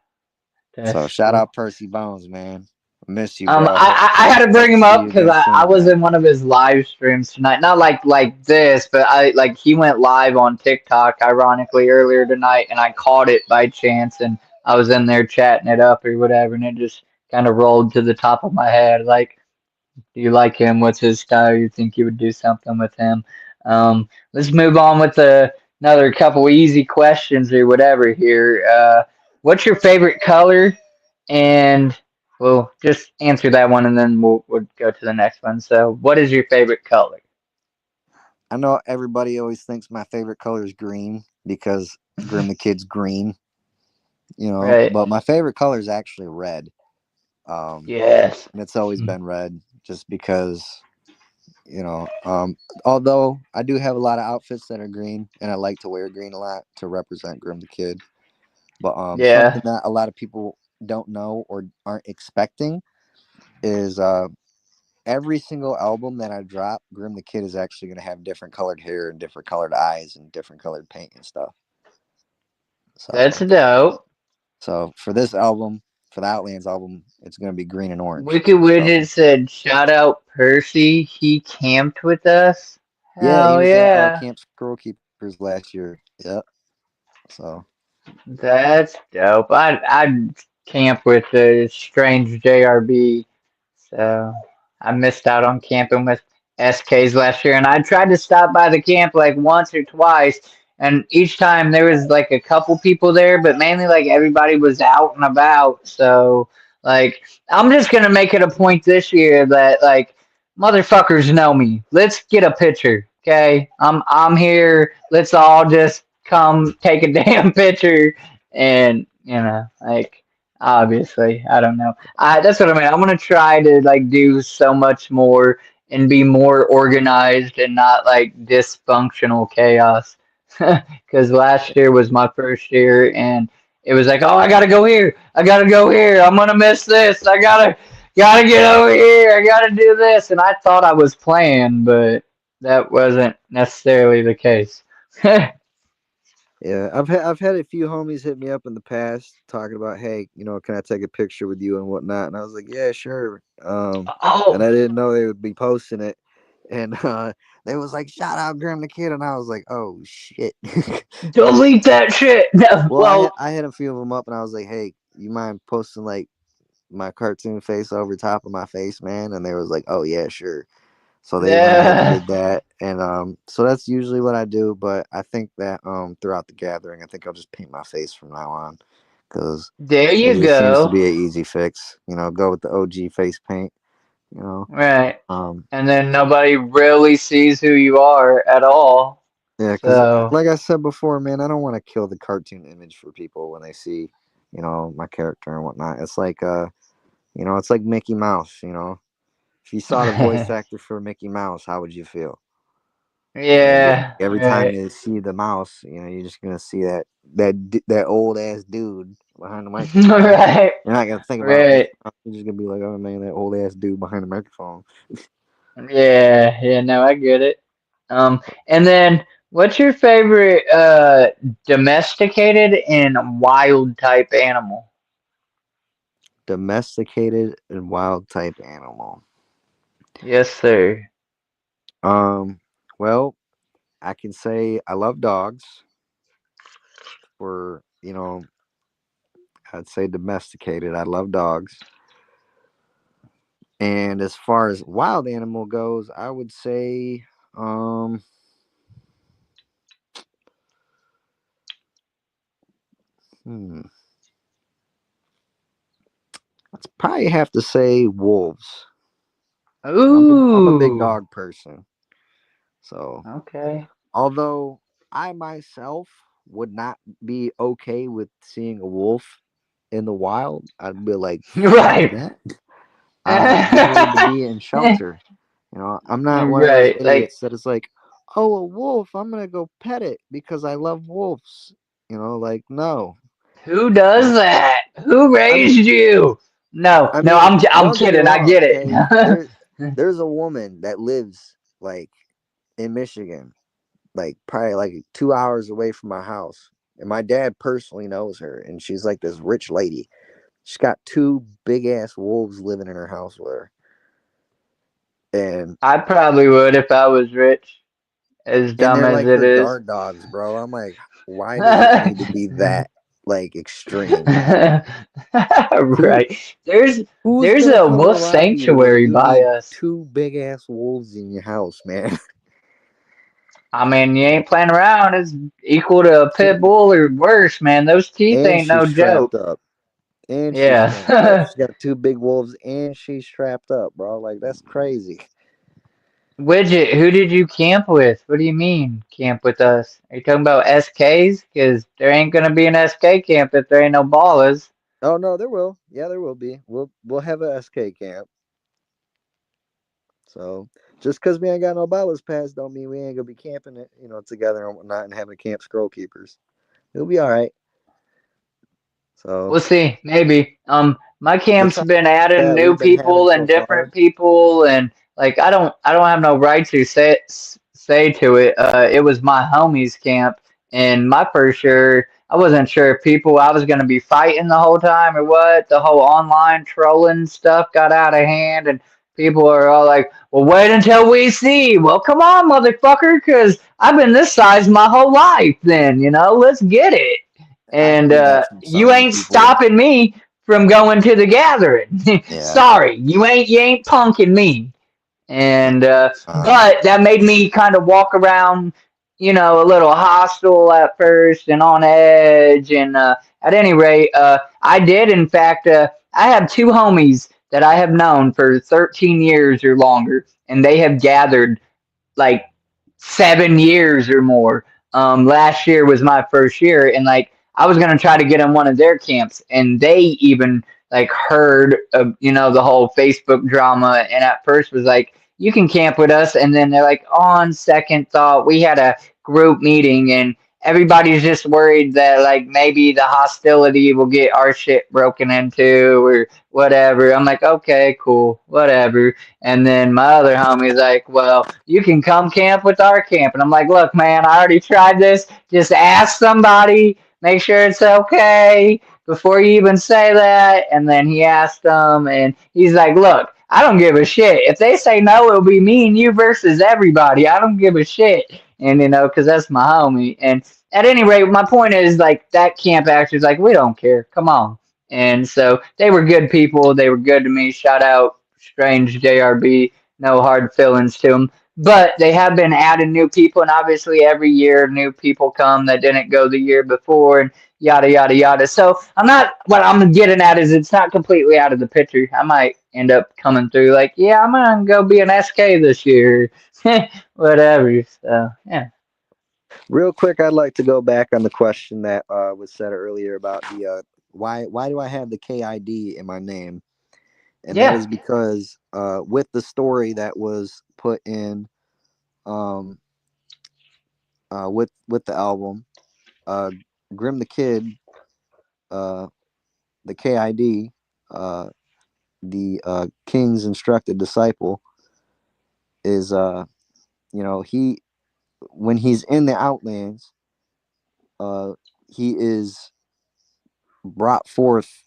so That's shout cool. out Percy Bones, man. Miss you, bro. I had to bring Hope to him see up you because again I soon, was man. in one of his live streams tonight. Not like this, but I like he went live on TikTok ironically earlier tonight, and I caught it by chance, and I was in there chatting it up or whatever, and it just kind of rolled to the top of my head. Like, do you like him? What's his style? You think you would do something with him? Let's move on with another couple easy questions or whatever here. What's your favorite color? And we'll just answer that one and then we'll go to the next one. So, what is your favorite color? I know everybody always thinks my favorite color is green because Grim the Kid's green, Right. but my favorite color is actually red. Yes. And it's always been red just because, although I do have a lot of outfits that are green and I like to wear green a lot to represent Grim the Kid. But something Yeah. that a lot of people don't know or aren't expecting is every single album that I drop, Grim the Kid is actually going to have different colored hair and different colored eyes and different colored paint and stuff. That's So, dope. for this album, for the Outlands album, it's going to be green and orange. Wicked So, Widget said, shout out Percy. He camped with us. yeah, he Hell was at yeah. Camp Squirrel Keepers last year. Yep. So, That's dope. I camp with the strange JRB, so I missed out on camping with SKs last year, and I tried to stop by the camp like once or twice, and each time there was like a couple people there, but mainly like everybody was out and about. So like I'm just gonna make it a point this year that like motherfuckers know me. Let's get a picture, okay? I'm here. Let's all just come take a damn picture and like obviously I don't know, I that's what I mean. I'm gonna try to like do so much more and be more organized and not like dysfunctional chaos because last year was my first year and it was like, oh, I gotta go here, I gotta go here, I'm gonna miss this, I gotta get over here, I gotta do this, and I thought I was playing, but that wasn't necessarily the case. yeah, I've had a few homies hit me up in the past talking about, hey, can I take a picture with you and whatnot? And I was like, yeah, sure. And Oh, I didn't know they would be posting it, and they was like, shout out Grim the Kid, and I was like, oh shit. delete that shit. No, Well, well, I had a few of them up, and I was like, hey, you mind posting like my cartoon face over top of my face, man? And they was like, oh yeah, sure. So they went ahead and yeah, did that, and so that's usually what I do. But I think that throughout the gathering, I think I'll just paint my face from now on, because there it you just seems to go. be an easy fix. Go with the OG face paint. You know, Right. um, And then nobody really sees who you are at all. yeah, because So, like I said before, man, I don't want to kill the cartoon image for people when they see, my character and whatnot. It's like it's like Mickey Mouse. If you saw the voice actor for Mickey Mouse, how would you feel? yeah, Every time right. you see the mouse, you're just gonna see that old ass dude behind the microphone. Right, You're not gonna think about Mickey right. Mouse. You're just gonna be like, oh man, that old ass dude behind the microphone. Yeah, yeah, no, I get it. And then what's your favorite domesticated and wild type animal? Domesticated and wild type animal. Yes, sir. Um, well, I can say I love dogs. For I'd say domesticated. I love dogs. And as far as wild animal goes, I would say, um, hmm, I'd probably have to say wolves. I'm a big Ooh, dog person. So, okay. although I myself would not be okay with seeing a wolf in the wild, I'd be like, fuck Right. that. They need to be in shelter. I'm not one of those Right. Like, idiots that is like, oh, a wolf, I'm gonna go pet it because I love wolves. Like, no. who does Uh, that? Who I raised mean, you? No, I no, mean, I'm don't get me kidding. I wrong, get it. okay? There's a woman that lives like in Michigan, like probably like 2 hours away from my house. And my dad personally knows her, and she's like this rich lady. She's got two big ass wolves living in her house with her, and I probably would if I was rich, as dumb they're as like it her is. guard dogs, bro. I'm like, why does it need to be that like extreme? Who Right. There's who's there's gonna a come wolf and rob you when sanctuary you by need us. two big ass wolves in your house, man? I mean, you ain't playing around. It's equal to a She, pit bull or worse, man. Those teeth and ain't she's no strapped joke. up. And she's strapped up. Yeah. She's got two big wolves and she's strapped up, bro. Like that's crazy. Widget, who did you camp with? What do you mean, camp with us? Are you talking about SKs? Because there ain't gonna be an SK camp if there ain't no ballers. Oh no, there will. Yeah, there will be. We'll have a SK camp. So just because we ain't got no ballers pass don't mean we ain't gonna be camping it, together and whatnot and having camp scroll keepers. It'll be all right. So We'll see, maybe. My the camp's time been adding that new we've been having people and so far. different people, and like I don't have no right to say to it. It was my homies' camp, and my first year, I wasn't sure if people I was gonna be fighting the whole time or what. The whole online trolling stuff got out of hand, and people are all like, "Well, wait until we see." Well, come on, motherfucker, because I've been this size my whole life. Then let's get it. I And believe that from you some of the ain't people. stopping me from going to the gathering. Yeah. Sorry, you ain't punking me. And Um, but that made me kind of walk around, a little hostile at first and on edge. And at any rate, I did in fact. I have two homies that I have known for 13 years or longer, and they have gathered like 7 years or more. Last year was my first year, and like I was gonna try to get in one of their camps, and they even like heard of the whole Facebook drama, and at first was like, "You can camp with us," and then they're like, on second thought, we had a group meeting, and everybody's just worried that like maybe the hostility will get our shit broken into or whatever. I'm like, okay, cool, whatever. And then my other homie's like, well, you can come camp with our camp. And I'm like, look, man, I already tried this. Just ask somebody, make sure it's okay before you even say that. And then he asked them, and he's like, look, I don't give a shit. If they say no, it'll be me and you versus everybody. I don't give a shit. And, because that's my homie. And at any rate, my point is, like, that camp actor's like, we don't care. Come on. And so they were good people. They were good to me. Shout out Strange JRB. No hard feelings to them. But they have been adding new people, and obviously every year new people come that didn't go the year before, and yada yada yada. So I'm not. What I'm getting at is it's not completely out of the picture. I might end up coming through like, yeah, I'm gonna go be an SK this year, whatever. So yeah, Real quick, I'd like to go back on the question that was said earlier about the why do I have the KID in my name? And that yeah. is because with the story that was put in um, with the album, uh, Grim the Kid, uh, the KID, uh, the King's instructed disciple, is he when he's in the Outlands, uh, he is brought forth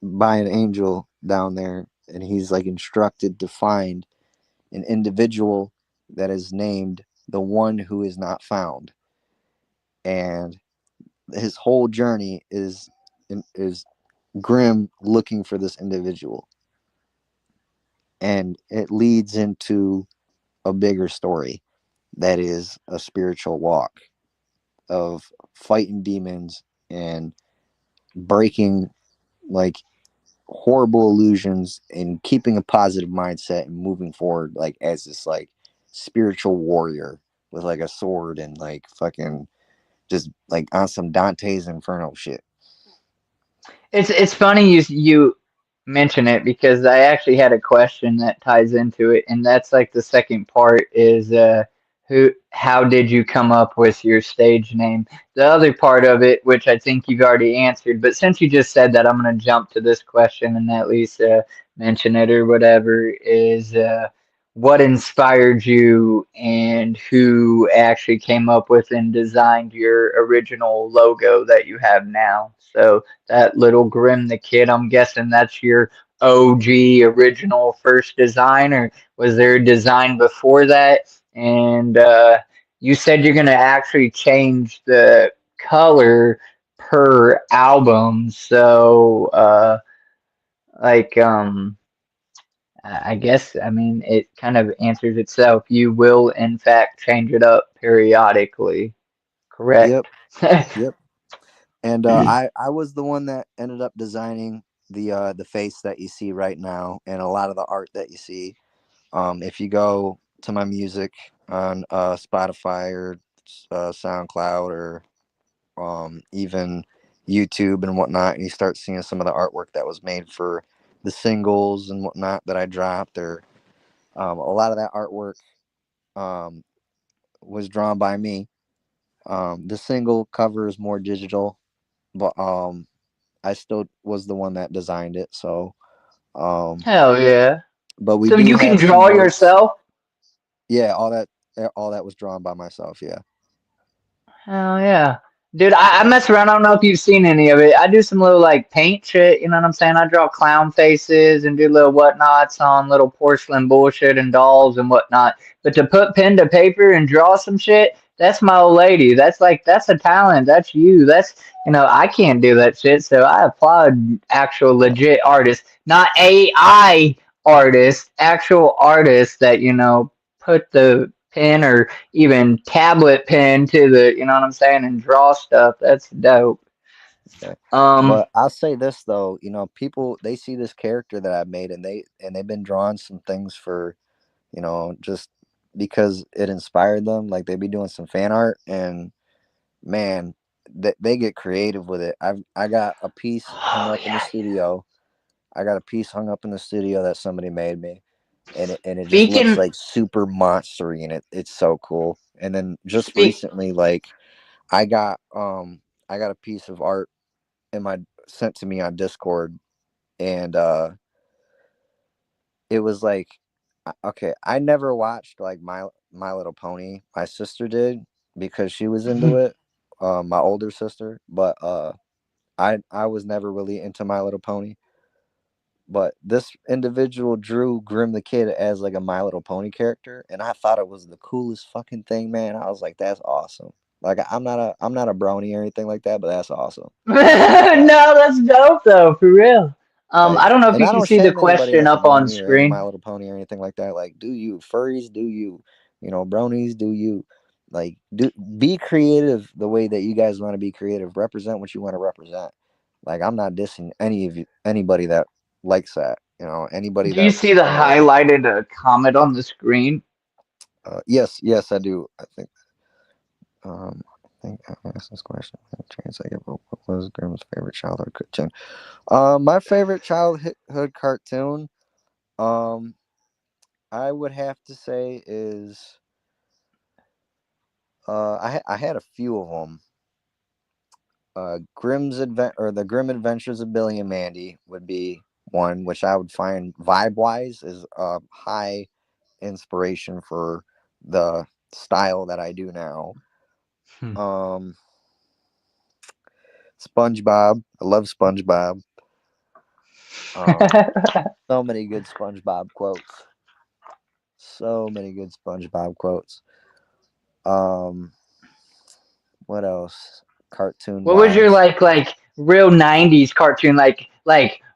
by an angel down there, and he's like instructed to find an individual that is named the one who is not found, and his whole journey is Grim looking for this individual, and it leads into a bigger story that is a spiritual walk of fighting demons and breaking like horrible illusions and keeping a positive mindset and moving forward like as this like spiritual warrior with like a sword and like fucking just like on some Dante's Inferno shit. It's funny you mention it because I actually had a question that ties into it, and that's like the second part is how did you come up with your stage name? The other part of it, which I think you've already answered, but since you just said that, I'm gonna jump to this question and at least mention it or whatever. Is what inspired you and who actually came up with and designed your original logo that you have now. So that little Grim the Kid, I'm guessing that's your OG original first design, or was there a design before that? And you said you're gonna actually change the color per album. So like I guess, I mean, it kind of answers itself. You will, in fact, change it up periodically, Yep, correct? yep. And I was the one that ended up designing the face that you see right now, and a lot of the art that you see. If you go to my music on Spotify or SoundCloud or even YouTube and whatnot, and you start seeing some of the artwork that was made for the singles and whatnot that I dropped, or a lot of that artwork um, was drawn by me. The single cover is more digital, but I still was the one that designed it. So, um, Hell yeah. but we So do you can have some draw notes. yourself? Yeah, all that was drawn by myself. Yeah. Hell yeah. Dude, I mess around. I don't know if you've seen any of it. I do some little like paint shit, you know what I'm saying? I draw clown faces and do little whatnots on little porcelain bullshit and dolls and whatnot. But to put pen to paper and draw some shit, that's my old lady. That's like, that's a talent. That's you. That's, I can't do that shit. So I applaud actual legit artists, not AI artists, actual artists that, put the pen or even tablet pen to the, you know what I'm saying, and draw stuff. That's dope. Okay. Um, But I'll say this though, people they see this character that I've made, and they've been drawing some things for, just because it inspired them. Like they be doing some fan art, and man, they get creative with it. I got a piece hung oh up in the yeah, yeah. studio. I got a piece hung up in the studio that somebody made me, and it just looks Speaking, like super monstery, and it's so cool. And then just speak. recently, like I got I got a piece of art in my sent to me on Discord, and it was like, okay, I never watched like My Little Pony. My sister did because she was into it. My older sister, but I was never really into My Little Pony. But this individual drew Grim the Kid as like a My Little Pony character, and I thought it was the coolest fucking thing, man. I was like, that's awesome. Like I'm not a brony or anything like that, but that's awesome. No, Like that's dope though, for real. Like, I don't know if and you I can don't see the shame anybody question that's a up on brony or into screen. My Little Pony or anything like that. Like, do you furries? Do you, bronies? Do you, like, do be creative the way that you guys want to be creative. Represent what you want to represent. Like, I'm not dissing anybody that likes that. Anybody Do you that's see the highlighted comment on the screen? yes, yes, I do. I think I asked this question. Chance I give. What was Grimm's favorite childhood cartoon? My favorite childhood cartoon. Um, I would have to say is I had a few of them. The Grim Adventures of Billy and Mandy would be one, which I would find vibe wise is a high inspiration for the style that I do now. Um, SpongeBob, I love SpongeBob. Um, so many good SpongeBob quotes. So many good SpongeBob quotes. Um, what else? Cartoon What was your wise, like real '90s cartoon like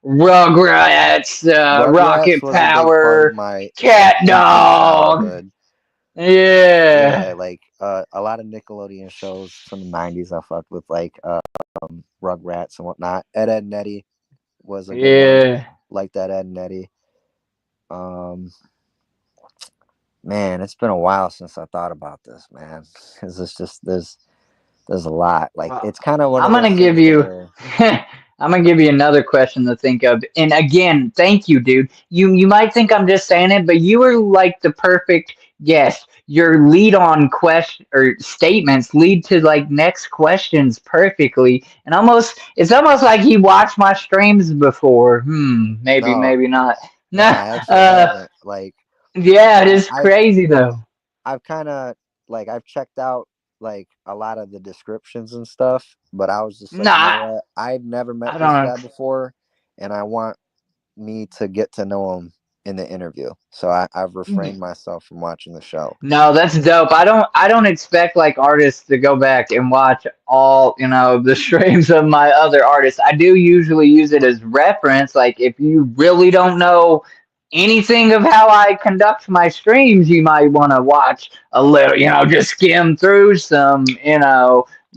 Rugrats, Rugrats Rocket was a big part of Power, my Cat infant Dog? childhood. Yeah, Yeah, like a lot of Nickelodeon shows from the '90s. I fucked with like Rugrats and whatnot. Ed and Eddie was a good one. yeah. Like that Ed and Eddie. Um, man, it's been a while since I thought about this, man. Because it's just there's a lot. Like Well, it's kind of one of I'm those gonna give things you. where I'm gonna give you another question to think of. And again, thank you, dude. You might think I'm just saying it, but you were like the perfect guest. Your lead on question or statements lead to like next questions perfectly. And it's almost like he watched my streams before. Maybe, no, maybe not. no, Nah, I actually haven't. Like Yeah, it I, is I've crazy though. I've kind of like I've checked out like a lot of the descriptions and stuff, but I was just like, you know Nah, what? I've never met I this don't know. guy before, and I want me to get to know him in the interview. So I've refrained myself from watching the show. No, that's dope. I don't expect like artists to go back and watch all, the streams of my other artists. I do usually use it as reference. Like if you really don't know anything of how I conduct my streams, you might want to watch a little, just skim through some.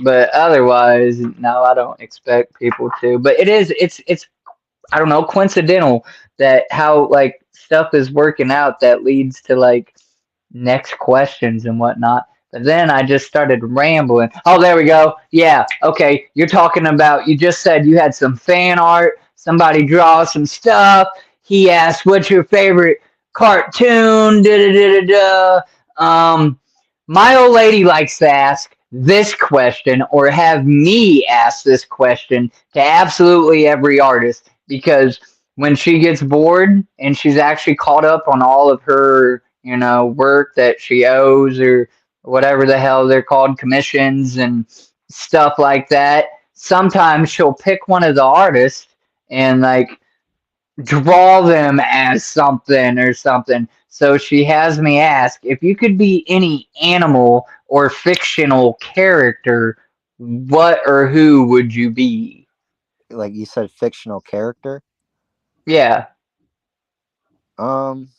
But otherwise, no, I don't expect people to. But it's I don't know, coincidental that how like stuff is working out that leads to like next questions and whatnot. But then I just started rambling. Oh, there we go. Yeah, okay. You're talking about, you just said you had some fan art. Somebody draw some stuff. He asked, what's your favorite cartoon? Da da da da da. My old lady likes to ask this question or have me ask this question to absolutely every artist because when she gets bored and she's actually caught up on all of her, work that she owes or whatever the hell they're called, commissions and stuff like that, sometimes she'll pick one of the artists and like draw them as something or something. So she has me ask if you could be any animal or fictional character, what or who would you be? Like you said, fictional character. Yeah. Um,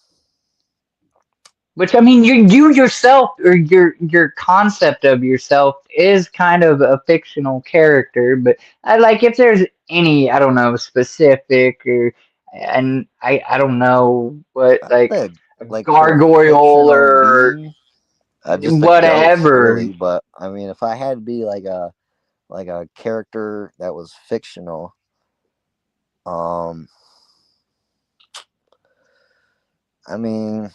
Which I mean, you yourself or your concept of yourself is kind of a fictional character, but I like if there's any I don't know specific or and I don't know what I like said a like for a gargoyle fictional or being, just a ghost, whatever. really. But I mean, if I had to be like a character that was fictional, um, I mean,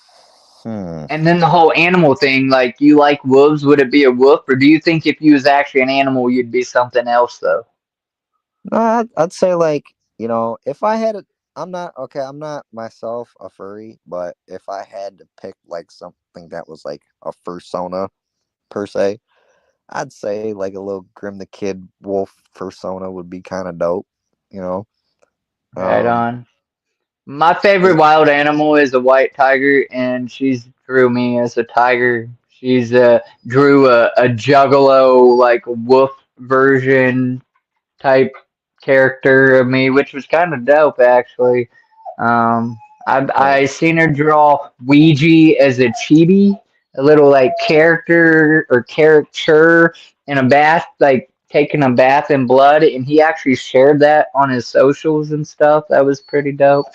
hmm. And then the whole animal thing, like you like wolves, would it be a wolf, or do you think if you was actually an animal, you'd be something else though? No, I'd say like if I had it, I'm not okay. I'm not myself a furry, but if I had to pick like something that was like a persona per se, I'd say like a little Grim the Kid wolf persona would be kind of dope. You know, Right um, on. My favorite it, wild animal is a white tiger, and she's drew me as a tiger. She's drew a juggalo like wolf version type character of me, which was kind of dope actually. Um, uh, I seen her draw Ouija as a chibi, a little like character or caricature in a bath, like taking a bath in blood, and he actually shared that on his socials and stuff. That was pretty dope.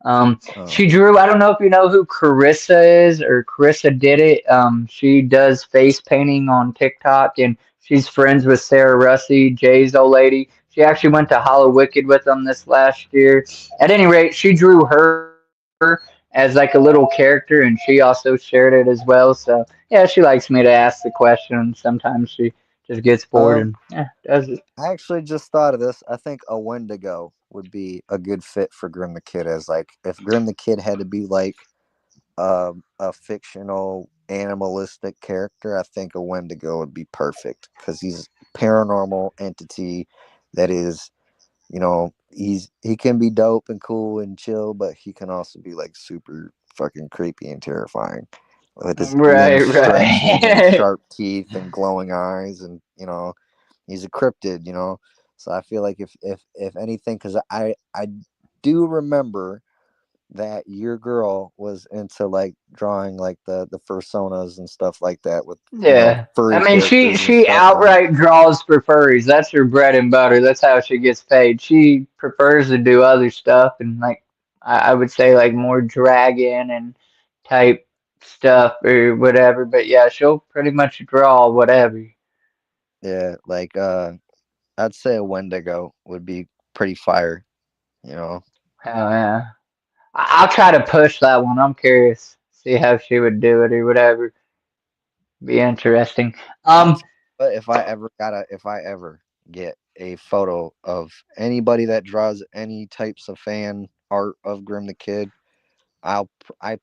uh, She drew. I don't know if you know who Carissa is or Carissa did it. She does face painting on TikTok, and she's friends with Sarah Russi, Jay's old lady. She actually went to Hollow Wicked with them this last year. At any rate, she drew her as like a little character, and she also shared it as well. So yeah, she likes me to ask the question. And sometimes she just gets bored and um, yeah, does it. I actually just thought of this. I think a Wendigo would be a good fit for Grim the Kid. As like if Grim the Kid had to be like a fictional animalistic character, I think a Wendigo would be perfect because he's a paranormal entity that is, he can be dope and cool and chill, but he can also be like super fucking creepy and terrifying with his Right, limbs stretching and right. sharp teeth and glowing eyes, and he's a cryptid. So I feel like if anything, because I do remember that your girl was into like drawing like the personas and stuff like that with Yeah. I furry mean, she characters and she stuff. And outright draws for furries. That's her bread and butter. That's how she gets paid. She prefers to do other stuff and like I would say like more dragon and type stuff or whatever. But yeah, she'll pretty much draw whatever. yeah, like I'd say a Wendigo would be pretty fire. You know, Hell yeah. I'll try to push that one. I'm curious. See how she would do it or whatever. Be interesting. I'll Um, tell you what, if I ever get a photo of anybody that draws any types of fan art of Grim the Kid, I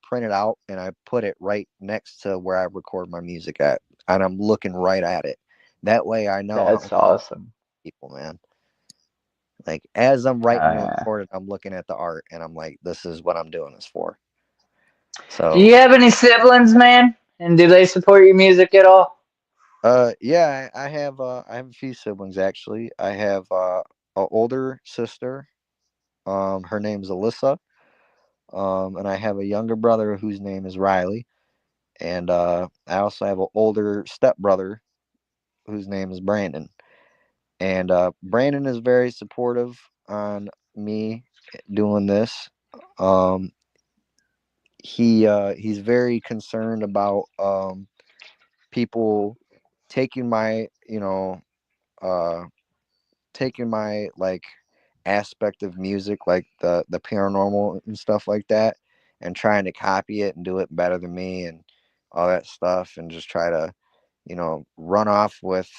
print it out and I put it right next to where I record my music at, and I'm looking right at it. That way, I know how That's awesome. people, man. Like as I'm writing and Uh, recording, I'm looking at the art, and I'm like, this is what I'm doing this for. do So, you have any siblings, man? And do they support your music at all? yeah, I have a few siblings actually. I have an older sister. Her name's Alyssa. And I have a younger brother whose name is Riley. And I also have an older stepbrother whose name is Brandon. And Brandon is very supportive on me doing this. Um, he's very concerned about people taking my uh taking my like aspect of music, like the paranormal and stuff like that, and trying to copy it and do it better than me and all that stuff, and just try to run off with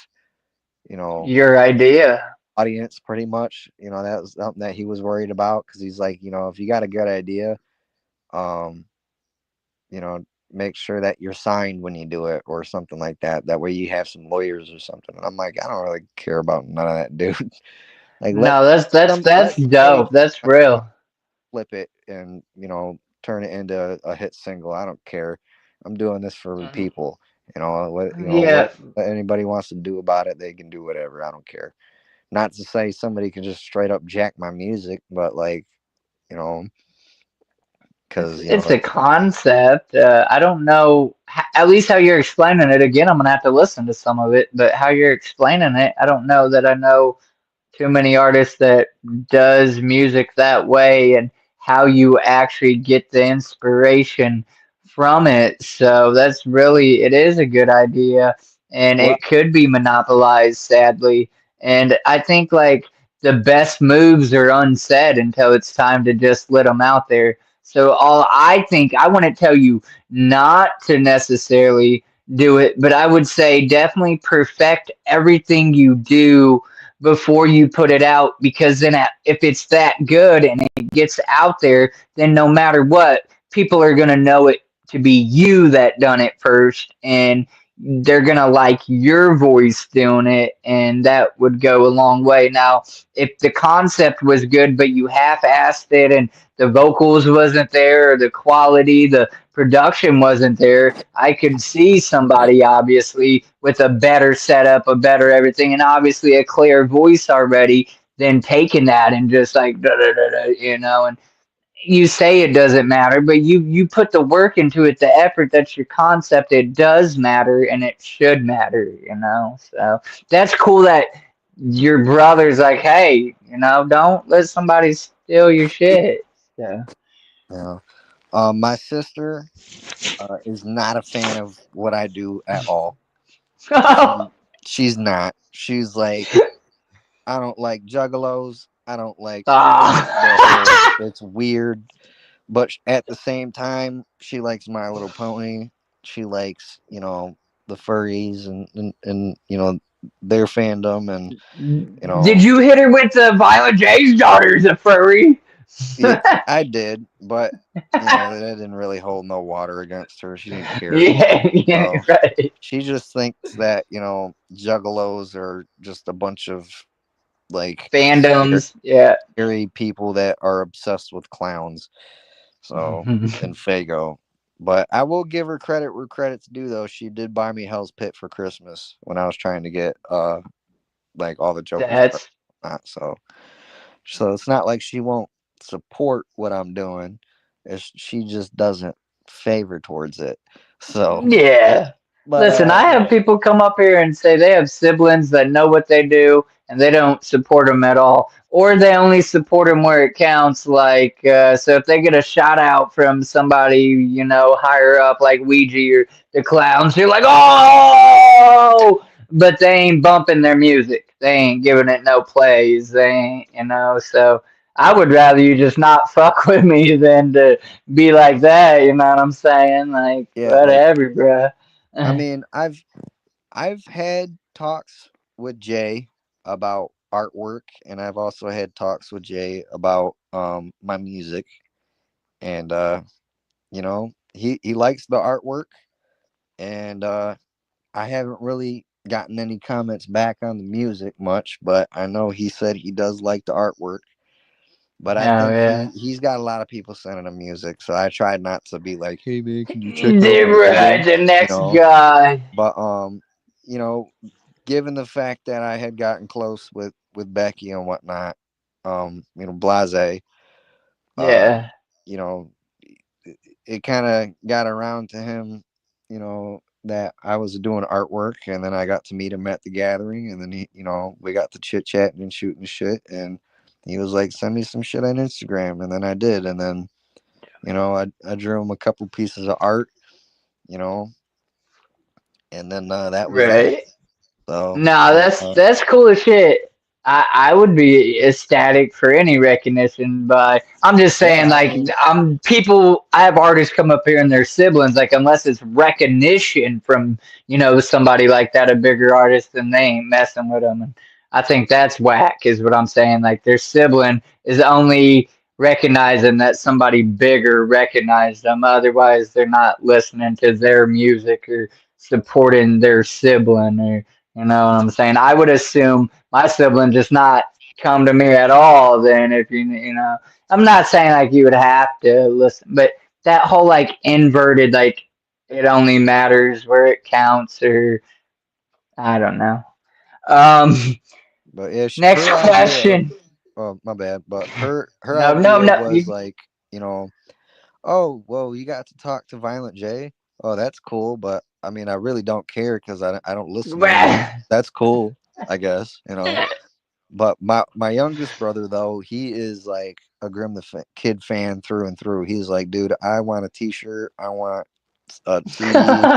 you know Your idea. audience pretty much. That was something that he was worried about, because he's like, if you got a good idea, um you know make sure that you're signed when you do it or something like that, that way you have some lawyers or something. And I'm like, I don't really care about none of that, dude. Like, No, that's let somebody dope. That's real. flip it and turn it into a hit single. I don't care. I'm doing this for the Mhm. people. What Yeah, anybody wants to do about it, they can do whatever. I don't care. Not to say somebody can just straight up jack my music, but like, you know, because it's a concept. I don't know, at least how you're explaining it. Again, I'm gonna have to listen to some of it, but how you're explaining it, I don't know that I know too many artists that does music that way and how you actually get the inspiration from it. So that's really, it is a good idea and well, it could be monopolized, sadly. And I think like the best moves are unsaid until it's time to just let them out there. So all I think, I want to tell you not to necessarily do it, but I would say definitely perfect everything you do before you put it out, because then if it's that good and it gets out there, then no matter what, people are going to know it to be you that done it first, and they're going to like your voice doing it, and that would go a long way. Now if the concept was good but you half-assed it and the vocals wasn't there, or the quality, the production wasn't there, I could see somebody obviously with a better setup, a better everything, and obviously a clear voice already, then taking that and just like da, da, da, da, and you say it doesn't matter, but you put the work into it, the effort. That's your concept. It does matter, and it should matter. So that's cool that your brother's like, hey, don't let somebody steal your shit. So. yeah. My sister is not a fan of what I do at all. She she's not. She's like, I don't like juggalos. I don't like the whole. Ah. It's weird, but at the same time, she likes My Little Pony. She likes the furries and their fandom, and you Did know you hit her with the Violet J's daughter's a furry? yeah, I did, but that didn't really hold no water against her. She didn't care. Yeah, yeah, So right. she just thinks that juggalos are just a bunch of like Fandoms, yeah. scary people that are obsessed with clowns. So, and Fago. But I will give her credit where credit's due, though. She did buy me Hell's Pit for Christmas when I was trying to get like all the Joker's cards. That's So it's not like she won't support what I'm doing. She just doesn't favor towards it. So, Yeah. but Listen, I have people come up here and say they have siblings that know what they do and they don't support them at all. Or they only support them where it counts. Like, so if they get a shout out from somebody, higher up, like Ouija or the clowns, you're like, oh! But they ain't bumping their music. They ain't giving it no plays. They ain't. So I would rather you just not fuck with me than to be like that, you know what I'm saying? Like, yeah, like whatever, bruh. I mean, I've had talks with Jay about artwork, and I've also had talks with Jay about my music, and he likes the artwork, and I haven't really gotten any comments back on the music much, but I know he said he does like the artwork. But I Oh think yeah. he's got a lot of people sending him music, so I tried not to be like, "Hey man, can you check out my Right, album?" the You next know. guy. But you know, given the fact that I had gotten close with Becky and whatnot, Blase, uh, Yeah. you know, it kind of got around to him, that I was doing artwork, and then I got to meet him at the gathering, and then we got to chit chatting and shooting shit, and he was like, "Send me some shit on Instagram," and then I did, and then I drew him a couple pieces of art, you know, and then that was that. Right. So No, that's cool as shit. I would be ecstatic for any recognition, but I'm just yeah, saying, I like, mean, I'm people. I have artists come up here and their siblings, like, unless it's recognition from somebody like that, a bigger artist, then they ain't messing with them. And I think that's whack, is what I'm saying. Like, their sibling is only recognizing that somebody bigger recognized them. Otherwise, they're not listening to their music or supporting their sibling or. You know what I'm saying? I would assume my sibling just not come to me at all. Then if I'm not saying like you would have to listen, but that whole like inverted like it only matters where it counts or I don't know. Um, but yeah, next her idea. question. Oh, my bad. But her No, no, idea no. was like, oh, well, you got to talk to Violent J. Oh, that's cool. But I mean, I really don't care because I don't listen to him. But that's cool, I guess. But my youngest brother though, he is like a Grim the Kid fan through and through. He's like, dude, I want a T-shirt. I want a CD.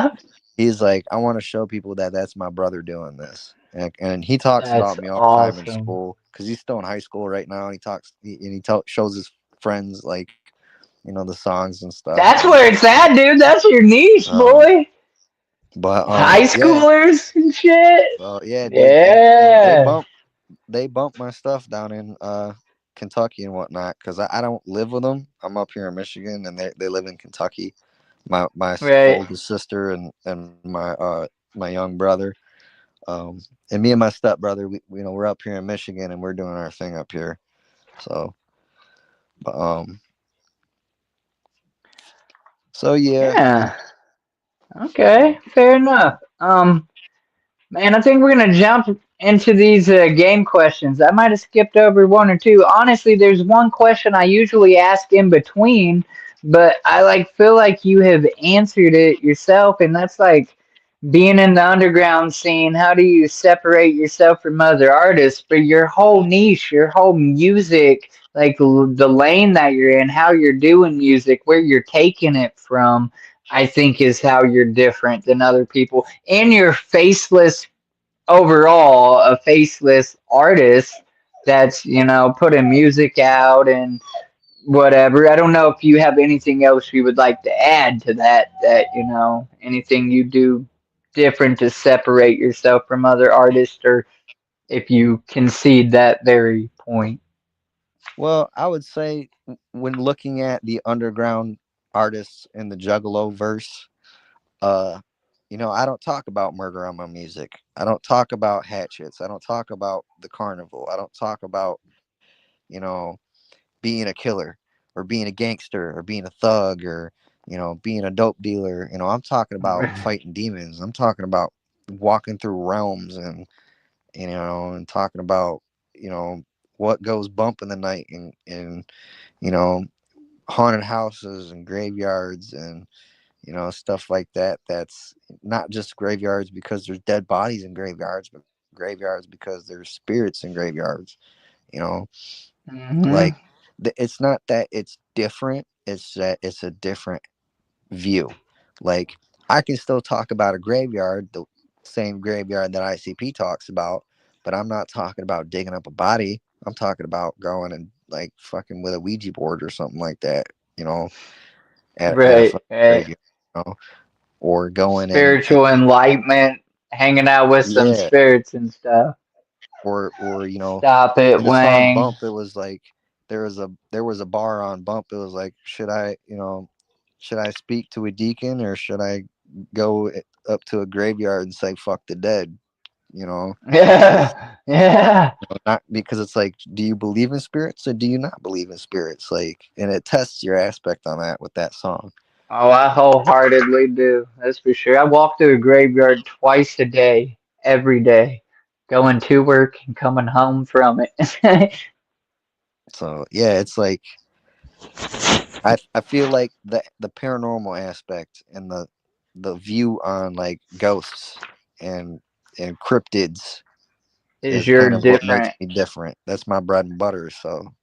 He's like, I want to show people that that's my brother doing this. And he talks about That's me all the time in awesome. school because he's still in high school right now. And shows his friends like the songs and stuff. That's And where it's at, dude. That's your niche, um, boy. but High yeah, schoolers and shit. yeah, dude, and Yeah. they bump my stuff down in Kentucky and whatnot because I don't live with them. I'm up here in Michigan, and they live in Kentucky. My Right. oldest sister and my young brother, and me and my stepbrother, we're up here in Michigan and we're doing our thing up here. So, but so yeah, Yeah. Okay. Fair enough. Man, I think we're gonna jump into these game questions. I might have skipped over one or two. Honestly, there's one question I usually ask in between, but I like feel like you have answered it yourself, and that's like being in the underground scene. How do you separate yourself from other artists? But your whole niche, your whole music, like the lane that you're in, how you're doing music, where you're taking it from. I think is how you're different than other people. And you're faceless overall, a faceless artist that's, putting music out and whatever. I don't know if you have anything else you would like to add to that, anything you do different to separate yourself from other artists, or if you concede that very point. well, I would say when looking at the underground artists in the Juggalo verse, uh, I don't talk about murder on my music. I don't talk about hatchets. I don't talk about the carnival. I don't talk about, you know, being a killer or being a gangster or being a thug or, being a dope dealer. I'm talking about fighting demons. I'm talking about walking through realms and talking about, you know, what goes bump in the night and, you know, haunted houses and graveyards and stuff like that. That's not just graveyards because there's dead bodies in graveyards, but graveyards because there's spirits in graveyards. You know, like Hmm. it's not that it's different; it's that it's a different view. Like I can still talk about a graveyard, the same graveyard that ICP talks about, but I'm not talking about digging up a body. I'm talking about going and like fucking with a Ouija board or something like that. You know, at a Right, fucking right. graveyard. You know? Or going and Spiritual enlightenment, hanging out with some yeah, spirits and stuff. or Stop it, in the song Wang. Bump, it was like there was a bar on Bump. It was like, should I, should I speak to a deacon or should I go up to a graveyard and say fuck the dead? You know, because Yeah, yeah. not because it's like, do you believe in spirits or do you not believe in spirits? Like, and it tests your aspect on that with that song. Oh, I wholeheartedly do. That's for sure. I walk through a graveyard twice a day, every day, going to work and coming home from it. So yeah, it's like I feel like the paranormal aspect and the view on like ghosts and and cryptids Is is your kind of what makes different? me different. That's my bread and butter. So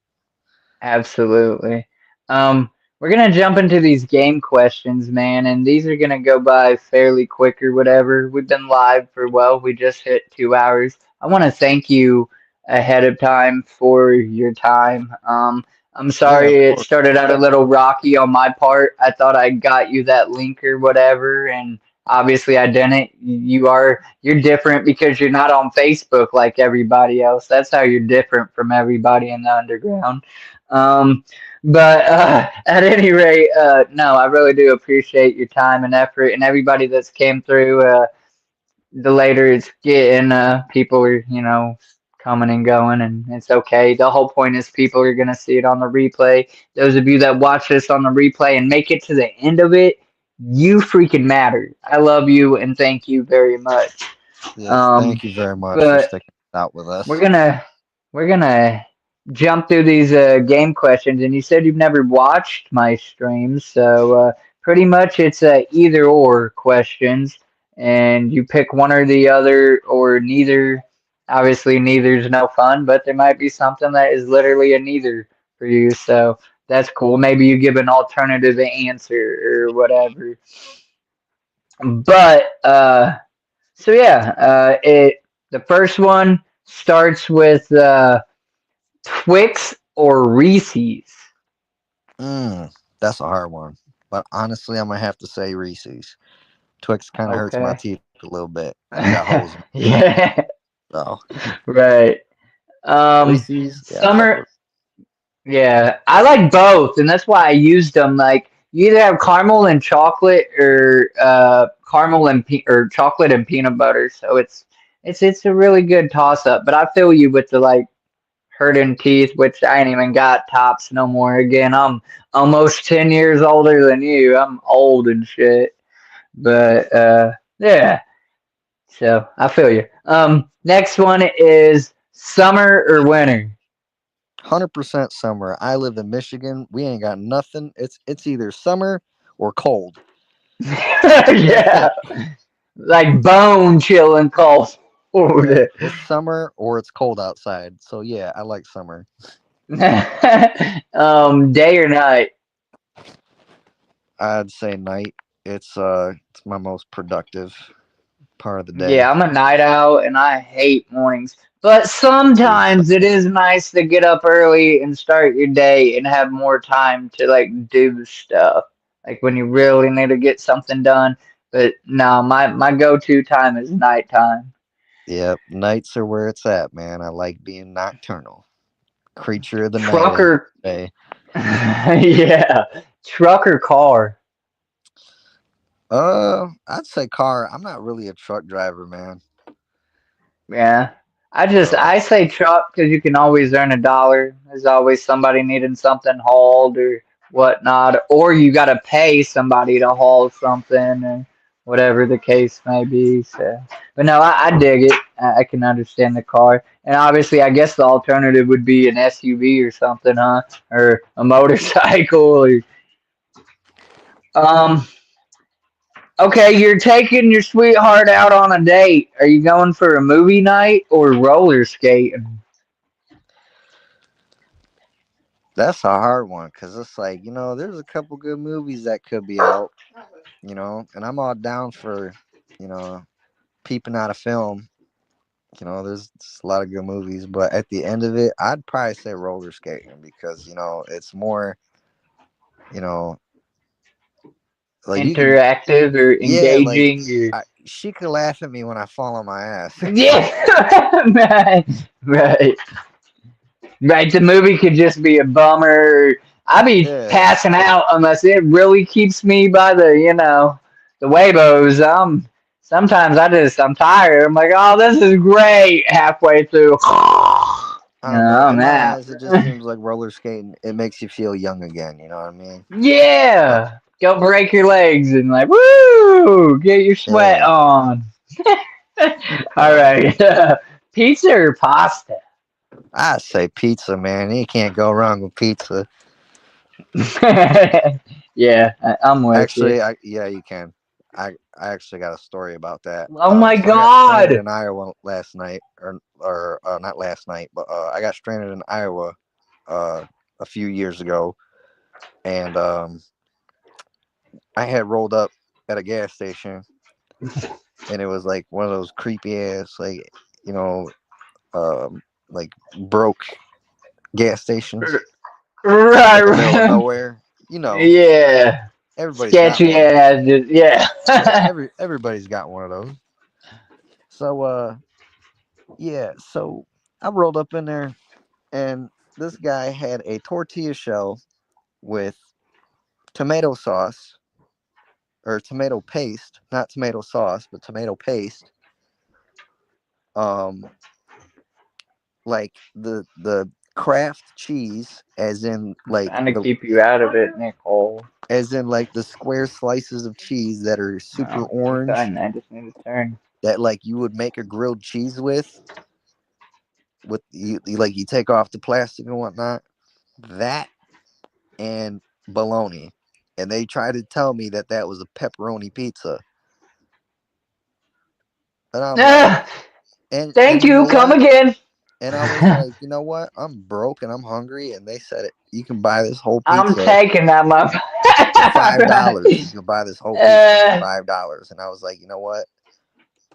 Absolutely. We're gonna jump into these game questions, man, and these are gonna go by fairly quick or whatever. We've been live for we just hit 2 hours. I want to thank you ahead of time for your time. I'm yeah, sorry of it course. started out a little rocky on my part. I thought I got you that link or whatever, and obviously I didn't. You're different because you're not on Facebook like everybody else. That's how you're different from everybody in the underground. Um, but at any rate, no, I really do appreciate your time and effort and everybody that's came through. The later it's getting, people are, coming and going, and it's okay. The whole point is people are going to see it on the replay. Those of you that watch this on the replay and make it to the end of it, you freaking matter. I love you and thank you very much. Yes, Um, thank you very much for but sticking out with we're us. gonna we're gonna jump through these game questions, and you said you've never watched my streams, so pretty much it's either or questions, and you pick one or the other or neither. Obviously, neither's no fun, but there might be something that is literally a neither for you, so that's cool. Maybe you give an alternative answer or whatever. But so yeah, it the first one starts with Twix or Reese's. Mm, that's a hard one, but honestly, I'm gonna have to say Reese's. Twix kind of hurts my Okay. teeth a little bit. I got holes in Yeah, it, so right. Reese's. Yeah, I fuck Summer. with. Yeah, I like both, and that's why I used them. Like you either have caramel and chocolate, or caramel and or chocolate and peanut butter. So it's a really good toss up. But I feel you with the like hurting teeth, which I ain't even got tops no more. Again, I'm almost 10 years older than you. I'm old and shit. But yeah, so I feel you. Next one is summer or winter. 100% summer. I live in Michigan. We ain't got nothing. It's either summer or cold. That's Yeah, it. like bone chilling cold. Yeah, it's summer or it's cold outside. So yeah, I like summer. Day or night. I'd say night. It's my most productive part of the day. Yeah, I'm a night owl and I hate mornings. But Dude, sometimes it same. is nice to get up early and start your day and have more time to like do stuff. Like when you really need to get something done. But no, my go-to time is nighttime. Yep, nights are where it's at, man. I like being nocturnal. Creature of the night, as Trucker, they say. yeah, truck or car. I'd say car. I'm not really a truck driver, man. Yeah. So I say truck because you can always earn $1. There's always somebody needing something hauled or whatnot, or you got to pay somebody to haul something or whatever the case may be. So, but no, I dig it. I can understand the car, and obviously, I guess the alternative would be an SUV or something, huh? Or a motorcycle. Or, um. Okay, you're taking your sweetheart out on a date. Are you going for a movie night or roller skating? that's a hard one because it's like, there's a couple good movies that could be out, and I'm all down for, you know, peeping out a film. There's a lot of good movies, but at the end of it, I'd probably say roller skating because, it's more, you know, like you could, Interactive or yeah, like engaging or she could laugh at me when I fall on my ass. yeah, right, right, right. The movie could just be a bummer. I be Yeah. passing out unless it really keeps me by the Weibos. Sometimes I'm tired. I'm like, oh, this is great. Halfway through, I don't know. I'm In my out. eyes, it just seems like roller skating. It makes you feel young again. You know what I mean? Uh, Yeah, go break your legs and like, woo, get your sweat yeah. on. All Yeah. right, pizza or pasta? I say pizza, man. You can't go wrong with pizza. Yeah, I'm with you. Actually, yeah, you can. I actually got a story about that. Oh my So I got stranded God. in Iowa last night, or not last night, but I got stranded in Iowa uh, a few years ago, and I had rolled up at a gas station, and it was like one of those creepy ass, like you know, like broke gas stations in the middle of Right. nowhere. You know, Yeah. everybody's got Sketchy one. ass. Yeah. Yeah, everybody's got one of those. So yeah, so I rolled up in there, and this guy had a tortilla shell with tomato sauce or tomato paste, not tomato sauce, but tomato paste. Um, like the Kraft cheese, Trying to keep you out of it, Nicole. as in like the square slices of cheese that are super No, keep orange, going. I just need to turn. that like you would make a grilled cheese with like you take off the plastic and whatnot. That and bologna, and they tried to tell me that that was a pepperoni pizza, and I'm like, Ah, and thank you know you. Come what? again. And I was like, you know what? I'm broke and I'm hungry, and they said it. You can buy this whole I'm pizza taking that for motherfucker. $5. Right. You can buy this whole pizza for Uh, $5, and I was like, you know what?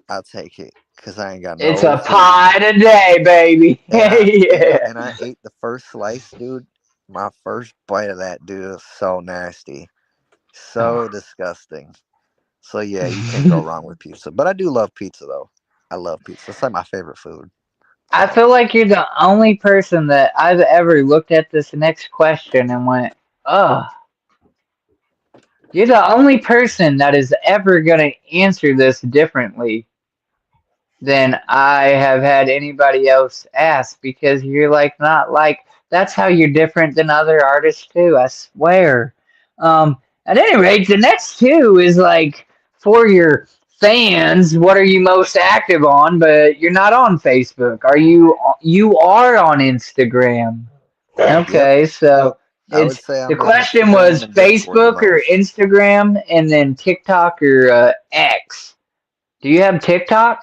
I'll take it because I ain't got it's no a food. pie today, baby. Yeah. And I ate the first slice, dude. My first bite of that dude was so nasty, so disgusting. So yeah, you can't go wrong with pizza. But I do love pizza though. I love pizza. It's like my favorite food. I So feel like you're the only person that I've ever looked at this next question and went, "Oh, you're the only person that is ever going to answer this differently than I have had anybody else ask because you're like not like that's how you're different than other artists too, I swear. At any rate, the next two is like for your fans, what are you most active on? But you're not on Facebook. You are on Instagram. yep, Okay, so I would it's say the I'm on question Instagram was and Discord the Facebook or most. Instagram and then TikTok or X. Do you have TikTok?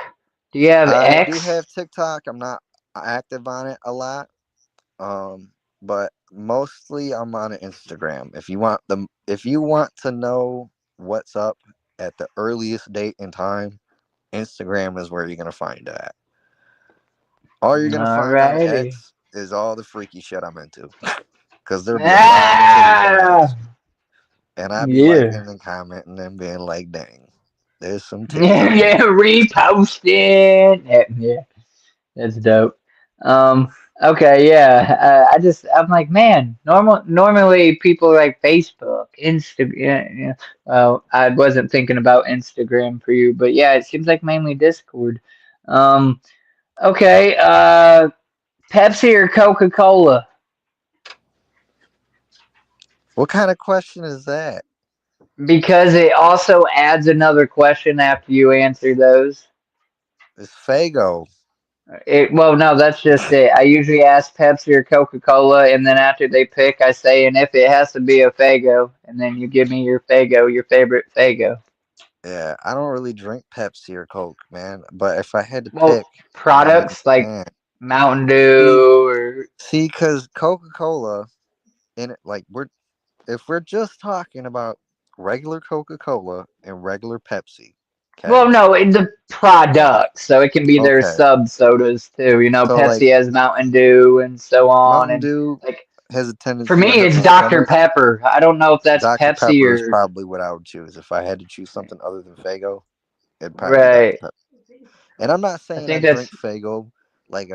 Do you have I do X? have TikTok. I'm not active on it a lot. Um, but mostly I'm on Instagram. If you want to know what's up at the earliest date and time, Instagram is where you're gonna find it at. All you're gonna find on Alrighty. X is all the freaky shit I'm into. Because there'll be a lot of titties on Ah, X. And I'd be yeah. liking and commenting and being like, dang, there's some titties Yeah, on yeah, here. reposting. Yeah, that's dope. Um, okay, yeah. I'm like, man, normally people like Facebook, Instagram. Yeah. Well, I wasn't thinking about Instagram for you, but yeah, it seems like mainly Discord. Um, okay, Pepsi or Coca-Cola? What kind of question is that? Because it also adds another question after you answer those. It's Fago. Well, no, that's just it. I usually ask Pepsi or Coca Cola, and then after they pick, I say, and if it has to be a Fago, and then you give me your Fago, your favorite Fago. Yeah, I don't really drink Pepsi or Coke, man. But if I had to Well, pick, I mean, products like man, Mountain see, Dew or because Coca Cola in it, like if we're just talking about regular Coca Cola and regular Pepsi, well, okay, no, the products. So it can be their okay, sub sodas too. You know, so like Pepsi has Mountain Dew and so on, Mountain and Dew like has a for tendency me, to hurt it's my Dr. stomach. Pepper. I don't know if that's Dr. Pepsi Pepper is or probably what I would choose if I had to choose something other than Fago. It'd probably be Dr. right. Pepper. And I'm not I saying I think drink that's Fago like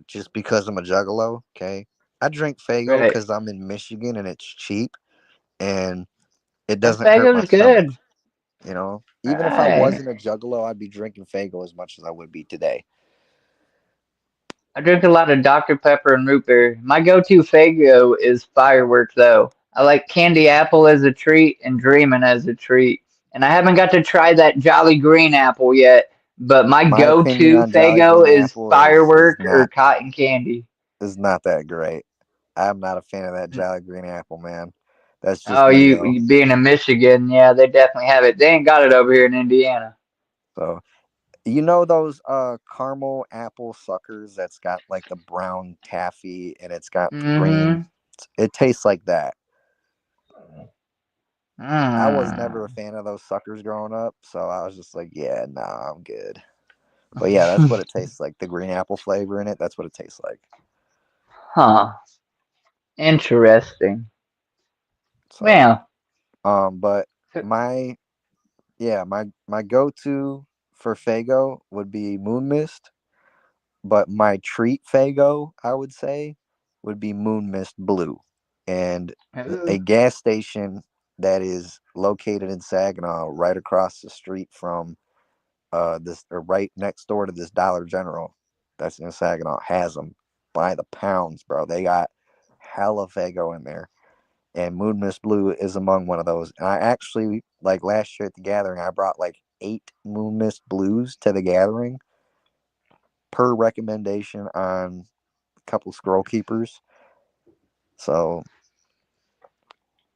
just because I'm a juggalo, okay? I drink Fago Right. because I'm in Michigan and it's cheap and it And doesn't hurt my Fago's stomach. good. Even if I Right. wasn't a juggalo, I'd be drinking Fago as much as I would be today. I drink a lot of Dr. Pepper and root beer. My go-to Fago is fireworks, though. I like candy apple as a treat and dreaming as a treat. And I haven't got to try that Jolly Green apple yet, but my My opinion go-to on Jolly Fago Green is Apple is firework or not cotton candy. that great. I'm not a fan of that Jolly Green Apple, man. That's just Oh, me you, though. you being in Michigan, yeah, they definitely have it. They ain't got it over here in Indiana. So you know those caramel apple suckers that's got like the brown taffy and it's got the green. Mm-hmm. It tastes like that. I was never a Mm. fan of those suckers growing up, so I was just like, yeah, nah, I'm good. But yeah, that's what it tastes like. The green apple flavor in it, that's what it tastes like. Huh. Interesting. So, Well, but my my go to for Fago would be Moon Mist, but my treat Fago, I would say, would be Moon Mist Blue. And a gas station that is located in Saginaw, right across the street from this, or right next door to this Dollar General that's in Saginaw, has them by the pounds, bro. They got hella Fago in there. And Moon Mist Blue is among one of those. And I actually, like last year at the gathering, I brought like 8 Moon Mist Blues to the gathering per recommendation on a couple scroll keepers. So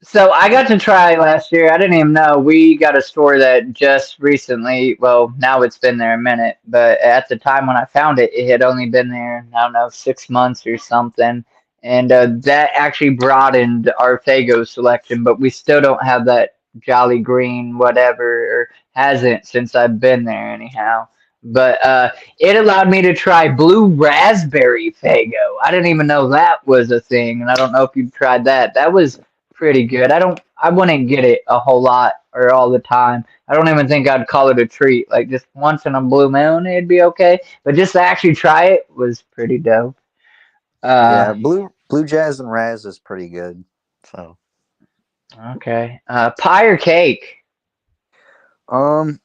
so I got to try last year. I didn't even know. We got a store that just recently, well, now it's been there a minute, but at the time when I found it, it had only been there, I don't know, 6 months or something. And that actually broadened our Fago selection, but we still don't have that Jolly Green, whatever, or hasn't since I've been there, anyhow. But it allowed me to try blue raspberry Fago. I didn't even know that was a thing, and I don't know if you've tried that. That was pretty good. I wouldn't get it a whole lot or all the time. I don't even think I'd call it a treat. Like just once in a blue moon, it'd be okay. But just to actually try it was pretty dope. yeah, Uh, Blue Jazz and Raz is pretty good. So okay. Pie or cake? um,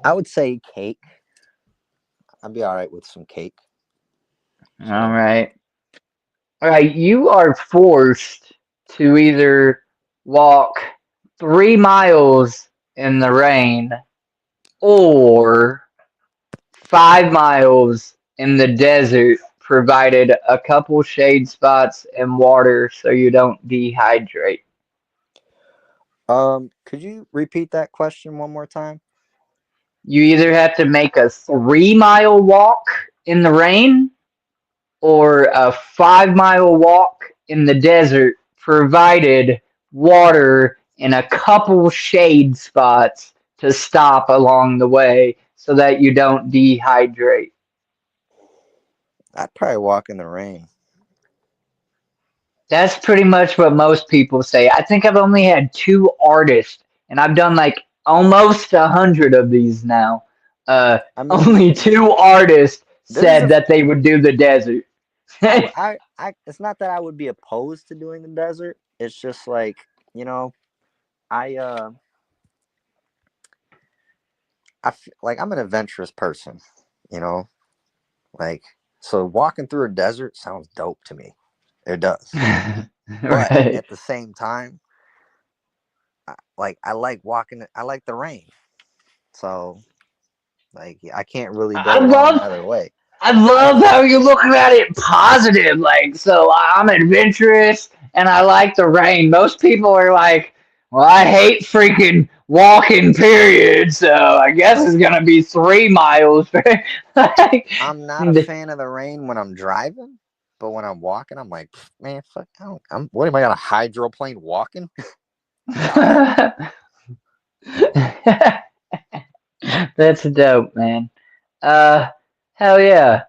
I would say cake. I'd be all right with some cake. All So right. All right. You are forced to either walk 3 miles in the rain or 5 miles in the desert, provided a couple shade spots and water so you don't dehydrate. could you repeat that question one more time? You either have to make a 3 mile walk in the rain or a 5 mile walk in the desert, provided water and a couple shade spots to stop along the way so that you don't dehydrate. I'd probably walk in the rain. That's pretty much what most people say. I think I've only had two artists, and I've done like almost 100 of these now. I mean, Only two artists there's said a that they would do the desert. it's not that I would be opposed to doing the desert. It's just like, you know, I like I'm an adventurous person, you know, like so walking through a desert sounds dope to me. It does. But Right. at the same time, like I like walking. I like the rain, so like I can't really I go wrong love either way. I love how you're looking at it positive. Like, so I'm adventurous and I like the rain. Most people are like, well, I hate freaking walking, period. So I guess it's Like gonna be 3 miles. Like, I'm not a fan of the rain when I'm driving, but when I'm walking, I'm like, man, fuck, I don't, I'm what am I on a hydroplane walking? Get out of here. that's dope, man. Uh, hell yeah.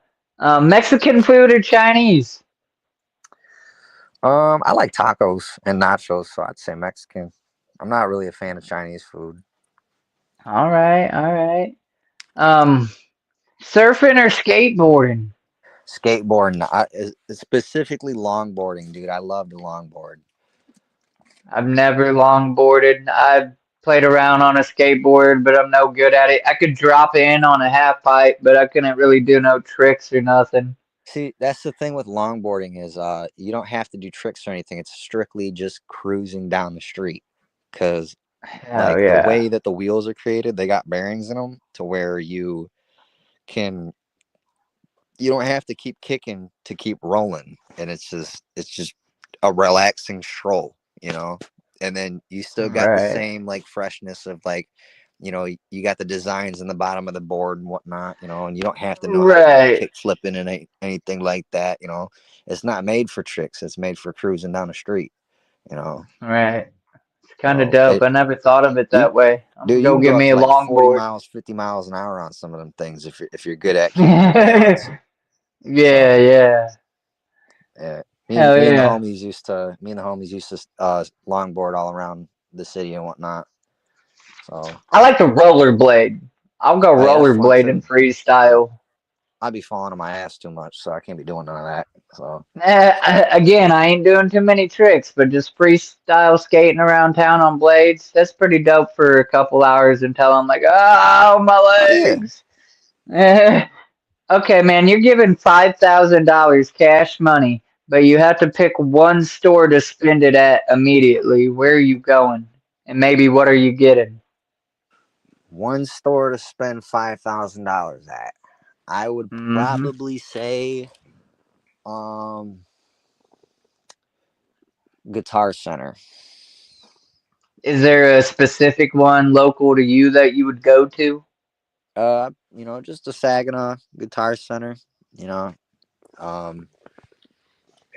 Mexican food or Chinese? I like tacos and nachos, so I'd say Mexican. I'm not really a fan of Chinese food. All right, all right. Um, surfing or skateboarding? Skateboarding, specifically longboarding, dude. I love to longboard. I've never longboarded. I've played around on a skateboard, but I'm no good at it. I could drop in on a half pipe, but I couldn't really do no tricks or nothing. See, that's the thing with longboarding is you don't have to do tricks or anything. It's strictly just cruising down the street because Hell like the yeah. way that the wheels are created, they got bearings in them to where can you don't have to keep kicking to keep rolling, and it's just a relaxing stroll, you know. And then you still got the Right. same like freshness of like, you got the designs in the bottom of the board and whatnot, and you don't have to know how to do Right. kick flipping and anything like that. It's not made for tricks. It's made for cruising down the street. You know, Right. It's kind of so dope. it I never thought of it you that way. I'm gonna dude, you go can get go up me to a like 40 longboard. miles, 50 miles an hour on some of them things if you're good at keeping your balance. Yeah, So yeah. yeah, Hell yeah. me and the homies used to longboard all around the city and whatnot. So I like to rollerblade. I'll go hey, that's fun rollerblade in too. But freestyle. I'd be falling on my ass too much, so I can't be doing none of that. So Again, I ain't doing too many tricks, but just freestyle skating around town on blades. That's pretty dope for a couple hours until I'm like, oh, my oh yeah, legs. Okay, man, you're given $5,000 cash money, but you have to pick one store to spend it at immediately. Where are you going? And maybe what are you getting? one store to spend $5,000 at. I would Hmm. probably say um Guitar Center. Is there a specific one local to you that you would go to? Just a Saginaw Guitar Center. You know, um,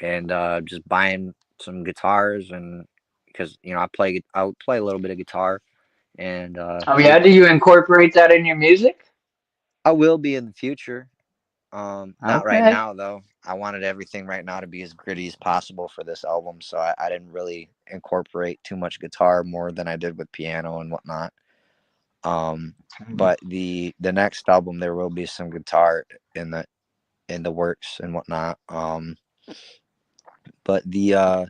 and just buying some guitars and because I would play a little bit of guitar and Oh yeah, do you incorporate that in your music? I will be in the future. Not right Okay. now though. I wanted everything right now to be as gritty as possible for this album, so I didn't really incorporate too much guitar more than I did with piano and whatnot. Um, but the next album there will be some guitar in the works and whatnot. But the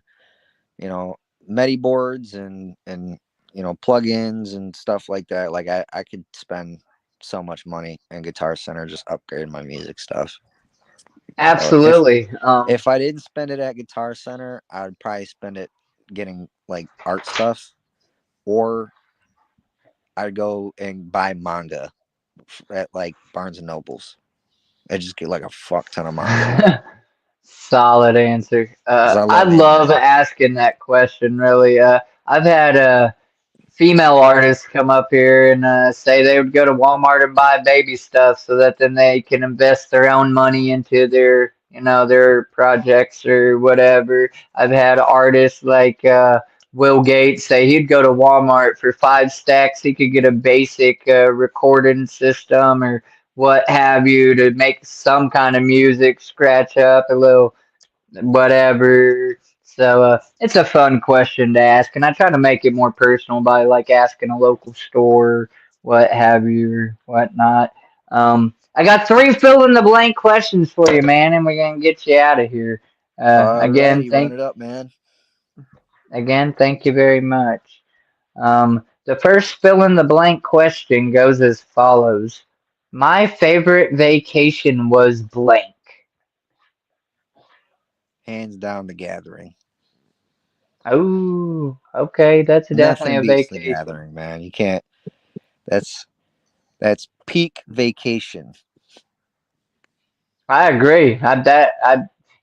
you know, Medi boards and plugins and stuff like that. Like I could spend so much money in Guitar Center just upgrading my music stuff. So Absolutely. if I didn't spend it at Guitar Center, I'd probably spend it getting like art stuff, or I'd go and buy manga at like Barnes and Nobles. I just get like a fuck ton of manga Solid answer. because I I love love anime. asking that question, really. I've had female artists come up here and say they would go to Walmart and buy baby stuff so that then they can invest their own money into their projects or whatever. I've had artists like Will Gates say he'd go to Walmart for 5 stacks. He could get a basic recording system or what have you to make some kind of music, scratch up a little whatever. So it's a fun question to ask, and I try to make it more personal by like asking a local store, what have you, or whatnot. I got three fill in the blank questions for you, man, and we're gonna get you out of here. Again, Alrighty, run it up, man. thank you very much. The first fill in the blank question goes as follows: My favorite vacation was blank. Hands down, The Gathering. Oh, okay, that's definitely Nothing a beats The vacation. Gathering, man. You can't. That's that's peak vacation. I agree.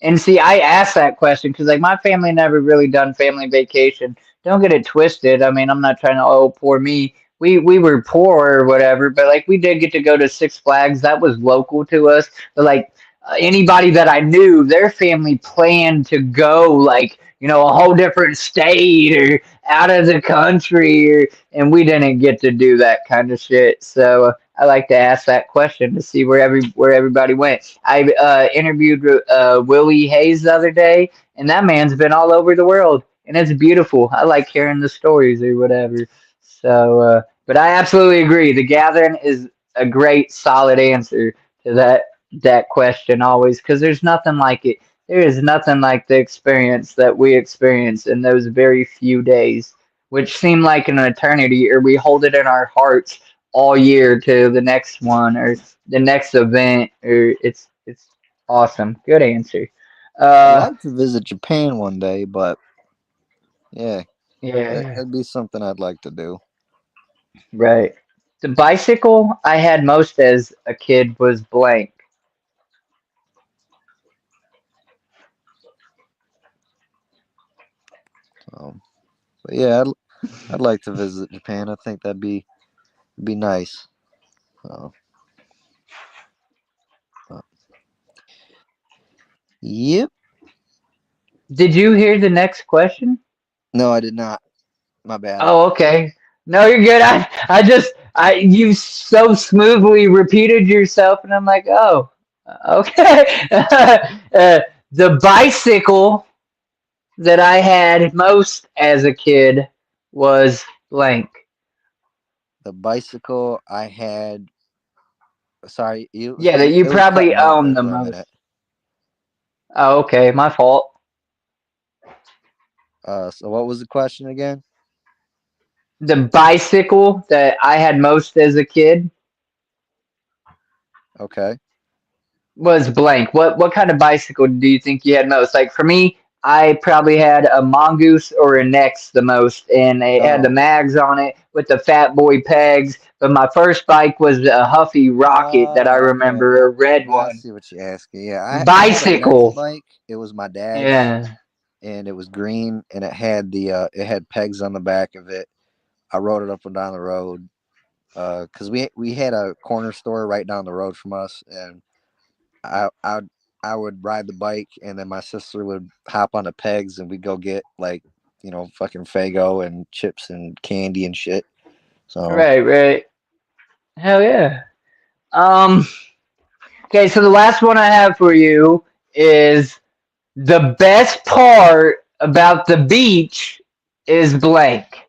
And see, I asked that question because like my family never really done family vacation. Don't get it twisted. I mean, I'm not trying to poor me. We were poor or whatever, but like we did get to go to Six Flags. That was local to us. But like anybody that I knew, their family planned to go like a whole different state or out of the country, and we didn't get to do that kind of shit. So. I like to ask that question to see where everybody went. I interviewed Willie Hayes the other day, and that man's been all over the world, and it's beautiful. I like hearing the stories or whatever. So, but I absolutely agree. The Gathering is a great, solid answer to that. that question always because there's nothing like it. There is nothing like the experience that we experience in those very few days, which seem like an eternity, or we hold it in our hearts all year to the next one or the next event, or it's awesome. Good answer. I'd Uh, like to visit Japan one day, but yeah, yeah, that'd be something I'd like to do. right. The bicycle I had most as a kid was blank. Um, but yeah, I'd like to visit Japan. I think that'd be nice. Uh, uh, yep. Did you hear the next question? No, I did not. My bad. Oh, okay. No, you're good. You so smoothly repeated yourself, and I'm like, oh, okay. The bicycle that I had most as a kid was blank. The bicycle I had. Sorry, Yeah, that you it was probably cutting out own there the for a minute. most. Oh, okay, my fault. So what was the question again? The bicycle that I had most as a kid Okay. was blank. What kind of bicycle do you think you had most? Like for me, I probably had a mongoose or a Nex the most, and it had the Oh. mags on it with the fat boy pegs. But my first bike was a Huffy Rocket that I Oh, okay. remember, a red I one. see what you're asking. Yeah, I had a next Bicycle. bike. It was my dad's, Yeah. and it was green, and it had pegs on the back of it. I rode it up and down the road, because we had a corner store right down the road from us, and I I would ride the bike, and then my sister would hop on the pegs, and we'd go get like fucking Fago and chips and candy and shit. So Right, right. Hell yeah. Um. Okay, so the last one I have for you is the best part about the beach is blank.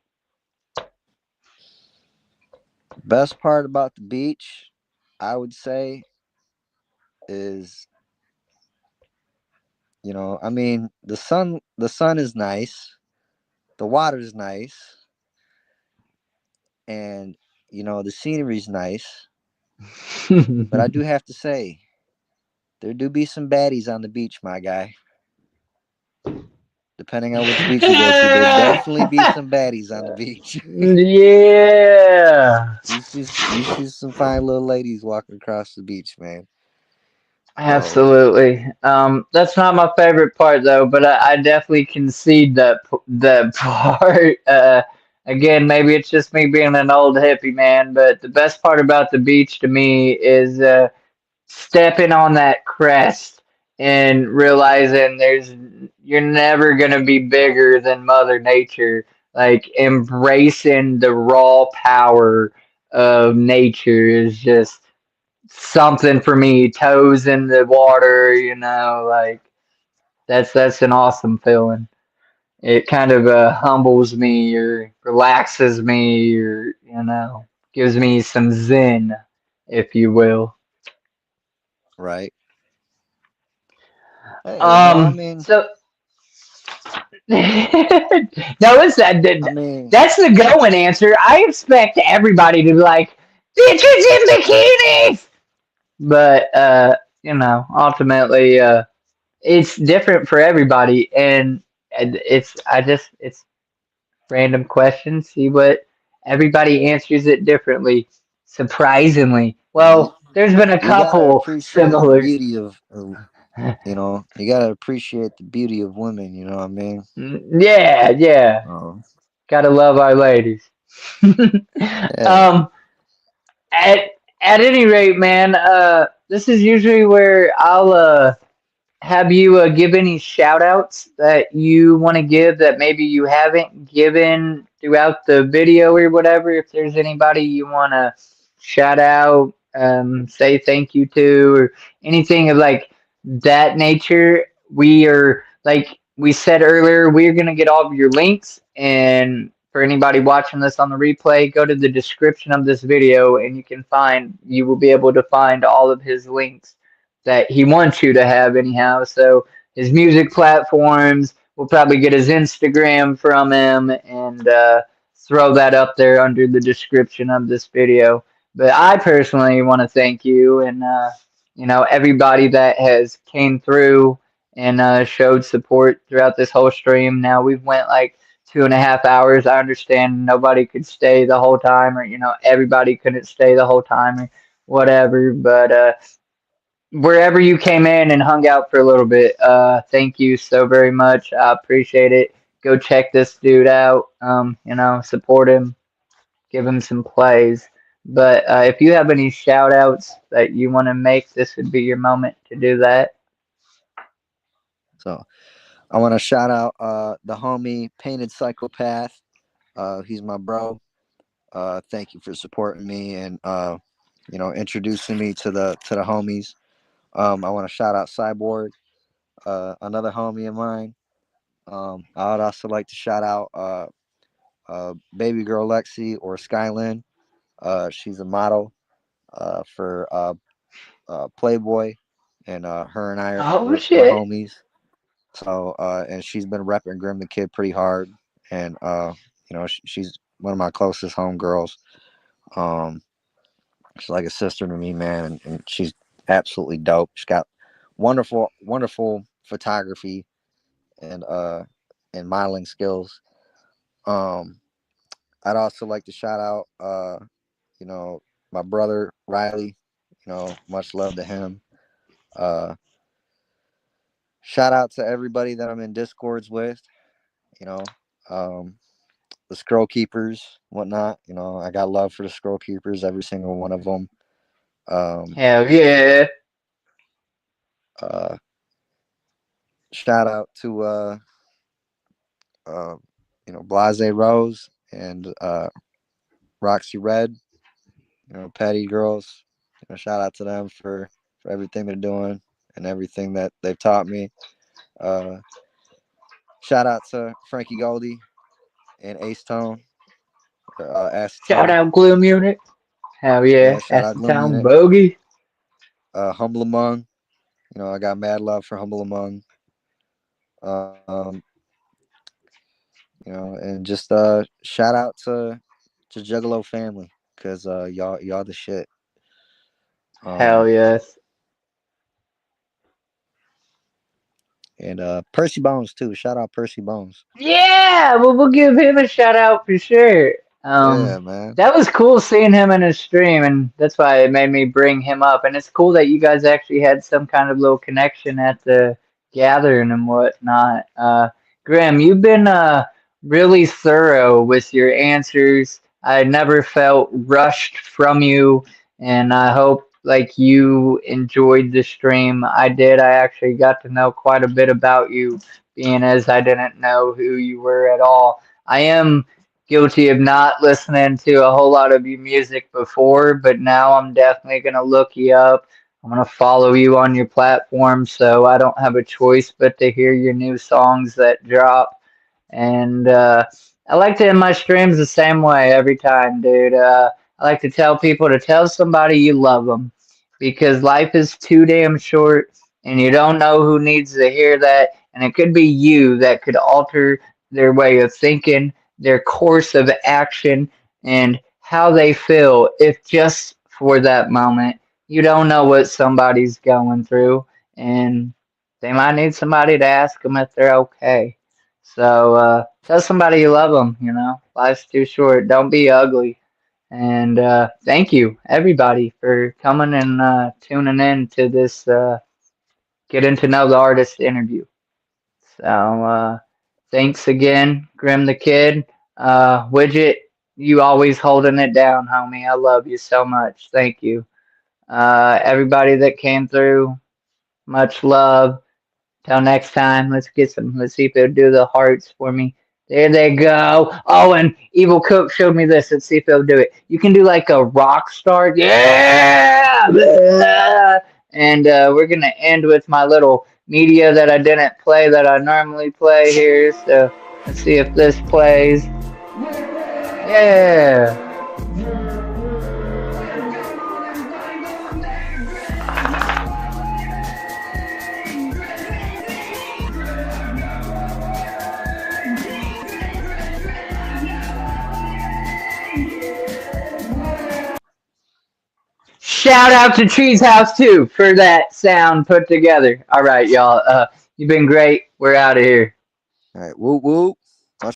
best part about the beach, I would say, is I mean, the sun is nice, the water is nice, and the scenery's nice. But I do have to say, there do be some baddies on the beach, my guy. Depending on which beach you go to, there definitely be some baddies on the beach. Yeah, you see some fine little ladies walking across the beach, man. So absolutely. That's not my favorite part though, but I definitely concede that part. Again, maybe it's just me being an old hippie man, but the best part about the beach to me is stepping on that crest and realizing you're never gonna be bigger than Mother Nature. Like embracing the raw power of nature is just something for me. Toes in the water, like that's an awesome feeling. It kind of humbles me or relaxes me or gives me some zen, if you will. right. No, I mean, So no, it's I mean, that's the going answer. I expect everybody to be like bitches in bikinis, but ultimately, it's different for everybody, and it's random questions. See what everybody answers it differently. Surprisingly, you, well, there's been a you gotta couple appreciate the similar. beauty you gotta appreciate the beauty of women. You know what I mean? Yeah, yeah. Um, Gotta love our ladies. yeah, um, at at any rate, man, this is usually where I'll have you give any shout outs that you want to give that maybe you haven't given throughout the video or whatever. If there's anybody you want to shout out, say thank you to, or anything of like that nature, we are, like we said earlier, we're going to get all of your links. And for anybody watching this on the replay, go to the description of this video and you will be able to find all of his links that he wants you to have anyhow. So his music platforms, we'll probably get his Instagram from him and throw that up there under the description of this video. But I personally want to thank you and everybody that has came through and showed support throughout this whole stream. Now we've went like 2.5 hours. I understand nobody could stay the whole time, or everybody couldn't stay the whole time, or whatever. But wherever you came in and hung out for a little bit, thank you so very much. I appreciate it. Go check this dude out. Support him, give him some plays. But if you have any shout outs that you want to make, this would be your moment to do that. So I want to shout out the homie Painted Psychopath. He's my bro. Thank you for supporting me and introducing me to the homies. I want to shout out Cyborg, another homie of mine. I would also like to shout out baby girl Lexi or Skylin. She's a model for Playboy, and her and I Oh we're shit! homies. So and she's been repping Grim the Kid pretty hard, and she's one of my closest homegirls. Um, she's like a sister to me, man, and she's absolutely dope. She's got wonderful photography and modeling skills. Um, I'd also like to shout out my brother Riley. Much love to him. Uh, Shout out to everybody that I'm in discords with. You know, um, the scroll keepers, whatnot. I got love for the scroll keepers, every single one of them. Um, Hell yeah! uh, Shout out to Blase Rose and Roxy Red. Petty girls. Shout out to them for everything they're doing and everything that they've taught me. Uh, Shout out to Frankie Goldie and Ace Tone, Shout Acetone. out Gloom Unit. Hell Yeah, yeah! shout out Gloom Acetone Unit. Bogey. Humble Among. I got mad love for Humble Among. Um, and just shout out to Juggalo family because y'all the shit. Hell Um, yes. and Percy Bones too. Shout out Percy Bones. Yeah, well, we'll give him a shout out for sure. Yeah, man. That was cool seeing him in his stream, and that's why it made me bring him up. And it's cool that you guys actually had some kind of little connection at the gathering and whatnot. Graham, you've been really thorough with your answers. I never felt rushed from you, and I hope like you enjoyed the stream. I did. I actually got to know quite a bit about you being as I didn't know who you were at all. I am guilty of not listening to a whole lot of your music before, but now I'm definitely going to look you up. I'm going to follow you on your platform, so I don't have a choice but to hear your new songs that drop. And I like to end my streams the same way every time, dude. I like to tell people to tell somebody you love them because life is too damn short and you don't know who needs to hear that. And it could be you that could alter their way of thinking, their course of action, and how they feel if just for that moment. You don't know what somebody's going through, and they might need somebody to ask them if they're okay. So tell somebody you love them. Life's too short. Don't be ugly. And thank you, everybody, for coming and tuning in to this getting to know the artist interview. So thanks again, Grim the Kid. Widget, you always holding it down, homie. I love you so much. Thank you. Everybody that came through, much love. Till next time, let's get some. Let's see if they'll do the hearts for me. There they go. Oh, and Evil Cook showed me this. Let's see if they'll do it. You can do like a rock star. Yeah! And we're going to end with my little media that I didn't play that I normally play here. So let's see if this plays. Yeah. shout out to Tree's House too for that sound put together. All right, y'all. You've been great. We're out of here. All right, woo woo.